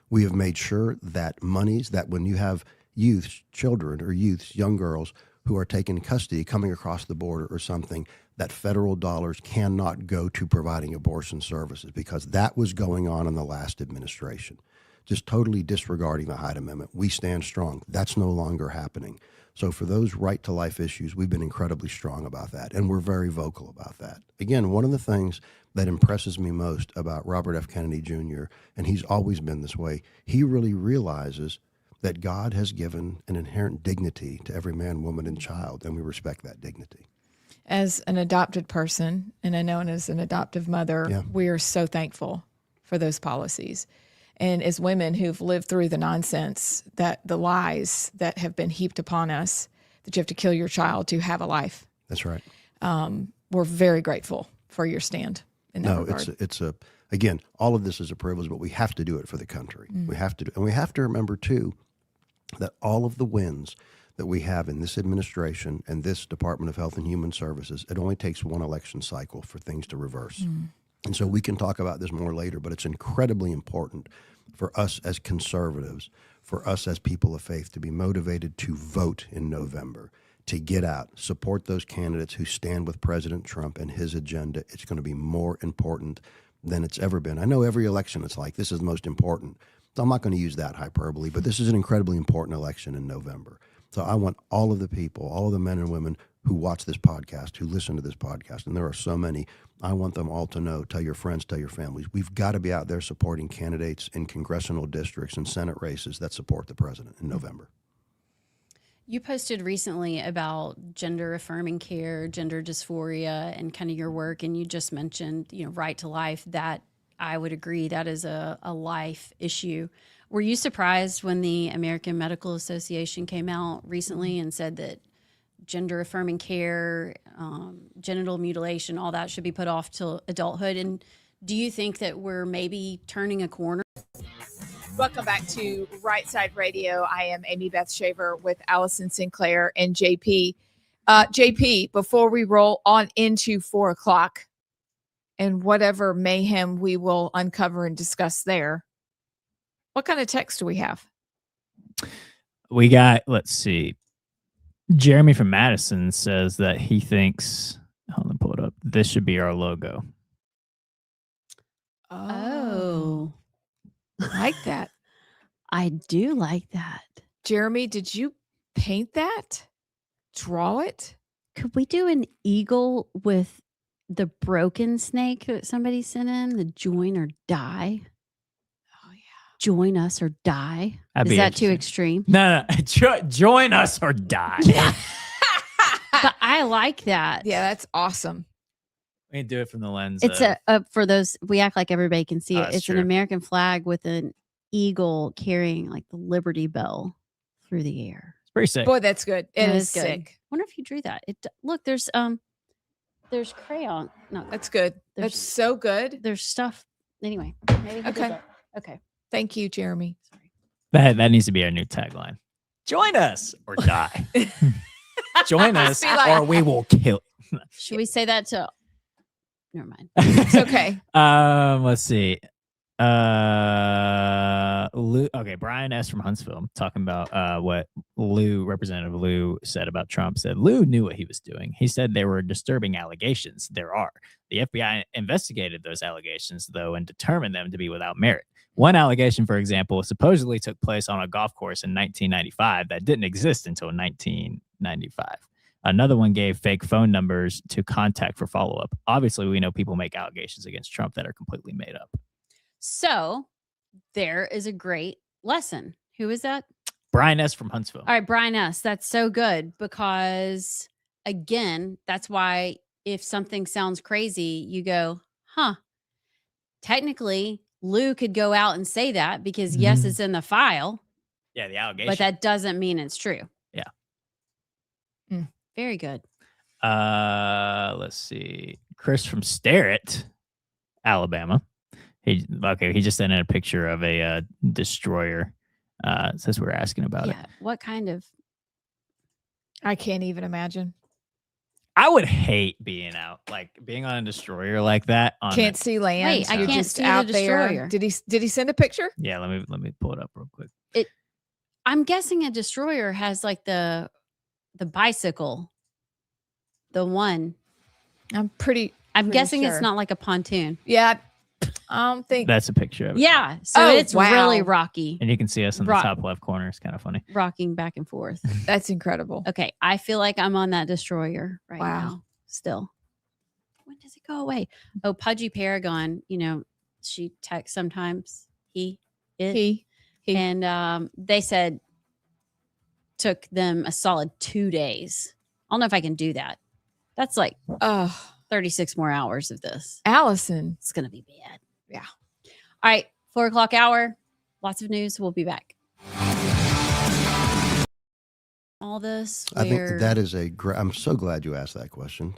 We have made sure that monies, that when you have youth, children or youths, young girls who are taken in custody coming across the border or something, that federal dollars cannot go to providing abortion services, because that was going on in the last administration. Just totally disregarding the Hyde Amendment. We stand strong. That's no longer happening. So for those right to life issues, we've been incredibly strong about that, and we're very vocal about that. Again, one of the things that impresses me most about Robert F. Kennedy Jr., and he's always been this way, he really realizes that God has given an inherent dignity to every man, woman, and child, and we respect that dignity. As an adopted person, and I know as an adoptive mother, we are so thankful for those policies. And as women who've lived through the nonsense, that the lies that have been heaped upon us, that you have to kill your child to have a life. That's right. We're very grateful for your stand in that regard. It's again, all of this is a privilege, but we have to do it for the country. We have to do, and we have to remember too that all of the wins that we have in this administration and this Department of Health and Human Services, it only takes one election cycle for things to reverse. And so we can talk about this more later, but it's incredibly important for us as conservatives, for us as people of faith, to be motivated to vote in November, to get out, support those candidates who stand with President Trump and his agenda. It's going to be more important than it's ever been. I know every election it's like, this is the most important. So I'm not going to use that hyperbole, but this is an incredibly important election in November. So I want all of the people, all of the men and women who watch this podcast, who listen to this podcast, and there are so many, I want them all to know, tell your friends, tell your families, we've got to be out there supporting candidates in congressional districts and Senate races that support the president in November. You posted recently about gender affirming care, gender dysphoria, and kind of your work, and you just mentioned, right to life. That I would agree that is a life issue. Were you surprised when the American Medical Association came out recently and said that gender affirming care, genital mutilation, all that should be put off till adulthood. And do you think that we're maybe turning a corner? Welcome back to Rightside Radio. I am Amy Beth Shaver with Allison Sinclair and JP. JP, before we roll on into 4 o'clock and whatever mayhem we will uncover and discuss there, what kind of text do we have? We got, let's see. Jeremy from Madison says that he thinks, hold on, pull it up. This should be our logo. Oh, I like that. I do like that. Jeremy, did you paint that? Draw it? Could we do an eagle with the broken snake that somebody sent in, the join or die? Oh, yeah. Join us or die. That'd Is be that too interesting. extreme? No. Join us or die. But I like that. Yeah, that's awesome. We can do it from the lens. It's for those, we act like everybody can see it. That's It's an true. American flag with an eagle carrying like the Liberty Bell through the air. It's pretty sick. Boy, that's good. It That is is good. sick. Wonder if you drew that. Look, there's crayon. No, That's good. There's- That's so good. there's stuff. Anyway, maybe he did Okay. that. Okay. Thank you, Jeremy. Sorry. That needs to be our new tagline. Join us or die. Join us Be like- or we will kill. Should we say that to? Never mind. It's okay. Let's see. Lou, okay, Brian S. from Huntsville talking about what Representative Lou said about Trump. Said Lou knew what he was doing. He said there were disturbing allegations. There are. The FBI investigated those allegations, though, and determined them to be without merit. One allegation, for example, supposedly took place on a golf course in 1995 that didn't exist until 1995. Another one gave fake phone numbers to contact for follow-up. Obviously, we know people make allegations against Trump that are completely made up. So there is a great lesson. Who is that? Brian S. from Huntsville. All right, Brian S. That's so good because, again, that's why if something sounds crazy, you go, huh. Technically, Lou could go out and say that because, yes, it's in the file, Yeah, the allegation. but that doesn't mean it's true. Yeah. Very good. Let's see. Chris from Starrett, Alabama. He just sent in a picture of a destroyer. Since we're asking about it. Yeah. What kind of? I can't even imagine. I would hate being out, like being on a destroyer like that. Can't see land. Wait, I You're can't just see the out there. destroyer. Did he send a picture? Yeah, let me pull it up real quick. I'm guessing a destroyer has like the bicycle, the one. I'm guessing sure. it's not like a pontoon. Yeah, I don't think. That's a picture of it. Yeah. So Oh, it's wow. really rocky, And you can see us in the top left corner. It's kind of funny. rocking back and forth. That's incredible. Okay. I feel like I'm on that destroyer right Wow. now still. When does it go away? Oh, Pudgy Paragon, she texts sometimes. He. And they said took them a solid 2 days. I don't know if I can do that. That's like 36 more hours of this. Allison. It's going to be bad. Yeah. All right. 4 o'clock hour. Lots of news. We'll be back. All this. I think that is I'm so glad you asked that question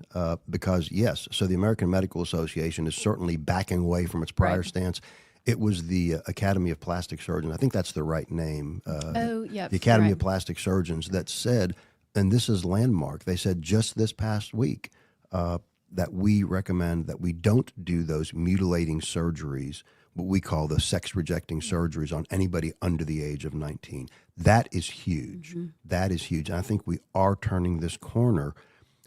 because, yes, so the American Medical Association is certainly backing away from its prior stance. It was the Academy of Plastic Surgeons. I think that's the right name. The Academy of Plastic Surgeons that said, and this is landmark, they said just this past week that we recommend that we don't do those mutilating surgeries, what we call the sex-rejecting surgeries on anybody under the age of 19. That is huge. That is huge. And I think we are turning this corner.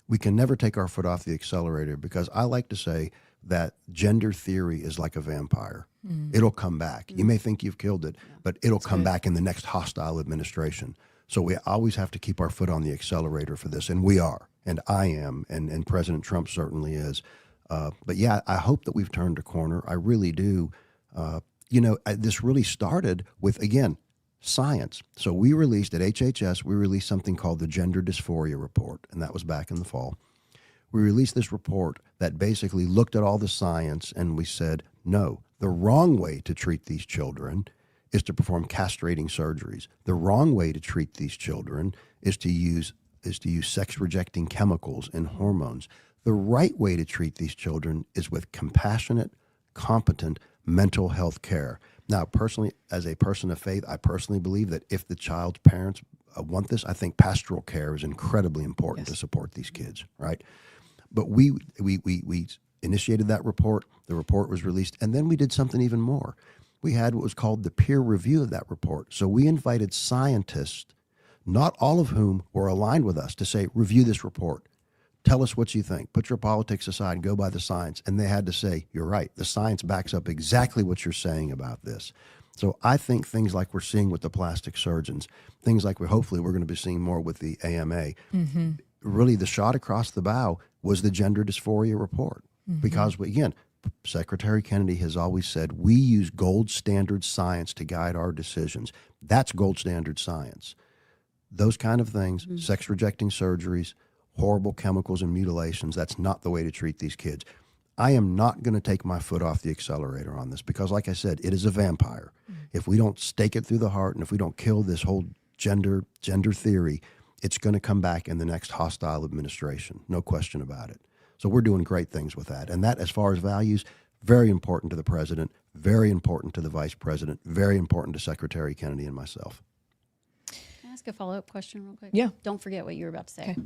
We can never take our foot off the accelerator because I like to say that gender theory is like a vampire. It'll come back. You may think you've killed it, but it'll come back in the next hostile administration. So we always have to keep our foot on the accelerator for this, and we are, and I am, and President Trump certainly is. But yeah, I hope that we've turned a corner. I really do. This really started with, again, science. So we released at HHS, we released something called the Gender Dysphoria Report, and that was back in the fall. We released this report that basically looked at all the science, and we said, no, the wrong way to treat these children is to perform castrating surgeries. The wrong way to treat these children is to use is to use sex-rejecting chemicals and hormones. The right way to treat these children is with compassionate, competent mental health care. Now, personally, as a person of faith, I personally believe that if the child's parents want this, I think pastoral care is incredibly important to support these kids, right? But we initiated that report. The report was released, and then we did something even more. We had what was called the peer review of that report. So we invited scientists, not all of whom were aligned with us, to say, review this report. Tell us what you think. Put your politics aside and go by the science. And they had to say, you're right. The science backs up exactly what you're saying about this. So I think things like we're seeing with the plastic surgeons, things like hopefully we're going to be seeing more with the AMA, really the shot across the bow was the gender dysphoria report. Because, again, Secretary Kennedy has always said we use gold standard science to guide our decisions. That's gold standard science. Those kind of things, sex-rejecting surgeries, horrible chemicals and mutilations, that's not the way to treat these kids. I am not going to take my foot off the accelerator on this because, like I said, it is a vampire. If we don't stake it through the heart and if we don't kill this whole gender theory, it's going to come back in the next hostile administration. No question about it. So we're doing great things with that. And that, as far as values, very important to the president, very important to the vice president, very important to Secretary Kennedy and myself. Can I ask a follow-up question real quick? Yeah. Don't forget what you were about to say. Okay.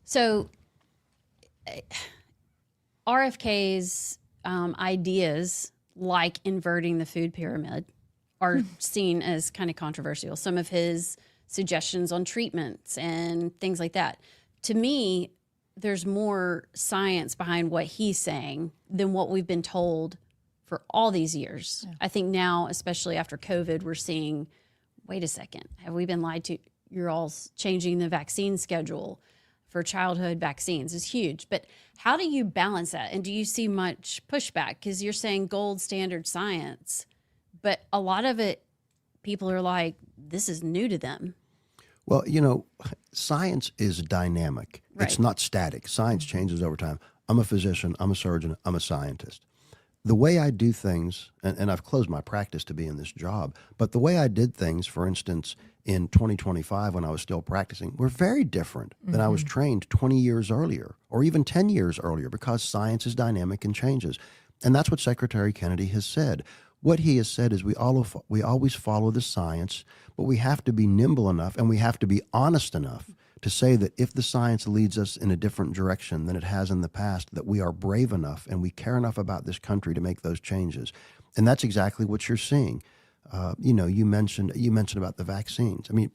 So RFK's ideas, like inverting the food pyramid, are seen as kind of controversial. Some of his suggestions on treatments and things like that. To me, there's more science behind what he's saying than what we've been told for all these years. Yeah. I think now, especially after COVID, we're seeing, wait a second, have we been lied to? You're all changing the vaccine schedule for childhood vaccines is huge. But how do you balance that? And do you see much pushback? Because you're saying gold standard science, but a lot of it, people are like, this is new to them. Well, you know, science is dynamic. Right. It's not static. Science changes over time. I'm a physician. I'm a surgeon. I'm a scientist. The way I do things, and I've closed my practice to be in this job, but the way I did things, for instance, in 2025 when I was still practicing, were very different than I was trained 20 years earlier or even 10 years earlier because science is dynamic and changes. And that's what Secretary Kennedy has said. What he has said is we always follow the science, but we have to be nimble enough and we have to be honest enough to say that if the science leads us in a different direction than it has in the past, that we are brave enough and we care enough about this country to make those changes. And that's exactly what you're seeing. You know, you mentioned about the vaccines. I mean,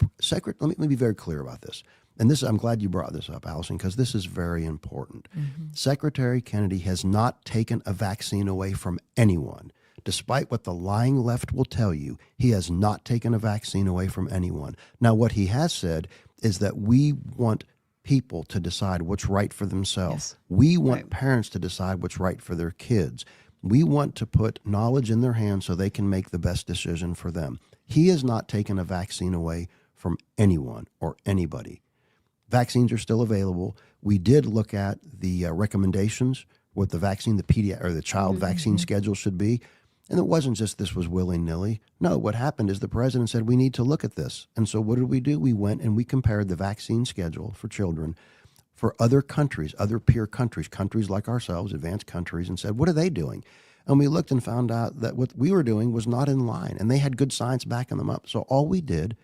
let me be very clear about this. And this, I'm glad you brought this up, Allison, because this is very important. Secretary Kennedy has not taken a vaccine away from anyone. Despite what the lying left will tell you, he has not taken a vaccine away from anyone. Now, what he has said is that we want people to decide what's right for themselves. Yes. We want parents to decide what's right for their kids. We want to put knowledge in their hands so they can make the best decision for them. He has not taken a vaccine away from anyone or anybody. Vaccines are still available. We did look at the recommendations, what the vaccine, the child vaccine schedule should be. And it wasn't just this was willy-nilly. No, what happened is the president said we need to look at this. And so what did we do? We went and we compared the vaccine schedule for children for other countries, other peer countries, countries like ourselves, advanced countries, and said, what are they doing? And we looked and found out that what we were doing was not in line, and they had good science backing them up. So all we did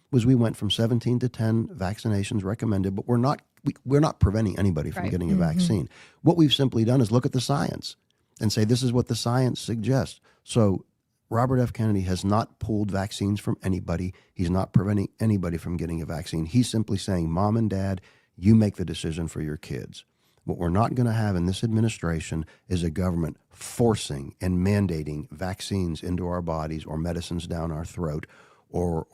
was we went from 17 to 10 vaccinations recommended, but we're not preventing anybody from getting a vaccine. What we've simply done is look at the science and say, this is what the science suggests. So Robert F. Kennedy has not pulled vaccines from anybody. He's not preventing anybody from getting a vaccine. He's simply saying, Mom and Dad, you make the decision for your kids. What we're not going to have in this administration is a government forcing and mandating vaccines into our bodies or medicines down our throat or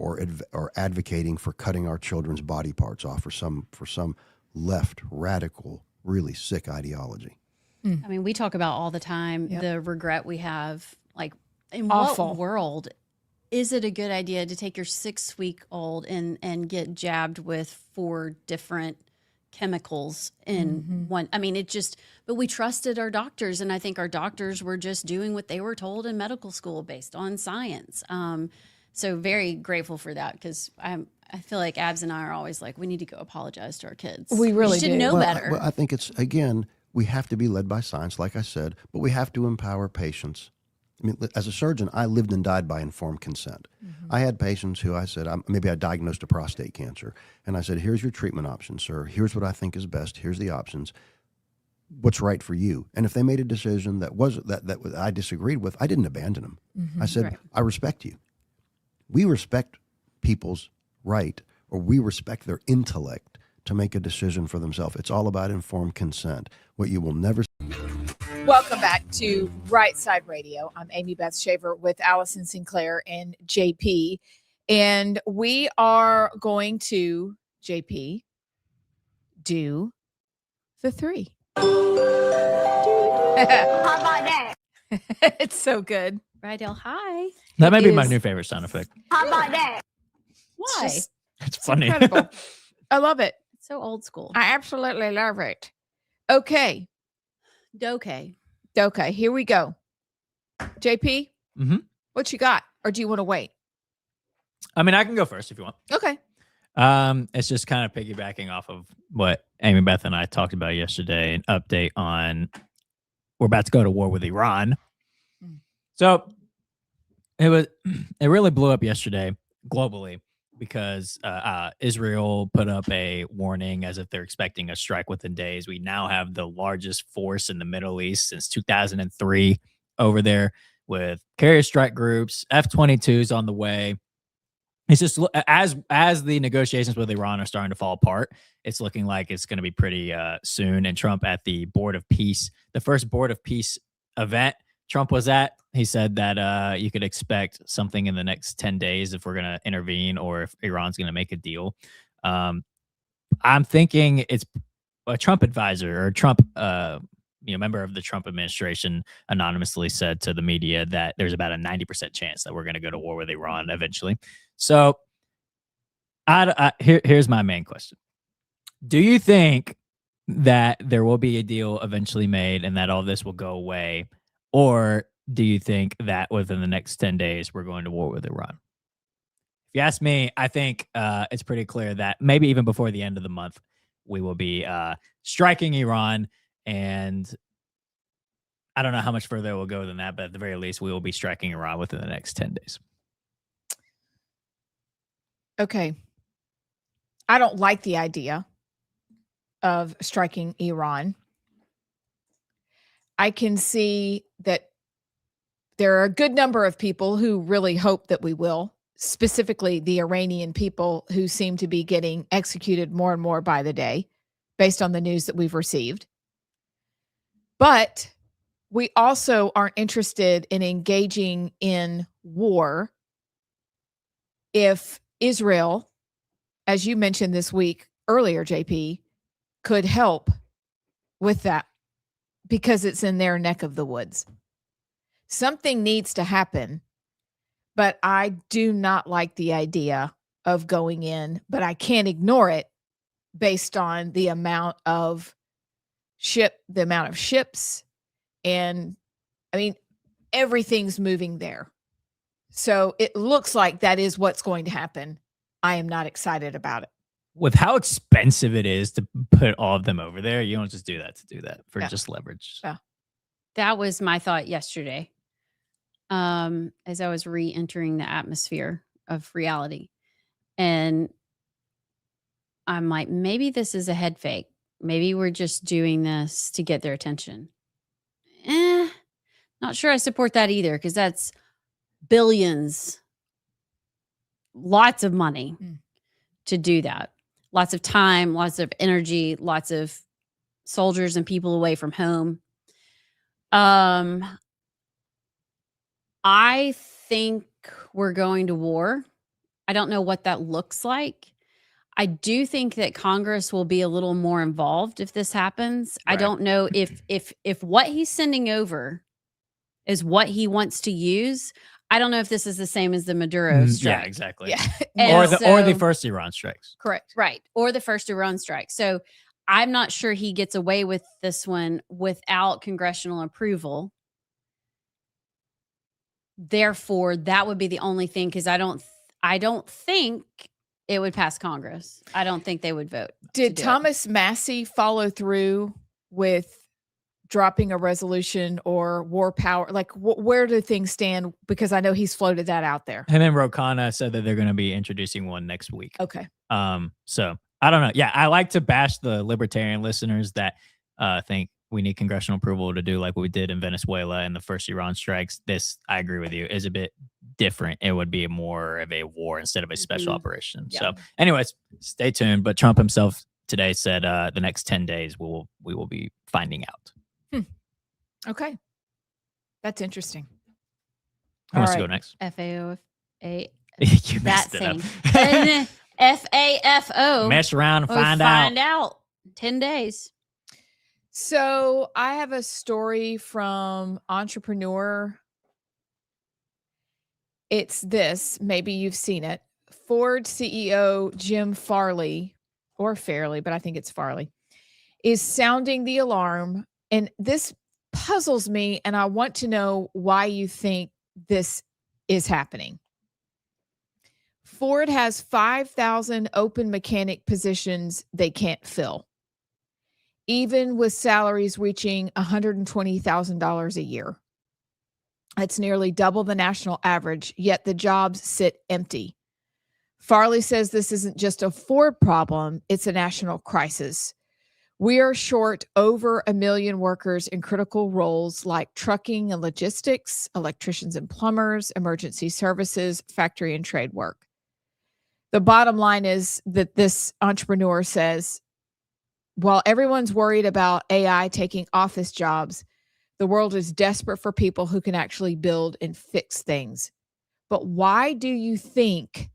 advocating for cutting our children's body parts off for some left radical, really sick ideology. I mean, we talk about all the time the regret we have. Like, in Awful. what world is it a good idea to take your 6-week-old and get jabbed with 4 different chemicals in one? I mean, but we trusted our doctors, and I think our doctors were just doing what they were told in medical school based on science. So very grateful for that because I feel like Abs and I are always like, we need to go apologize to our kids. We really should do. know Well, better. I think it's, again, we have to be led by science, like I said, but we have to empower patients. I mean, as a surgeon, I lived and died by informed consent. I had patients who I said, maybe I diagnosed a prostate cancer, and I said, here's your treatment options, sir. Here's what I think is best. Here's the options. What's right for you? And if they made a decision that I disagreed with, I didn't abandon them. I said, Right. I respect you. We respect people's right, or we respect their intellect to make a decision for themselves. It's all about informed consent. What you will never. Welcome back to Rightside Radio. I'm Amy Beth Shaver with Allison Sinclair and JP. And we are going to, JP, do the 3. How about that? It's so good. Rydell, hi. That might be my is- new favorite sound effect. How about that? Why? Just- It's funny. Incredible. I love it. It's so old school. I absolutely love it. Okay. Okay. Okay. Here we go. JP, what you got? Or do you want to wait? I mean, I can go first if you want. Okay. It's just kind of piggybacking off of what Amy Beth and I talked about yesterday, an update on we're about to go to war with Iran. So it really blew up yesterday globally because Israel put up a warning as if they're expecting a strike within days. We now have the largest force in the Middle East since 2003 over there with carrier strike groups, F-22s on the way. It's just as the negotiations with Iran are starting to fall apart, it's looking like it's going to be pretty soon. And Trump at the Board of Peace, the first Board of Peace event Trump was at, he said that you could expect something in the next 10 days if we're going to intervene or if Iran's going to make a deal. I'm thinking it's a Trump advisor or Trump, member of the Trump administration anonymously said to the media that there's about a 90% chance that we're going to go to war with Iran eventually. So here's my main question. Do you think that there will be a deal eventually made and that all this will go away? Or do you think that within the next 10 days, we're going to war with Iran? If you ask me, I think it's pretty clear that maybe even before the end of the month, we will be striking Iran. And I don't know how much further it will go than that, but at the very least, we will be striking Iran within the next 10 days. Okay. I don't like the idea of striking Iran. I can see that there are a good number of people who really hope that we will, specifically the Iranian people who seem to be getting executed more and more by the day based on the news that we've received. But we also aren't interested in engaging in war if Israel, as you mentioned this week earlier, JP, could help with that because it's in their neck of the woods. Something needs to happen, but I do not like the idea of going in, but I can't ignore it based on the amount of ships, and I mean, everything's moving there. So it looks like that is what's going to happen. I am not excited about it. With how expensive it is to put all of them over there, you don't just do that to do that for just leverage. Yeah. That was my thought yesterday. As I was re-entering the atmosphere of reality. And I'm like, maybe this is a head fake. Maybe we're just doing this to get their attention. Not sure I support that either, because that's billions, lots of money to do that. Lots of time, lots of energy, lots of soldiers and people away from home. I think we're going to war. I don't know what that looks like. I do think that Congress will be a little more involved if this happens. Right. I don't know if what he's sending over is what he wants to use. I don't know if this is the same as the Maduro strike. Yeah, exactly. Yeah. or the first Iran strikes. Correct. Right. Or the first Iran strike. So I'm not sure he gets away with this one without congressional approval. Therefore, that would be the only thing, because I don't think it would pass Congress. I don't think they would vote. Did Thomas Massey follow through with dropping a resolution or war power? Like, where do things stand? Because I know he's floated that out there. Him and Rokana said that they're going to be introducing one next week. Okay. So I don't know. Yeah, I like to bash the libertarian listeners that think we need congressional approval to do like what we did in Venezuela and the first Iran strikes. This, I agree with you, is a bit different. It would be more of a war instead of a special operation. Yeah. So anyways, stay tuned. But Trump himself today said the next 10 days we will be finding out. Okay. That's interesting. Who wants All to go right. next? FAO. You That messed it up. thing. FAFO. Mess around and We'll find out. 10 days. So I have a story from Entrepreneur. It's this. Maybe you've seen it. Ford CEO Jim Farley, or Fairley, but I think it's Farley, is sounding the alarm. And this puzzles me, and I want to know why you think this is happening. Ford has 5,000 open mechanic positions they can't fill, even with salaries reaching $120,000 a year. That's nearly double the national average, yet the jobs sit empty. Farley says this isn't just a Ford problem, it's a national crisis. We are short over 1 million workers in critical roles like trucking and logistics, electricians and plumbers, emergency services, factory and trade work. The bottom line is that this entrepreneur says, while everyone's worried about AI taking office jobs, the world is desperate for people who can actually build and fix things. But why do you think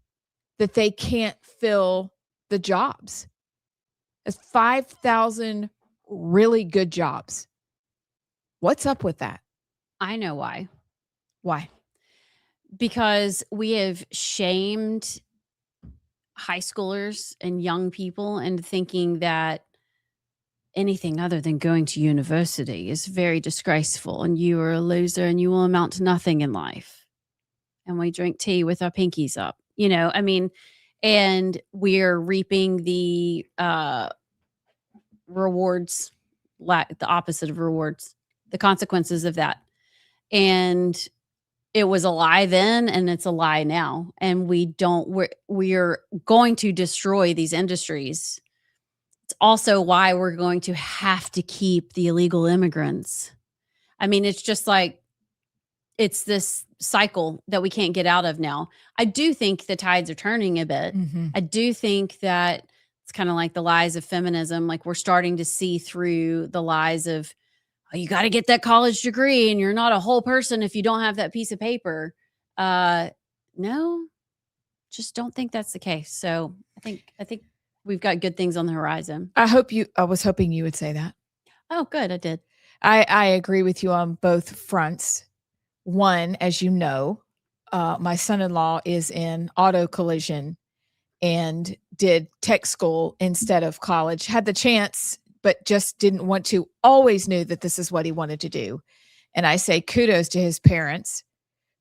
that they can't fill the jobs? That's 5,000 really good jobs. What's up with that? I know why. Why? Because we have shamed high schoolers and young people into thinking that anything other than going to university is very disgraceful and you are a loser and you will amount to nothing in life. And we drink tea with our pinkies up, and we're reaping the rewards, the opposite of rewards, the consequences of that. And it was a lie then, and it's a lie now. And we're going to destroy these industries. It's also why we're going to have to keep the illegal immigrants. I mean, it's just like, it's this cycle that we can't get out of now. I do think the tides are turning a bit. Mm-hmm. I do think that it's kind of like the lies of feminism. Like, we're starting to see through the lies of, oh, you got to get that college degree and you're not a whole person if you don't have that piece of paper. No, just don't think that's the case. So I think we've got good things on the horizon. I was hoping you would say that. Oh, good. I did. I agree with you on both fronts. One, as you know, my son-in-law is in auto collision and did tech school instead of college. Had the chance, but just didn't want to. Always knew that this is what he wanted to do. And I say kudos to his parents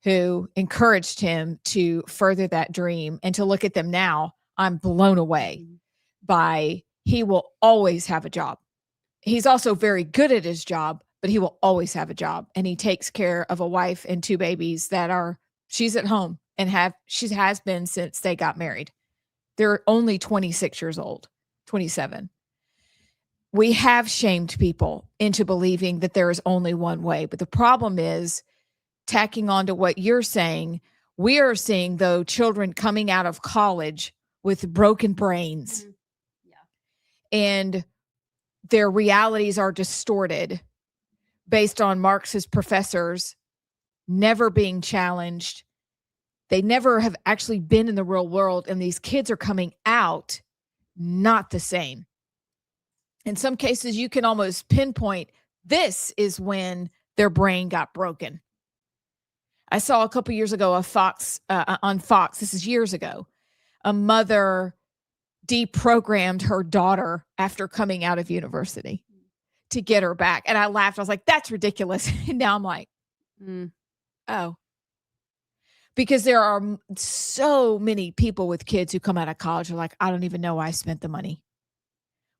who encouraged him to further that dream. And to look at them now, I'm blown away by he will always have a job. He's also very good at his job, but he will always have a job. And he takes care of a wife and 2 babies she's at home and she has been since they got married. They're only 26 years old, 27. We have shamed people into believing that there is only one way. But the problem is, tacking on to what you're saying, we are seeing, though, children coming out of college with broken brains. Mm-hmm. Yeah. And their realities are distorted based on Marxist professors never being challenged. They never have actually been in the real world. And these kids are coming out not the same. In some cases, you can almost pinpoint this is when their brain got broken. I saw a couple years ago on Fox, this is years ago, a mother deprogrammed her daughter after coming out of university to get her back. And I laughed. I was like, that's ridiculous. And now I'm like, oh, because there are so many people with kids who come out of college who are like, I don't even know why I spent the money.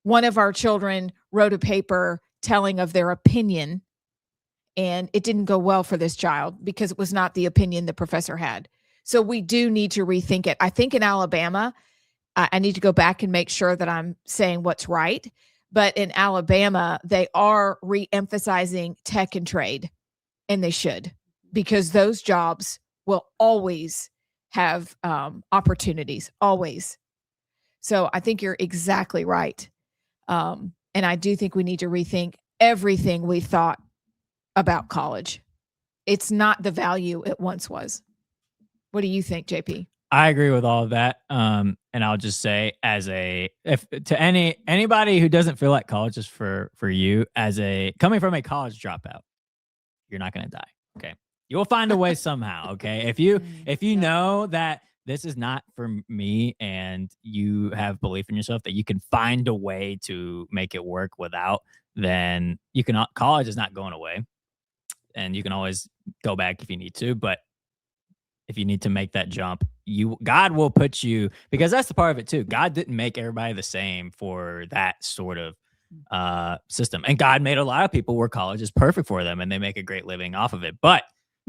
One of our children wrote a paper telling of their opinion, and it didn't go well for this child because it was not the opinion the professor had. So we do need to rethink it. I think in Alabama, I need to go back and make sure that I'm saying what's right. But in Alabama, they are re-emphasizing tech and trade, and they should, because those jobs will always have opportunities, always. So I think you're exactly right. And I do think we need to rethink everything we thought about college. It's not the value it once was. What do you think, JP? I agree with all of that. And I'll just say, if to anybody who doesn't feel like college is for you, coming from a college dropout, you're not going to die. Okay, you will find a way somehow. Okay, if you know that this is not for me, and you have belief in yourself that you can find a way to make it work without, then you can. College is not going away, and you can always go back if you need to. But if you need to make that jump, God will put you, because that's the part of it too. God didn't make everybody the same for that sort of system. And God made a lot of people where college is perfect for them and they make a great living off of it. But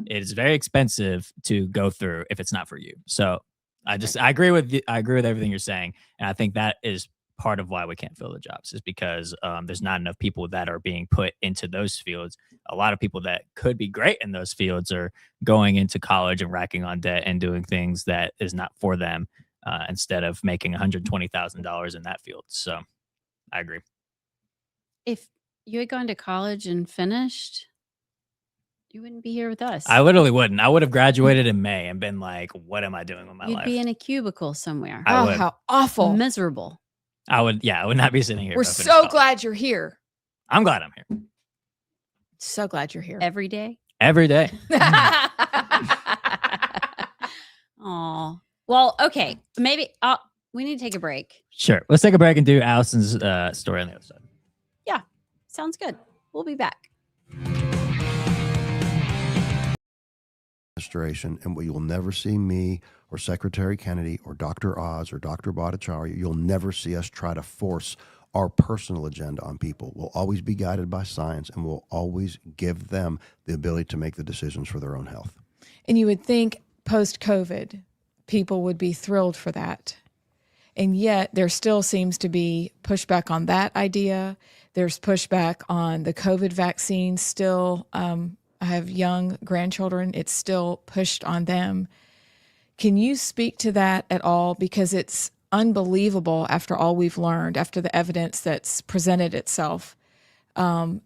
it's very expensive to go through if it's not for you. So I agree with everything you're saying. And I think that is part of why we can't fill the jobs, is because there's not enough people that are being put into those fields. A lot of people that could be great in those fields are going into college and racking on debt and doing things that is not for them, instead of making $120,000 in that field. So I agree. If you had gone to college and finished, you wouldn't be here with us. I literally wouldn't. I would have graduated in May and been like, what am I doing with my life? You'd be in a cubicle somewhere. I would. How awful. Miserable. I would not be sitting here. We're so glad you're here. I'm glad I'm here. So glad you're here. Every day? Every day. Oh. Well, okay. Maybe we need to take a break. Sure. Let's take a break and do Allison's story on the other side. Yeah. Sounds good. We'll be back. Administration, and you'll never see me or Secretary Kennedy or Dr. Oz or Dr. Bhattacharya. You'll never see us try to force our personal agenda on people. We'll always be guided by science, and we'll always give them the ability to make the decisions for their own health. And you would think post-COVID, people would be thrilled for that. And yet there still seems to be pushback on that idea. There's pushback on the COVID vaccine still. I have young grandchildren. It's still pushed on them. Can you speak to that at all? Because it's unbelievable after all we've learned, after the evidence that's presented itself, that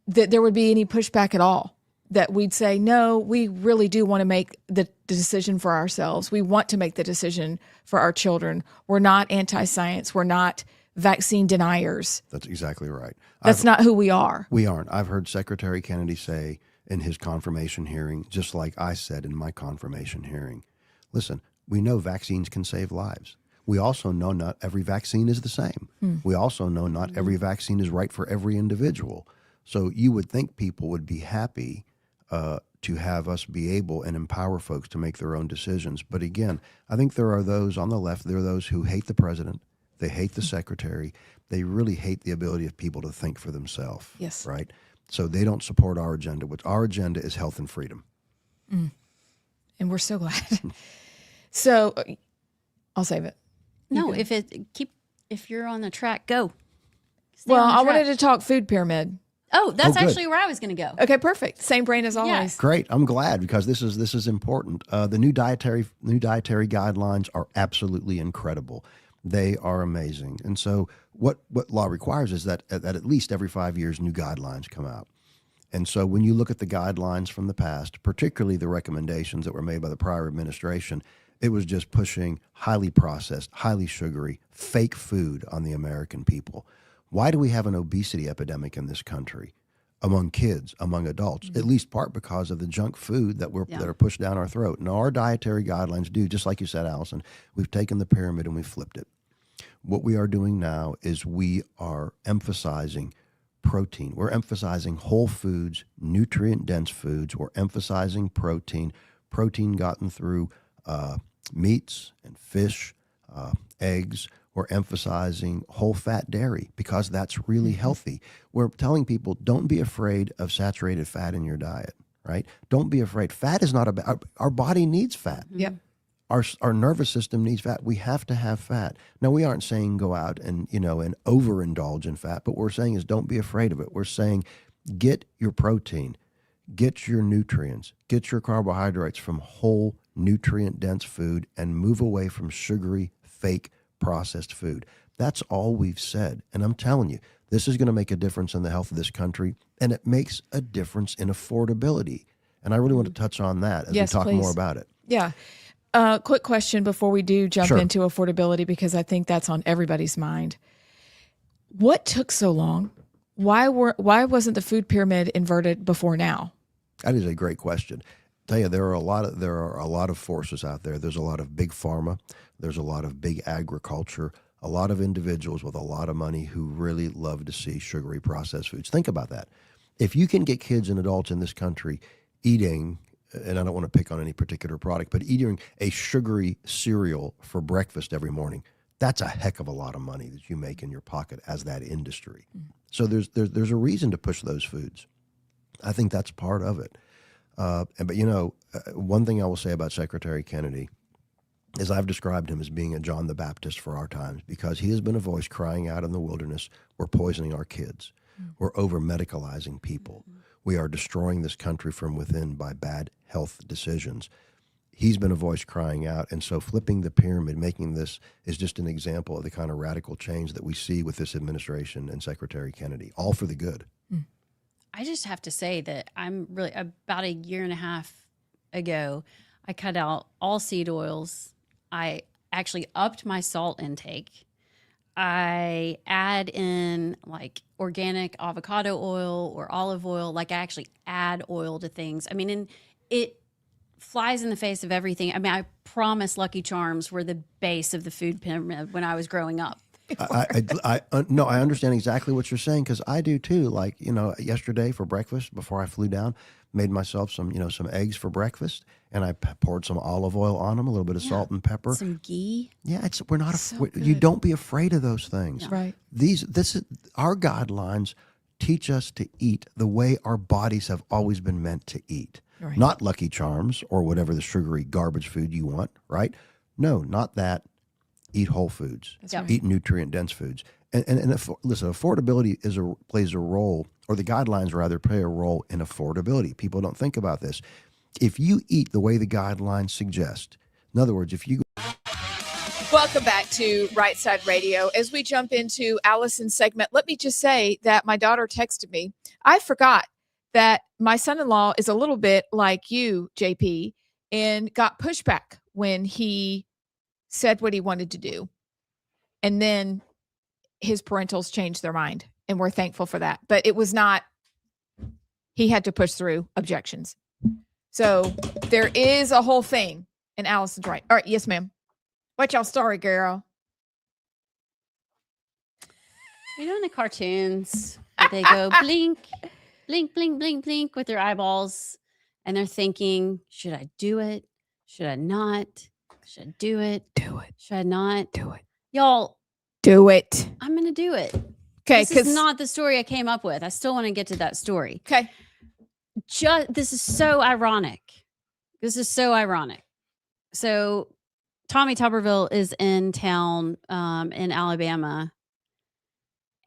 there would be any pushback at all, that we'd say, no, we really do want to make the decision for ourselves. We want to make the decision for our children. We're not anti-science. We're not vaccine deniers. That's exactly right. That's not who we are. We aren't. I've heard Secretary Kennedy say in his confirmation hearing, just like I said in my confirmation hearing, listen, we know vaccines can save lives. We also know not every vaccine is the same. We also know not every vaccine is right for every individual. So you would think people would be happy to have us be able and empower folks to make their own decisions. But again, I think there are those on the left, there are those who hate the president. They hate the secretary. They really hate the ability of people to think for themselves. Yes. Right? So they don't support our agenda, which our agenda is health and freedom. And we're so glad. So I'll save it. No, if you're on the track, go. Well, I wanted to talk food pyramid. Oh, that's good. actually where I was going to go. Okay, perfect. Same brain as always. Great. I'm glad, because this is important. The new dietary guidelines are absolutely incredible. They are amazing. And so what law requires is that at least every 5 years, new guidelines come out. And so when you look at the guidelines from the past, particularly the recommendations that were made by the prior administration, it was just pushing highly processed, highly sugary, fake food on the American people. Why do we have an obesity epidemic in this country among kids, among adults? At least part because of the junk food that are pushed down our throat. Now, our dietary guidelines do, just like you said, Allison, we've taken the pyramid and we've flipped it. What we are doing now is we are emphasizing protein. We're emphasizing whole foods, nutrient-dense foods. We're emphasizing protein, protein gotten through meats and fish, eggs. We're emphasizing whole fat dairy because that's really healthy. We're telling people, don't be afraid of saturated fat in your diet, right? Don't be afraid. Fat is not about, our body needs fat. Yep. Our nervous system needs fat. We have to have fat. Now, we aren't saying go out and, and overindulge in fat, but what we're saying is don't be afraid of it. We're saying get your protein, get your nutrients, get your carbohydrates from whole, nutrient-dense food, and move away from sugary, fake, processed food. That's all we've said. And I'm telling you, this is going to make a difference in the health of this country, and it makes a difference in affordability. And I really want to touch on that as we talk more about it. Yeah. Quick question before we do jump into affordability, because I think that's on everybody's mind. What took so long? Why wasn't the food pyramid inverted before now? That is a great question. I tell you, there are a lot of forces out there. There's a lot of big pharma. There's a lot of big agriculture. A lot of individuals with a lot of money who really love to see sugary processed foods. Think about that. If you can get kids and adults in this country eating, and I don't want to pick on any particular product, but eating a sugary cereal for breakfast every morning, that's a heck of a lot of money that you make in your pocket as that industry. So there's a reason to push those foods. I think that's part of it. But one thing I will say about Secretary Kennedy is I've described him as being a John the Baptist for our times, because he has been a voice crying out in the wilderness, we're poisoning our kids. We're over-medicalizing people. We are destroying this country from within by bad health decisions. He's been a voice crying out, and so flipping the pyramid, making this, is just an example of the kind of radical change that we see with this administration and Secretary Kennedy, all for the good. I just have to say that I'm really, about a year and a half ago, I cut out all seed oils. I actually upped my salt intake. I add in like organic avocado oil or olive oil. Like I actually add oil to things. I mean, and it flies in the face of everything. I mean, I promise Lucky Charms were the base of the food pyramid when I was growing up. No, I understand exactly what you're saying, because I do too. Like, yesterday for breakfast, before I flew down, made myself some eggs for breakfast, and I poured some olive oil on them, a little bit of salt and pepper, some ghee. Yeah, you don't be afraid of those things. No. Right. Our guidelines teach us to eat the way our bodies have always been meant to eat. Right. Not Lucky Charms or whatever the sugary garbage food you want, right? No, not that. Eat whole foods. Right. Eat nutrient-dense foods. And listen, affordability plays a role, or the guidelines rather play a role in affordability. People don't think about this. If you eat the way the guidelines suggest, in other words, if you Welcome back to Rightside Radio. As we jump into Allison's segment, let me just say that my daughter texted me. I forgot that my son-in-law is a little bit like you, JP, and got pushback when he said what he wanted to do. And then his parentals changed their mind, and we're thankful for that. But it was not, he had to push through objections. So there is a whole thing, and Allison's right. All right. Yes, ma'am. What's y'all story, girl? You know in the cartoons, they go blink, blink, blink, blink, blink with their eyeballs, and they're thinking, should I do it? Should I not? Should I do it? Do it. Should I not? Do it. Y'all, do it. I'm going to do it. Okay. This is not the story I came up with. I still want to get to that story. Okay. This is so ironic. So Tommy Tuberville is in town in Alabama,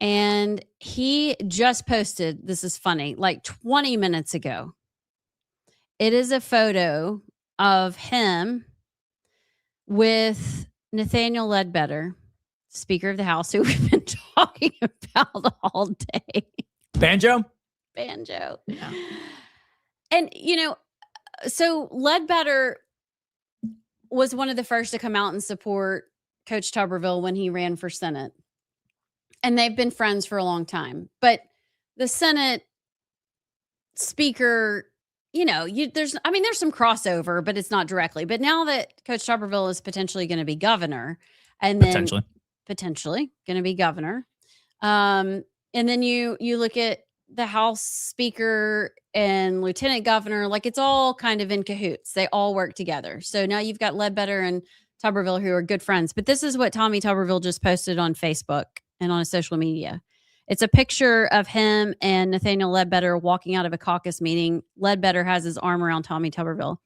and he just posted, this is funny, like 20 minutes ago. It is a photo of him with Nathaniel Ledbetter, Speaker of the House, who we've been talking about all day. Banjo. Yeah. And, so Ledbetter was one of the first to come out and support Coach Tuberville when he ran for Senate. And they've been friends for a long time. But the Senate speaker, there's some crossover, but it's not directly. But now that Coach Tuberville is potentially going to be governor, and then potentially going to be governor, and then you look at the House Speaker and Lieutenant Governor, like it's all kind of in cahoots. They all work together. So now you've got Ledbetter and Tuberville who are good friends. But this is what Tommy Tuberville just posted on Facebook and on his social media. It's a picture of him and Nathaniel Ledbetter walking out of a caucus meeting. Ledbetter has his arm around Tommy Tuberville.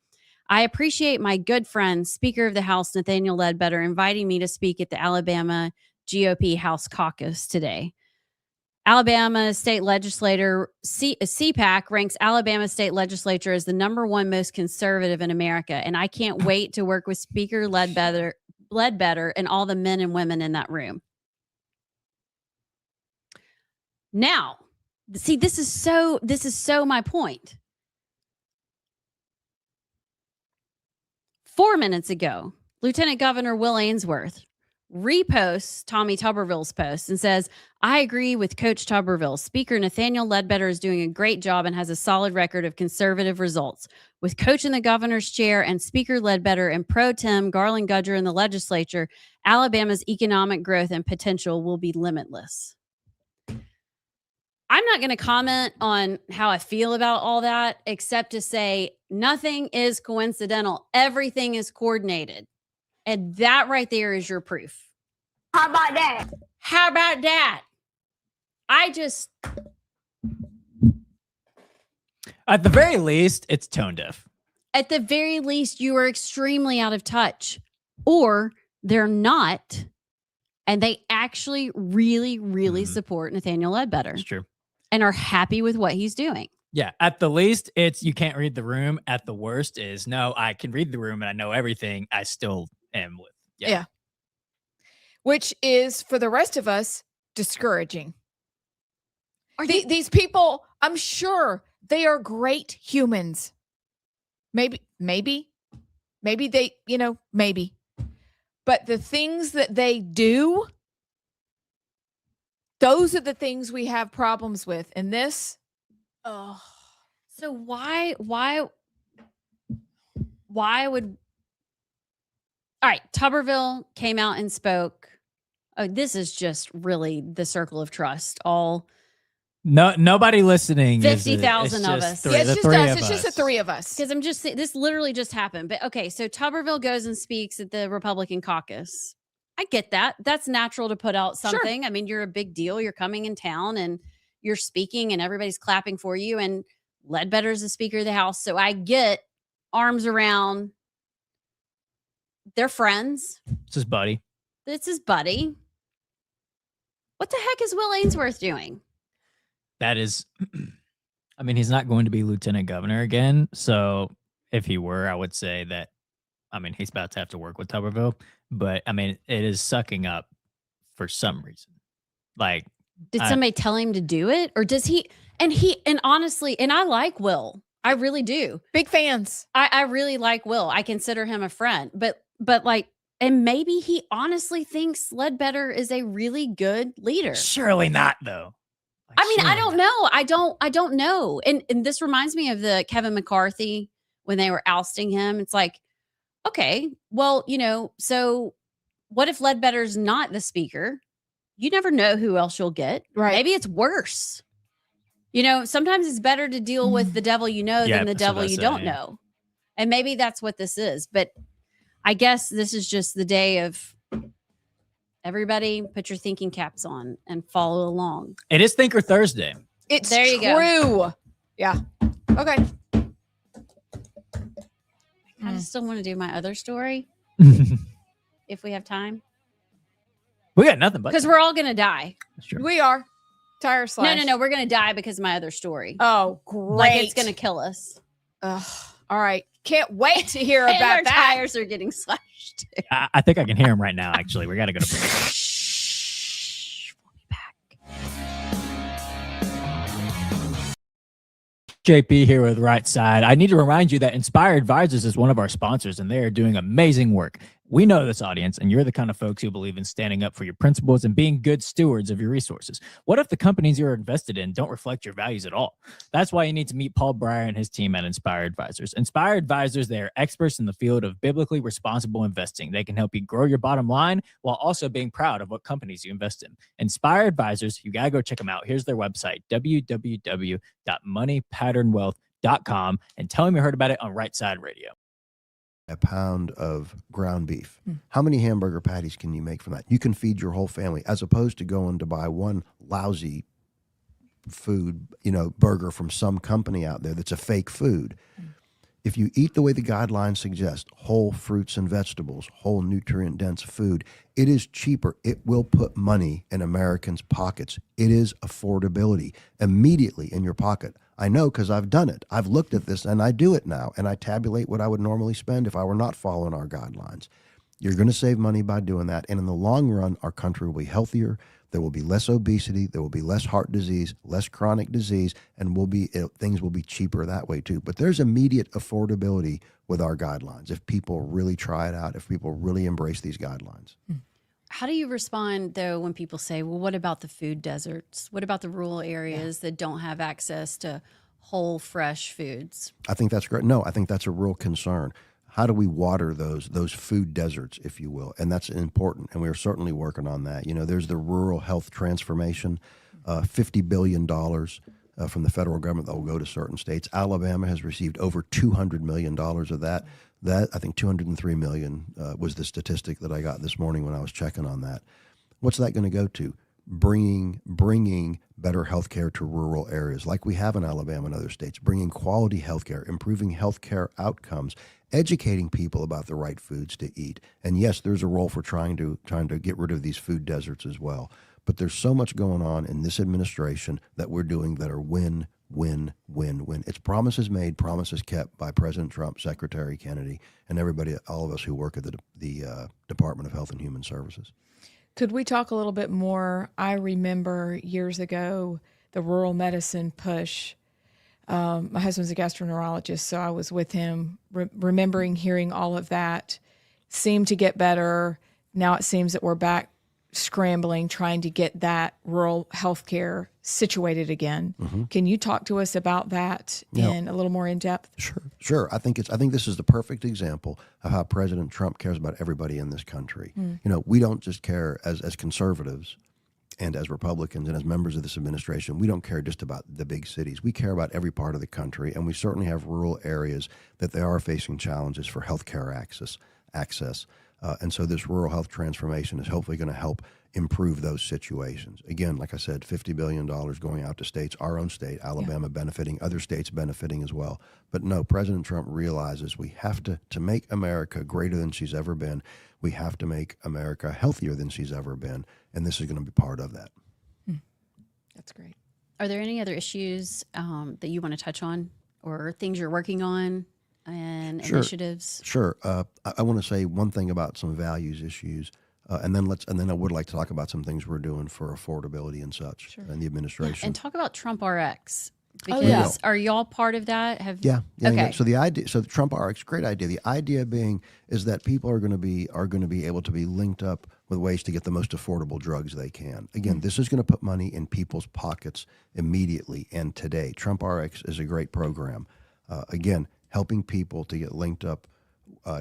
I appreciate my good friend, Speaker of the House, Nathaniel Ledbetter, inviting me to speak at the Alabama GOP House Caucus today. Alabama State Legislator CPAC ranks Alabama State Legislature as the #1 most conservative in America, and I can't wait to work with Speaker Ledbetter and all the men and women in that room. Now, see, this is so my point. 4 minutes ago, Lieutenant Governor Will Ainsworth reposts Tommy Tuberville's post and says, I agree with Coach Tuberville. Speaker Nathaniel Ledbetter is doing a great job and has a solid record of conservative results. With Coach in the governor's chair and Speaker Ledbetter and Pro Tem Garland Gudger in the legislature, Alabama's economic growth and potential will be limitless. I'm not going to comment on how I feel about all that, except to say nothing is coincidental. Everything is coordinated. And that right there is your proof. How about that? How about that? At the very least, it's tone deaf. At the very least, you are extremely out of touch. Or they're not. And they actually really, really support Nathaniel Ledbetter. It's true. And are happy with what he's doing. Yeah. At the least, it's you can't read the room. At the worst is, no, I can read the room and I know everything. I still am with. Yeah. Which is, for the rest of us, discouraging. These people, I'm sure they are great humans. Maybe they, maybe. But the things that they do, those are the things we have problems with. And this, so why would, all right, Tuberville came out and spoke. Oh, this is just really the circle of trust. Nobody listening. 50,000 of us. Yeah, it's just us. It's just the three of us. Because I'm just saying, this literally just happened. But okay, so Tuberville goes and speaks at the Republican caucus. I get that. That's natural to put out something. Sure. I mean, you're a big deal. You're coming in town and you're speaking and everybody's clapping for you. And Ledbetter's the Speaker of the House. So I get arms around. They're friends. It's his buddy. It's his buddy. What the heck is Will Ainsworth doing? That is, I mean, he's not going to be lieutenant governor again. So if he were, I would say that, I mean, he's about to have to work with Tuberville. But I mean, it is sucking up for some reason. Like, did somebody tell him to do it? Or does he, and honestly, and I like Will. I really do. Big fans. I really like Will. I consider him a friend. But like, and maybe he honestly thinks Ledbetter is a really good leader. Surely not, though. Like, I mean, I don't know. I don't know. And this reminds me of the Kevin McCarthy when they were ousting him. It's like, okay, well, so what if Ledbetter's not the speaker? You never know who else you'll get. Right. Maybe it's worse. Sometimes it's better to deal with the devil than the devil you don't know. And maybe that's what this is. But I guess this is just the day of everybody put your thinking caps on and follow along. It is Thinker Thursday. It's there you true. Go. Yeah. Okay. I just still want to do my other story. If we have time. We got nothing but because we're all gonna die. That's true. We are. Tire slash. No. We're gonna die because of my other story. Oh, great. Like it's gonna kill us. All right. Can't wait to hear and about our that. Tires are getting slashed. I think I can hear him right now, actually. We got to go to break. Shh. We'll be back. JP here with Rightside. I need to remind you that Inspire Advisors is one of our sponsors, and they are doing amazing work. We know this audience, and you're the kind of folks who believe in standing up for your principles and being good stewards of your resources. What if the companies you're invested in don't reflect your values at all? That's why you need to meet Paul Breyer and his team at Inspire Advisors. Inspire Advisors, they are experts in the field of biblically responsible investing. They can help you grow your bottom line while also being proud of what companies you invest in. Inspire Advisors, you got to go check them out. Here's their website, www.moneypatternwealth.com, and tell them you heard about it on Rightside Radio. A pound of ground beef. How many hamburger patties can you make from that? You can feed your whole family, as opposed to going to buy one lousy food, burger from some company out there that's a fake food. If you eat the way the guidelines suggest, whole fruits and vegetables, whole nutrient-dense food, it is cheaper. It will put money in Americans' pockets. It is affordability immediately in your pocket. I know because I've done it. I've looked at this and I do it now, and I tabulate what I would normally spend if I were not following our guidelines. You're going to save money by doing that, and in the long run, our country will be healthier. There will be less obesity. There will be less heart disease, less chronic disease, and things will be cheaper that way too. But there's immediate affordability with our guidelines if people really try it out, if people really embrace these guidelines. How do you respond, though, when people say, well, what about the food deserts? What about the rural areas that don't have access to whole, fresh foods? I think that's great. No, I think that's a real concern. How do we water those food deserts, if you will? And that's important, and we're certainly working on that. There's the rural health transformation, $50 billion from the federal government that will go to certain states. Alabama has received over $200 million of that. That, I think, $203 million was the statistic that I got this morning when I was checking on that. What's that going to go to? Bringing better health care to rural areas like we have in Alabama and other states, bringing quality health care, improving health care outcomes, educating people about the right foods to eat. And yes, there's a role for trying to get rid of these food deserts as well. But there's so much going on in this administration that we're doing that are win, win, win, win. It's promises made, promises kept by President Trump, Secretary Kennedy, and everybody, all of us who work at the Department of Health and Human Services. Could we talk a little bit more? I remember years ago the rural medicine push. My husband's a gastroenterologist, so I was with him, remembering hearing all of that. Seemed to get better. Now it seems that we're back scrambling, trying to get that rural healthcare situated again. Can you talk to us about that in a little more in depth? Sure. I think this is the perfect example of how President Trump cares about everybody in this country. We don't just care as conservatives and as Republicans and as members of this administration. We don't care just about the big cities. We care about every part of the country, and we certainly have rural areas that they are facing challenges for healthcare access. And so this rural health transformation is hopefully going to help improve those situations. Again, like I said, $50 billion going out to states, our own state, Alabama benefiting, other states benefiting as well. But no, President Trump realizes we have to make America greater than she's ever been. We have to make America healthier than she's ever been. And this is going to be part of that. That's great. Are there any other issues that you want to touch on or things you're working on? And initiatives? Sure. I want to say one thing about some values issues, and then I would like to talk about some things we're doing for affordability and such in the administration. And talk about Trump RX. Because are y'all part of that? Okay. So the Trump RX, great idea. The idea being is that people are going to be able to be linked up with ways to get the most affordable drugs they can. Again, this is going to put money in people's pockets immediately and today. Trump RX is a great program. Again, helping people to get linked up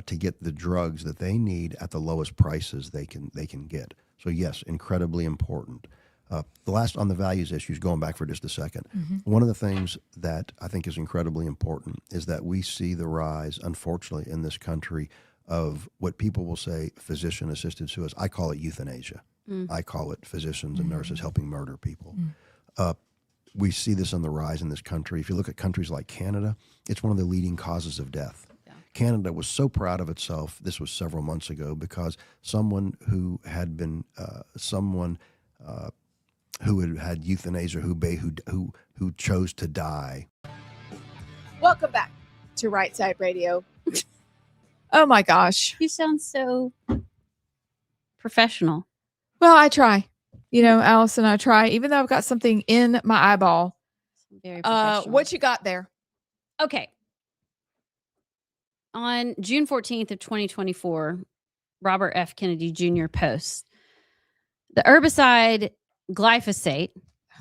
to get the drugs that they need at the lowest prices they can get. So yes, incredibly important. The last on the values issues, going back for just a second, one of the things that I think is incredibly important is that we see the rise, unfortunately, in this country of what people will say physician-assisted suicide. I call it euthanasia. I call it physicians and nurses helping murder people. We see this on the rise in this country. If you look at countries like Canada, it's one of the leading causes of death. Canada was so proud of itself, this was several months ago, because someone who had been who had euthanasia, who chose to die. Welcome back to Rightside Radio. Oh my gosh. You sound so professional. Well, I try. Allison, I try, even though I've got something in my eyeball. Very professional. What you got there? Okay. On June 14th of 2024, Robert F. Kennedy Jr. posts. The herbicide glyphosate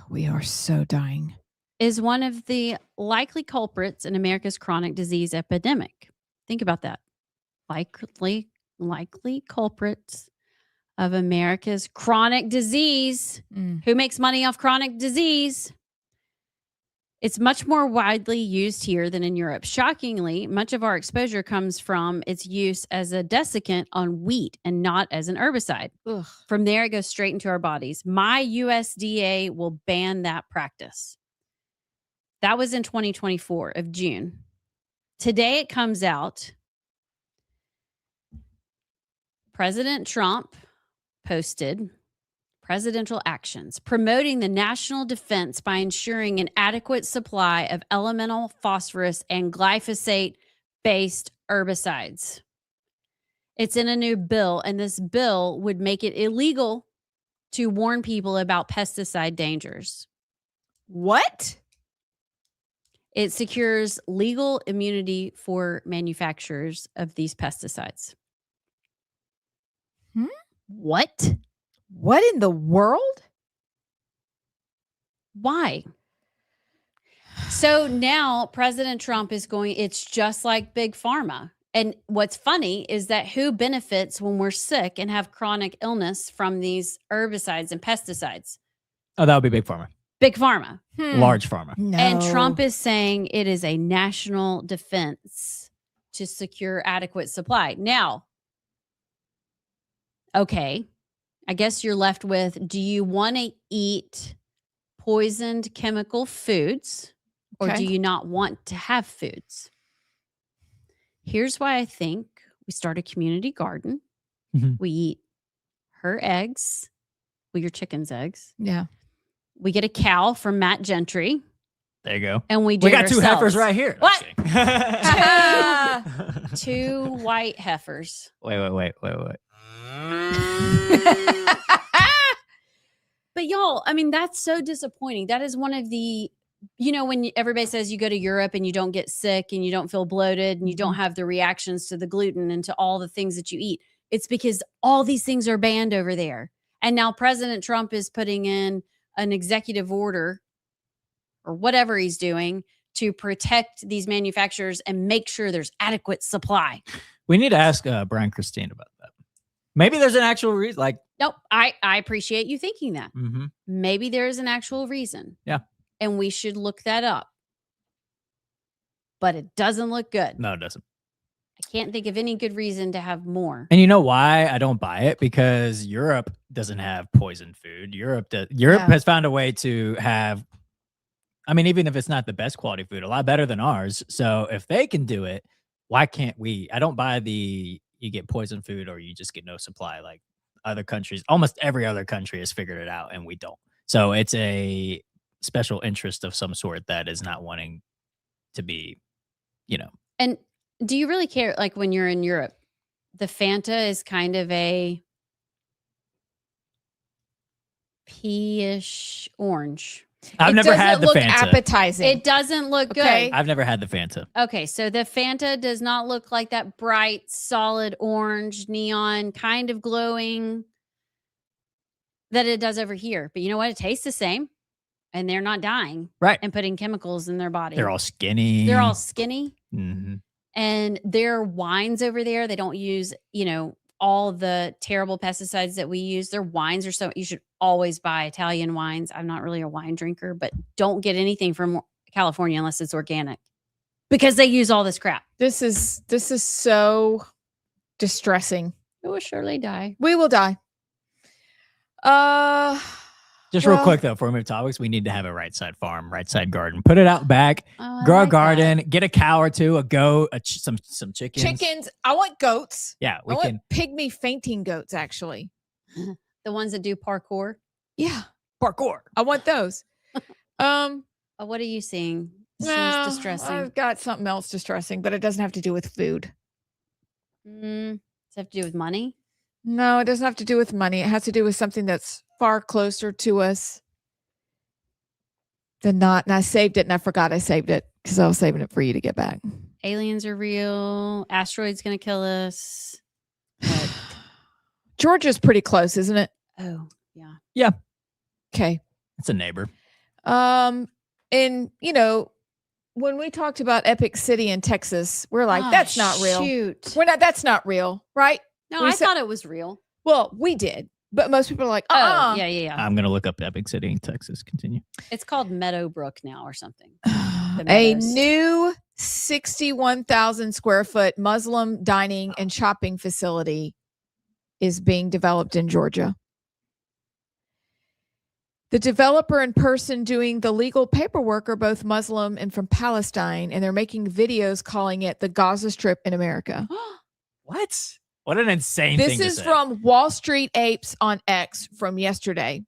We are so dying. is one of the likely culprits in America's chronic disease epidemic. Think about that. Likely culprits of America's chronic disease. Who makes money off chronic disease? It's much more widely used here than in Europe. Shockingly, much of our exposure comes from its use as a desiccant on wheat and not as an herbicide. Ugh. From there, it goes straight into our bodies. My USDA will ban that practice. That was in 2024 of June. Today, it comes out. President Trump posted presidential actions promoting the national defense by ensuring an adequate supply of elemental phosphorus and glyphosate-based herbicides. It's in a new bill, and this bill would make it illegal to warn people about pesticide dangers. What? It secures legal immunity for manufacturers of these pesticides. What? What in the world? Why? So now President Trump is going, it's just like Big Pharma. And what's funny is that who benefits when we're sick and have chronic illness from these herbicides and pesticides? Oh, that would be Big Pharma. Big Pharma. Large Pharma. No. And Trump is saying it is a national defense to secure adequate supply. Now, okay, I guess you're left with, do you want to eat poisoned chemical foods or do you not want to have foods? Here's why I think we start a community garden. We eat her eggs, well, your chicken's eggs. Yeah. We get a cow from Matt Gentry. There you go. And we got two heifers right here. What? Two white heifers. Wait. But y'all, I mean, that's so disappointing. That is one of the, when everybody says you go to Europe and you don't get sick and you don't feel bloated and you don't have the reactions to the gluten and to all the things that you eat. It's because all these things are banned over there. And now President Trump is putting in an executive order or whatever he's doing to protect these manufacturers and make sure there's adequate supply. We need to ask Brian Christine about that. Maybe there's an actual reason. Nope. I appreciate you thinking that. Maybe there is an actual reason. Yeah. And we should look that up. But it doesn't look good. No, it doesn't. I can't think of any good reason to have more. And you know why I don't buy it? Because Europe doesn't have poison food. Europe has found a way to have, I mean, even if it's not the best quality food, a lot better than ours. So if they can do it, why can't we? I don't buy you get poison food or you just get no supply. Like other countries, almost every other country has figured it out and we don't. So it's a special interest of some sort that is not wanting to be, And do you really care? Like when you're in Europe, the Fanta is kind of a peaish orange. I've never had the look Fanta. Appetizing. It doesn't look Okay. good. I've never had the Fanta. Okay, so the Fanta does not look like that bright, solid orange, neon, kind of glowing that it does over here. But you know what? It tastes the same. And they're not dying. Right. And putting chemicals in their body. They're all skinny. They're all skinny. Mm-hmm. And their wines over there, they don't use, all the terrible pesticides that we use. Their wines are so, you should always buy Italian wines. I'm not really a wine drinker, but don't get anything from California unless it's organic because they use all this crap. This is so distressing. It will surely die. We will die. Just real quick though, before we move topics, we need to have a Rightside farm, Rightside garden. Put it out back, grow a garden, get a cow or two, a goat, some chickens. Chickens. I want goats. Yeah, I want pygmy fainting goats. Actually, the ones that do parkour. Yeah, parkour. I want those. What are you seeing? This is distressing. I've got something else distressing, but it doesn't have to do with food. Does it have to do with money? No, it doesn't have to do with money. It has to do with something that's far closer to us than not. And I saved it and I forgot I saved it because I was saving it for you to get back. Aliens are real. Asteroids going to kill us. Georgia's pretty close, isn't it? Oh, yeah. Yeah. Okay. It's a neighbor. And when we talked about Epic City in Texas, we're like, that's not real. Shoot. That's not real, right? No, I thought it was real. Well, we did. But most people are like, Oh, yeah. I'm going to look up Epic City in Texas. Continue. It's called Meadowbrook now or something. A new 61,000 square foot Muslim dining and shopping facility is being developed in Georgia. The developer and person doing the legal paperwork are both Muslim and from Palestine, and they're making videos calling it the Gaza Strip in America. What? What an insane This thing to is say. from Wall Street Apes on X from yesterday.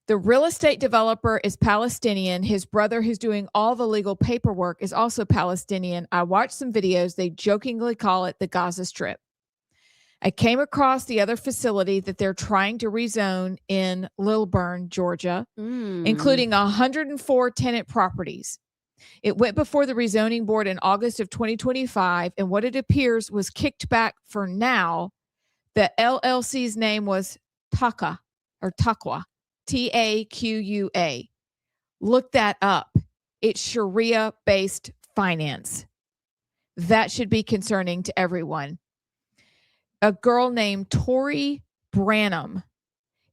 The real estate developer is Palestinian. His brother, who's doing all the legal paperwork, is also Palestinian. I watched some videos. They jokingly call it the Gaza Strip. I came across the other facility that they're trying to rezone in Lilburn, Georgia, including 104 tenant properties. It went before the rezoning board in August of 2025, and what it appears was kicked back for now. The LLC's name was Taqwa, Taqua. Look that up. It's Sharia-based finance. That should be concerning to everyone. A girl named Tori Branham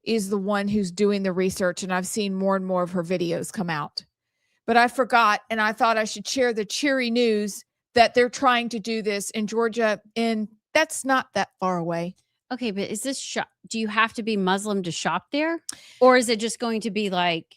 is the one who's doing the research, and I've seen more and more of her videos come out. But I forgot, and I thought I should share the cheery news that they're trying to do this in Georgia, and that's not that far away. Okay, but is this do you have to be Muslim to shop there? Or is it just going to be like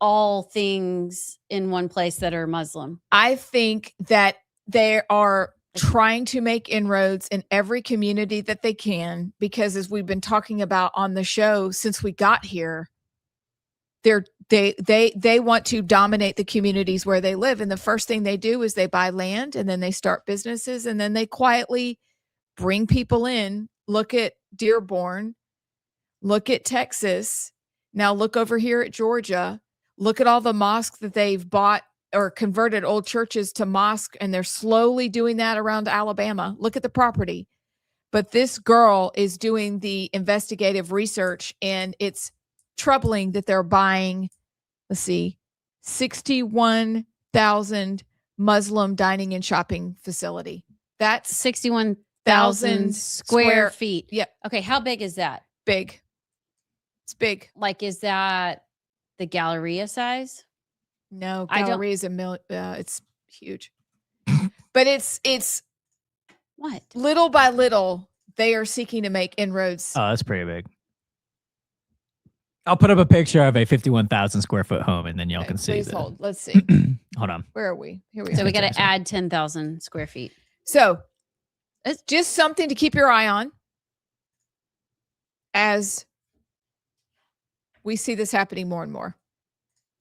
all things in one place that are Muslim? I think that they are trying to make inroads in every community that they can, because as we've been talking about on the show since we got here, they want to dominate the communities where they live. And the first thing they do is they buy land, and then they start businesses, and then they quietly bring people in. Look at Dearborn. Look at Texas. Now look over here at Georgia. Look at all the mosques that they've bought or converted old churches to mosque, and they're slowly doing that around Alabama. Look at the property. But this girl is doing the investigative research, and it's troubling that they're buying, 61,000 Muslim dining and shopping facility. That's 61,000 square feet. Yep. Okay, how big is that? Big. It's big. Like, is that the Galleria size? No, Galleria is it's huge. But it's what? Little by little, they are seeking to make inroads. Oh, that's pretty big. I'll put up a picture of a 51,000 square foot home, and then y'all can see. Please hold. Let's see. Hold on. Where are we? Here we So are. we got to add 10,000 square feet. So it's just something to keep your eye on as we see this happening more and more.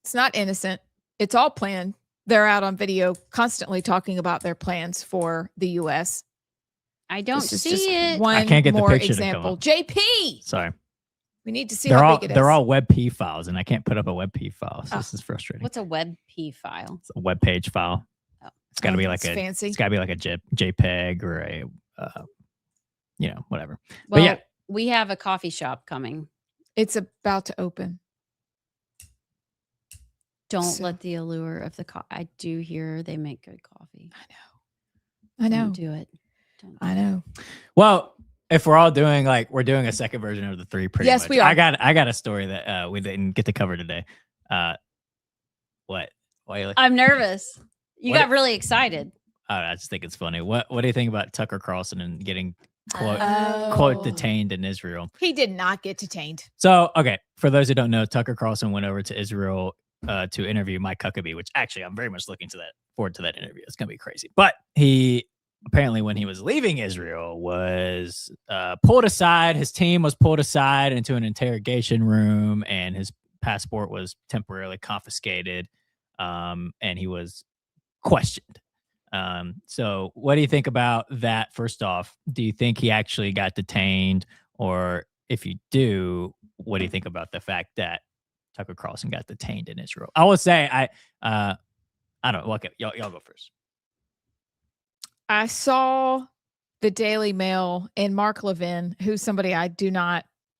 It's not innocent. It's all planned. They're out on video constantly talking about their plans for the U.S. I don't This is see just it. One I can't get the more picture to come example. up. JP. Sorry. We need to see They're how all big it is. they're all WebP files, and I can't put up a WebP file, so this is frustrating. What's a WebP file? It's a web page file. Oh. It's got to be like it's a fancy. It's got to be like a JPEG or a whatever. Well, But yeah, we have a coffee shop coming. It's about to open. Don't So- let the allure of the coffee. I do hear they make good coffee. I know. Don't do it. Don't do I know. well, if we're all doing we're doing a second version of the three, pretty Yes, much. we are. I got a story that we didn't get to cover today. What? Why are you like? I'm nervous. You What got it- really excited. I just think it's funny. What do you think about Tucker Carlson and getting quote Oh. detained in Israel? He did not get detained. So, okay, for those who don't know, Tucker Carlson went over to Israel to interview Mike Huckabee, which actually I'm very much looking forward to that interview. It's gonna be crazy. But he apparently, when he was leaving Israel, was pulled aside. His team was pulled aside into an interrogation room, and his passport was temporarily confiscated, and he was questioned. So what do you think about that? First off, do you think he actually got detained? Or if you do, what do you think about the fact that Tucker Carlson got detained in Israel? I would say I don't know. Okay, y'all go first. I saw the Daily Mail and Mark Levin, who's somebody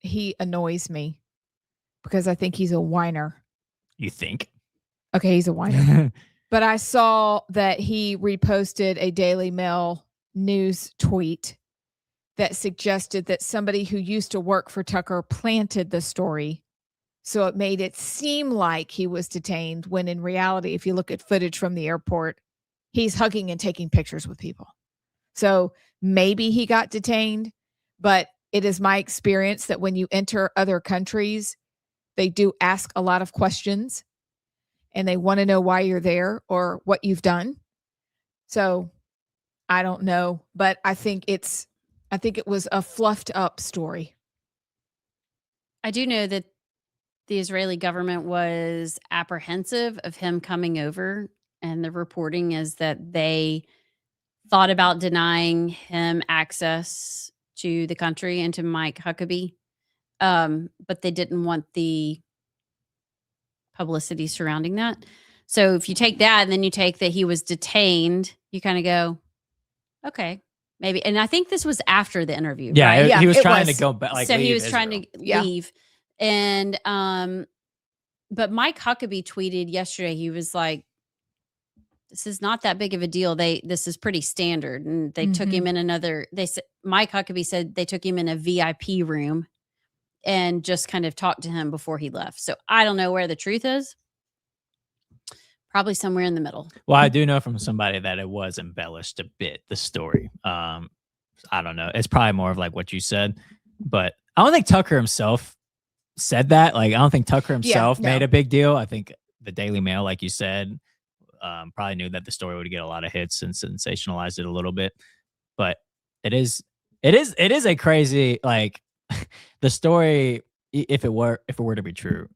he annoys me because I think he's a whiner. You think? Okay, he's a whiner. But I saw that he reposted a Daily Mail news tweet that suggested that somebody who used to work for Tucker planted the story. So it made it seem like he was detained, when in reality, if you look at footage from the airport, he's hugging and taking pictures with people. So maybe he got detained, but it is my experience that when you enter other countries, they do ask a lot of questions and they want to know why you're there or what you've done. So I don't know, but I think it was a fluffed up story. I do know that the Israeli government was apprehensive of him coming over, and the reporting is that they thought about denying him access to the country and to Mike Huckabee, but they didn't want the publicity surrounding that. So if you take that and then you take that he was detained, you kind of go, okay, maybe. And I think this was after the interview. Yeah, right? he was trying to go back. Like, so he leave was trying Israel. to leave. And but Mike Huckabee tweeted yesterday, he was like, this is not that big of a deal. This is pretty standard. And they took him in Mike Huckabee said they took him in a VIP room and just kind of talked to him before he left. So I don't know where the truth is. Probably somewhere in the middle. Well, I do know from somebody that it was embellished a bit, the story. I don't know. It's probably more of like what you said, but I don't think Tucker himself said that. Like, I don't think Tucker himself made a big deal. I think the Daily Mail, like you said, probably knew that the story would get a lot of hits and sensationalized it a little bit. But it is a crazy, like, the story, if it were to be true,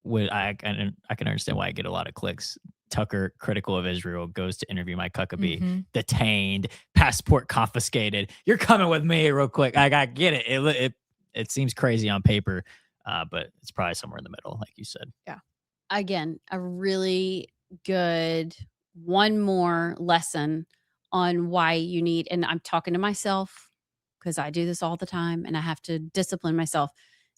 I can understand why I get a lot of clicks. Tucker, critical of Israel, goes to interview Mike Huckabee, detained, passport confiscated. You're coming with me real quick. I get it. It seems crazy on paper, but it's probably somewhere in the middle, like you said. Yeah. Again, a really good one more lesson on why you need, and I'm talking to myself because I do this all the time and I have to discipline myself,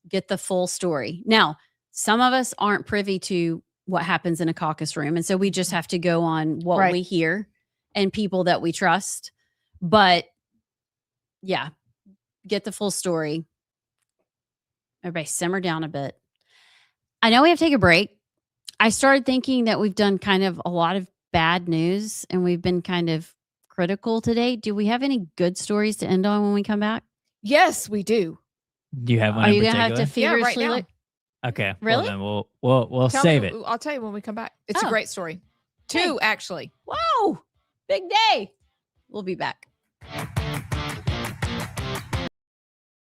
get the full story. Now, some of us aren't privy to what happens in a caucus room. And so we just have to go on what we hear and people that we trust. But yeah, get the full story. Everybody simmer down a bit. I know we have to take a break. I started thinking that we've done kind of a lot of bad news and we've been kind of critical today. Do we have any good stories to end on when we come back? Yes, we do. Do you have one? Are you going to have to feverishly right now. look? Okay. Really? Well, then we'll save it. I'll tell you when we come back. It's a great story. Two, actually. Whoa, big day. We'll be back.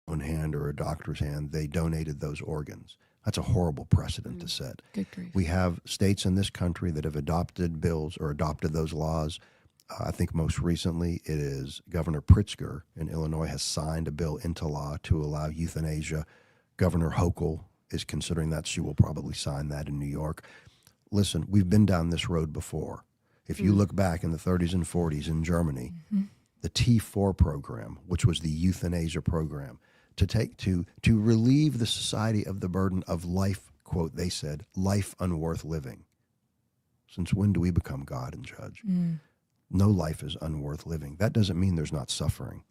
One hand or a doctor's hand, they donated those organs. That's a horrible precedent to set. Good grief. We have states in this country that have adopted bills or adopted those laws. I think most recently it is Governor Pritzker in Illinois has signed a bill into law to allow euthanasia. Governor Hochul is considering that. She will probably sign that in New York. Listen, we've been down this road before. If you look back in the 30s and 40s in Germany, the T4 program, which was the euthanasia program, to relieve the society of the burden of life, quote, they said, life unworth living. Since when do we become God and judge? No life is unworth living. That doesn't mean there's not suffering.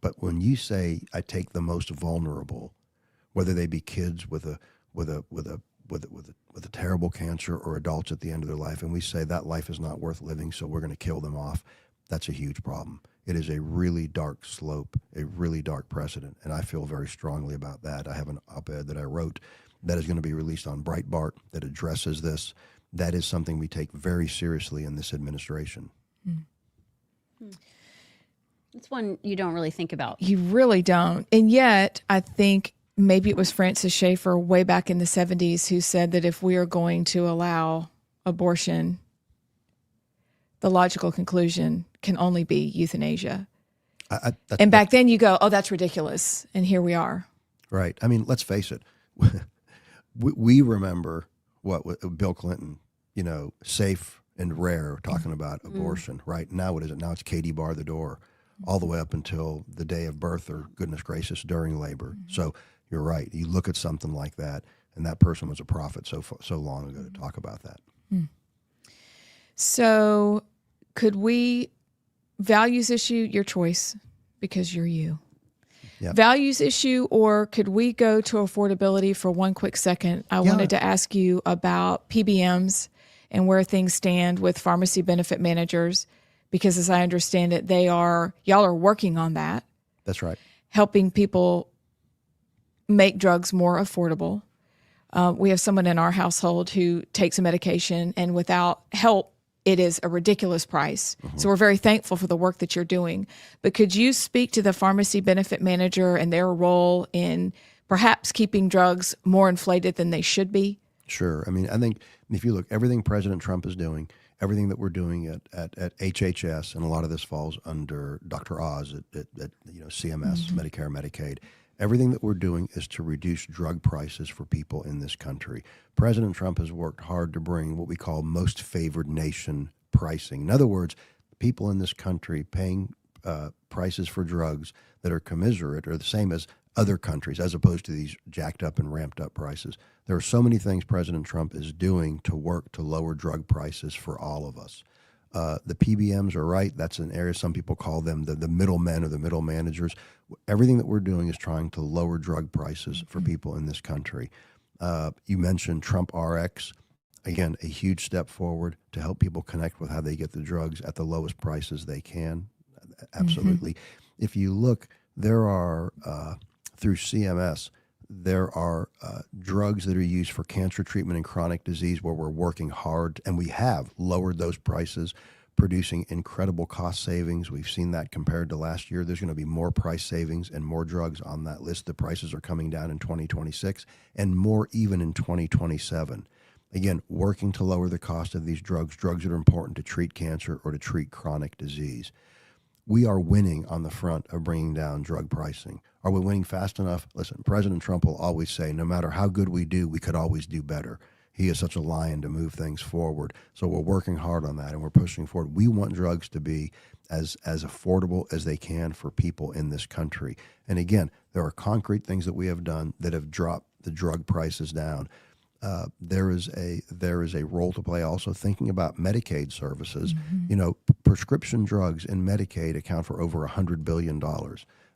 But when you say, I take the most vulnerable, whether they be kids with a terrible cancer or adults at the end of their life, and we say that life is not worth living, so we're going to kill them off, that's a huge problem. It is a really dark slope, a really dark precedent, and I feel very strongly about that. I have an op-ed that I wrote that is going to be released on Breitbart that addresses this. That is something we take very seriously in this administration. It's one you don't really think about. You really don't. And yet, I think maybe it was Francis Schaeffer way back in the 70s who said that if we are going to allow abortion, the logical conclusion can only be euthanasia. And back then you go, oh, that's ridiculous. And here we are. Right. I mean, let's face it. We remember what Bill Clinton, safe and rare talking about abortion. Right. Now what is it? Now it's Katie bar the door. all the way up until the day of birth or, goodness gracious, during labor. So you're right. You look at something like that, and that person was a prophet so long ago to talk about that. So could we, values issue, your choice, because you're you. Yep. Values issue, or could we go to affordability for one quick second? I wanted to ask you about PBMs and where things stand with pharmacy benefit managers, because as I understand it, y'all are working on that. That's right. Helping people make drugs more affordable. We have someone in our household who takes a medication, and without help, it is a ridiculous price. So we're very thankful for the work that you're doing. But could you speak to the pharmacy benefit manager and their role in perhaps keeping drugs more inflated than they should be? Sure. I mean, I think if you look, everything President Trump is doing, everything that we're doing at HHS, and a lot of this falls under Dr. Oz at CMS, Medicare, Medicaid. Everything that we're doing is to reduce drug prices for people in this country. President Trump has worked hard to bring what we call most favored nation pricing. In other words, people in this country paying prices for drugs that are commensurate or the same as other countries, as opposed to these jacked up and ramped up prices. There are so many things President Trump is doing to work to lower drug prices for all of us. The PBMs are right. That's an area some people call them the middlemen or the middle managers. Everything that we're doing is trying to lower drug prices for people in this country. You mentioned Trump RX. Again, a huge step forward to help people connect with how they get the drugs at the lowest prices they can. Absolutely. If you look, there are, through CMS, there are drugs that are used for cancer treatment and chronic disease where we're working hard, and we have lowered those prices, producing incredible cost savings. We've seen that compared to last year. There's going to be more price savings and more drugs on that list. The prices are coming down in 2026 and more even in 2027. Again, working to lower the cost of these drugs that are important to treat cancer or to treat chronic disease. We are winning on the front of bringing down drug pricing. Are we winning fast enough? Listen, President Trump will always say, no matter how good we do, we could always do better. He is such a lion to move things forward. So we're working hard on that, and we're pushing forward. We want drugs to be as affordable as they can for people in this country. And again, there are concrete things that we have done that have dropped the drug prices down. There is a role to play also thinking about Medicaid services. You know, prescription drugs in Medicaid account for over $100 billion.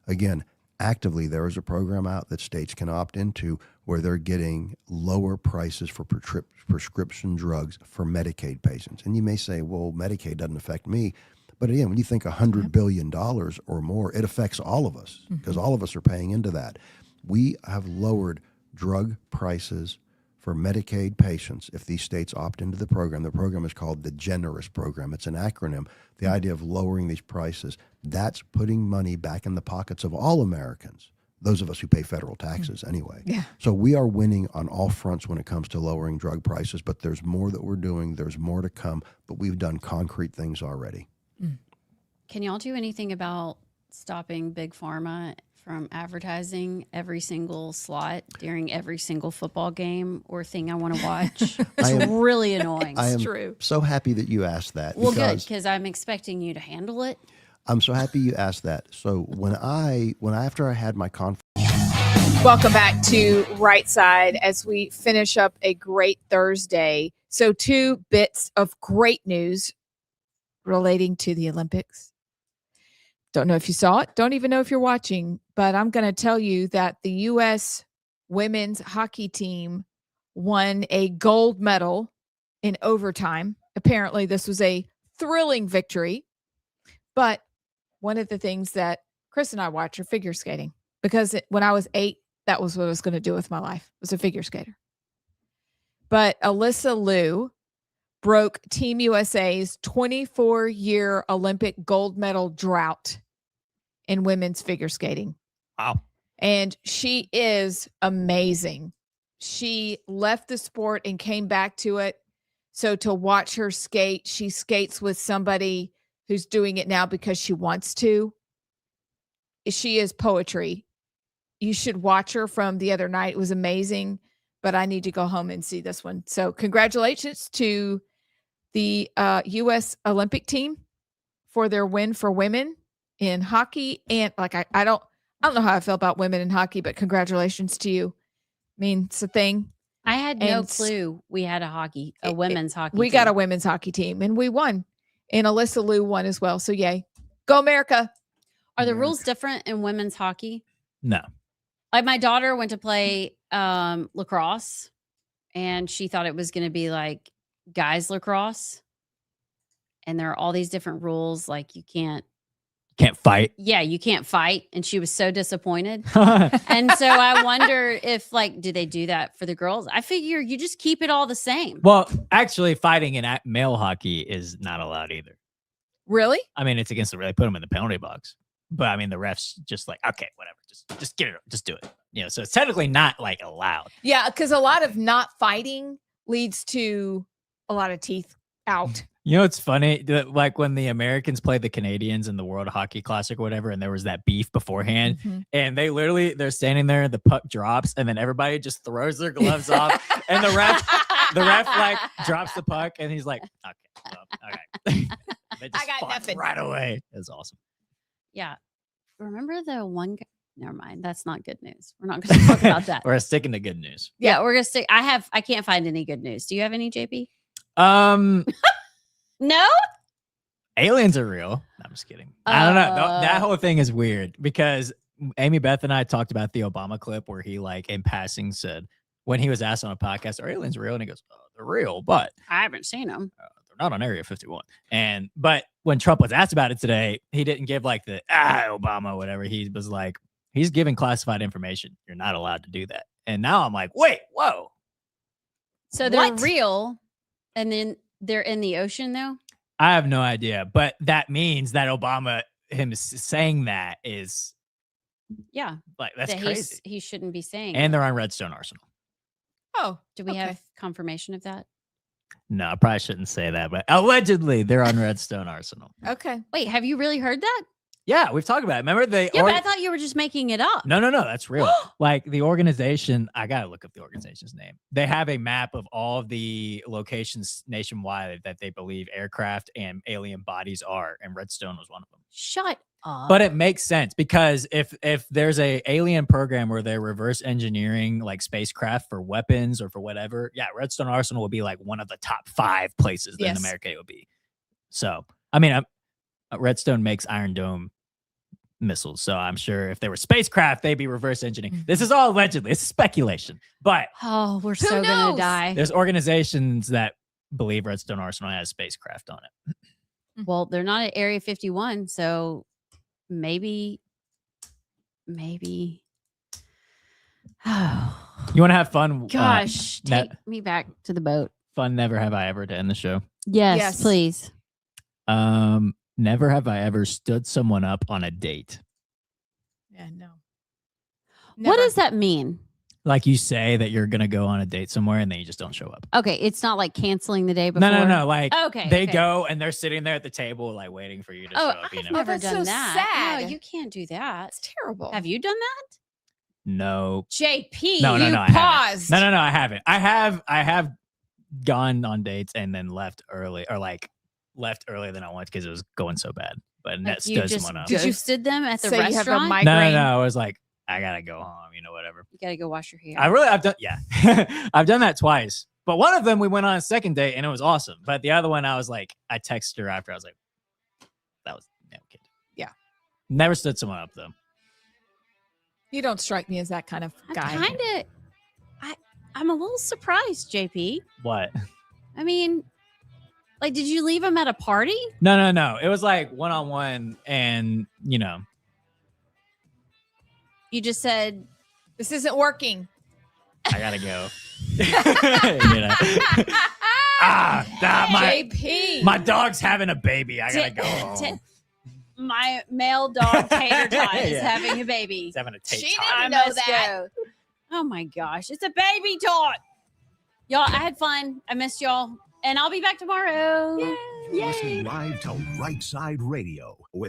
Again, actively, there is a program out that states can opt into where they're getting lower prices for prescription drugs for Medicaid patients. And you may say, well, Medicaid doesn't affect me. But again, when you think $100 billion or more, it affects all of us because all of us are paying into that. We have lowered drug prices for Medicaid patients if these states opt into the program. The program is called the Generous Program. It's an acronym. The idea of lowering these prices, that's putting money back in the pockets of all Americans, those of us who pay federal taxes anyway. Yeah. So we are winning on all fronts when it comes to lowering drug prices, but there's more that we're doing. There's more to come, but we've done concrete things already. Can y'all do anything about stopping Big Pharma from advertising every single slot during every single football game or thing I want to watch? It's really annoying. I am true. so happy that you asked that. Well, good, because I'm expecting you to handle it. I'm so happy you asked that. So after I had my conference. Welcome back to Rightside as we finish up a great Thursday. So 2 bits of great news relating to the Olympics. Don't know if you saw it. Don't even know if you're watching, but I'm going to tell you that the U.S. women's hockey team won a gold medal in overtime. Apparently, this was a thrilling victory. But one of the things that Chris and I watch are figure skating because when I was 8, that was what I was going to do with my life, was a figure skater. But Alyssa Liu broke Team USA's 24-year Olympic gold medal drought in women's figure skating. Wow. And she is amazing. She left the sport and came back to it. So to watch her skate, she skates with somebody who's doing it now because she wants to. She is poetry. You should watch her from the other night. It was amazing, but I need to go home and see this one. So congratulations to the U.S. Olympic team for their win for women in hockey, and like I don't know how I feel about women in hockey, but congratulations to you. I mean, it's a thing. I had no clue we had a women's hockey We team. got a women's hockey team, and we won. And Alyssa Liu won as well. So yay. Go America. Are the rules different in women's hockey? No. Like my daughter went to play lacrosse, and she thought it was going to be like guys lacrosse. And there are all these different rules, like you can't fight. Yeah, you can't fight. And she was so disappointed. And so I wonder if, like, do they do that for the girls? I figure you just keep it all the same. Well, actually, fighting in male hockey is not allowed either. Really? I mean, it's against the rule. They put them in the penalty box. But I mean, the refs just like, okay, whatever. Just get it. Just do it. You know, so it's technically not like allowed. Yeah, because a lot of not fighting leads to a lot of teeth out. You know, it's funny, like when the Americans played the Canadians in the World Hockey Classic or whatever, and there was that beef beforehand, and they're standing there, the puck drops, and then everybody just throws their gloves off, and the ref like drops the puck, and he's like, okay, well, all right. They just I got fought nothing. right away. It's awesome. Yeah. Remember the one guy? Never mind. That's not good news. We're not going to talk about that. We're sticking to good news. Yeah, we're going to stick. I can't find any good news. Do you have any, JP? No? Aliens are real. No, I'm just kidding. I don't know. That whole thing is weird because Amy Beth and I talked about the Obama clip where he, like, in passing said, when he was asked on a podcast, are aliens real? And he goes, oh, they're real, but I haven't seen them. They're not on Area 51. But when Trump was asked about it today, he didn't give like the Obama, whatever. He was like, he's giving classified information. You're not allowed to do that. And now I'm like, wait, whoa. So they're real, and then they're in the ocean, though? I have no idea. But that means that Obama, him saying that is. Yeah. Like, that's that crazy. He shouldn't be saying And that. they're on Redstone Arsenal. Oh. Do we have confirmation of that? No, I probably shouldn't say that, but allegedly they're on Redstone Arsenal. Okay. Wait, have you really heard that? Yeah, we've talked about it. Remember but I thought you were just making it up. No, that's real. Like the organization, I gotta look up the organization's name. They have a map of all of the locations nationwide that they believe aircraft and alien bodies are, and Redstone was one of them. Shut up. But it makes sense because if there's a alien program where they're reverse engineering like spacecraft for weapons or for whatever, yeah, Redstone Arsenal would be like one of the top 5 places that in America it would be. So, I mean, Redstone makes Iron Dome missiles, so I'm sure if they were spacecraft, they'd be reverse engineering. This is all allegedly. It's speculation, but we're so gonna die. There's organizations that believe Redstone Arsenal has spacecraft on it. Well, they're not at Area 51, so maybe. You want to have fun? Gosh, take me back to the boat. Fun never have I ever to end the show. Yes, please. Never have I ever stood someone up on a date. Yeah, no. What does that mean? Like you say that you're going to go on a date somewhere and then you just don't show up. Okay, it's not like canceling the day before. No. Like they okay. go and they're sitting there at the table like waiting for you to show up. I've never done so that. sad. No, you can't do that. It's terrible. Have you done that? No. JP, No, you I paused. haven't. No, I haven't. I have gone on dates and then left early or like left earlier than I wanted because it was going so bad. But Like that stood someone up. Did you ghosted them at the Say you have a restaurant? migraine? No. I was like, I gotta go home, whatever. You gotta go wash your hair. I've done that twice. But one of them we went on a second date and it was awesome. But the other one I was like, I texted her after. I was like, that was kid. Yeah. Never stood someone up though. You don't strike me as that kind of guy. I'm a little surprised, JP. What? I mean, like, did you leave him at a party? No. It was like one-on-one and You just said, this isn't working. I gotta go. JP. My dog's having a baby. I gotta go home. My male dog Tater Tot is having a baby. He's having a tater She tot. didn't I know must that. go. Oh my gosh, it's a baby tot. Y'all, I had fun. I missed y'all. And I'll be back tomorrow. Yay. Listen live to Rightside Radio with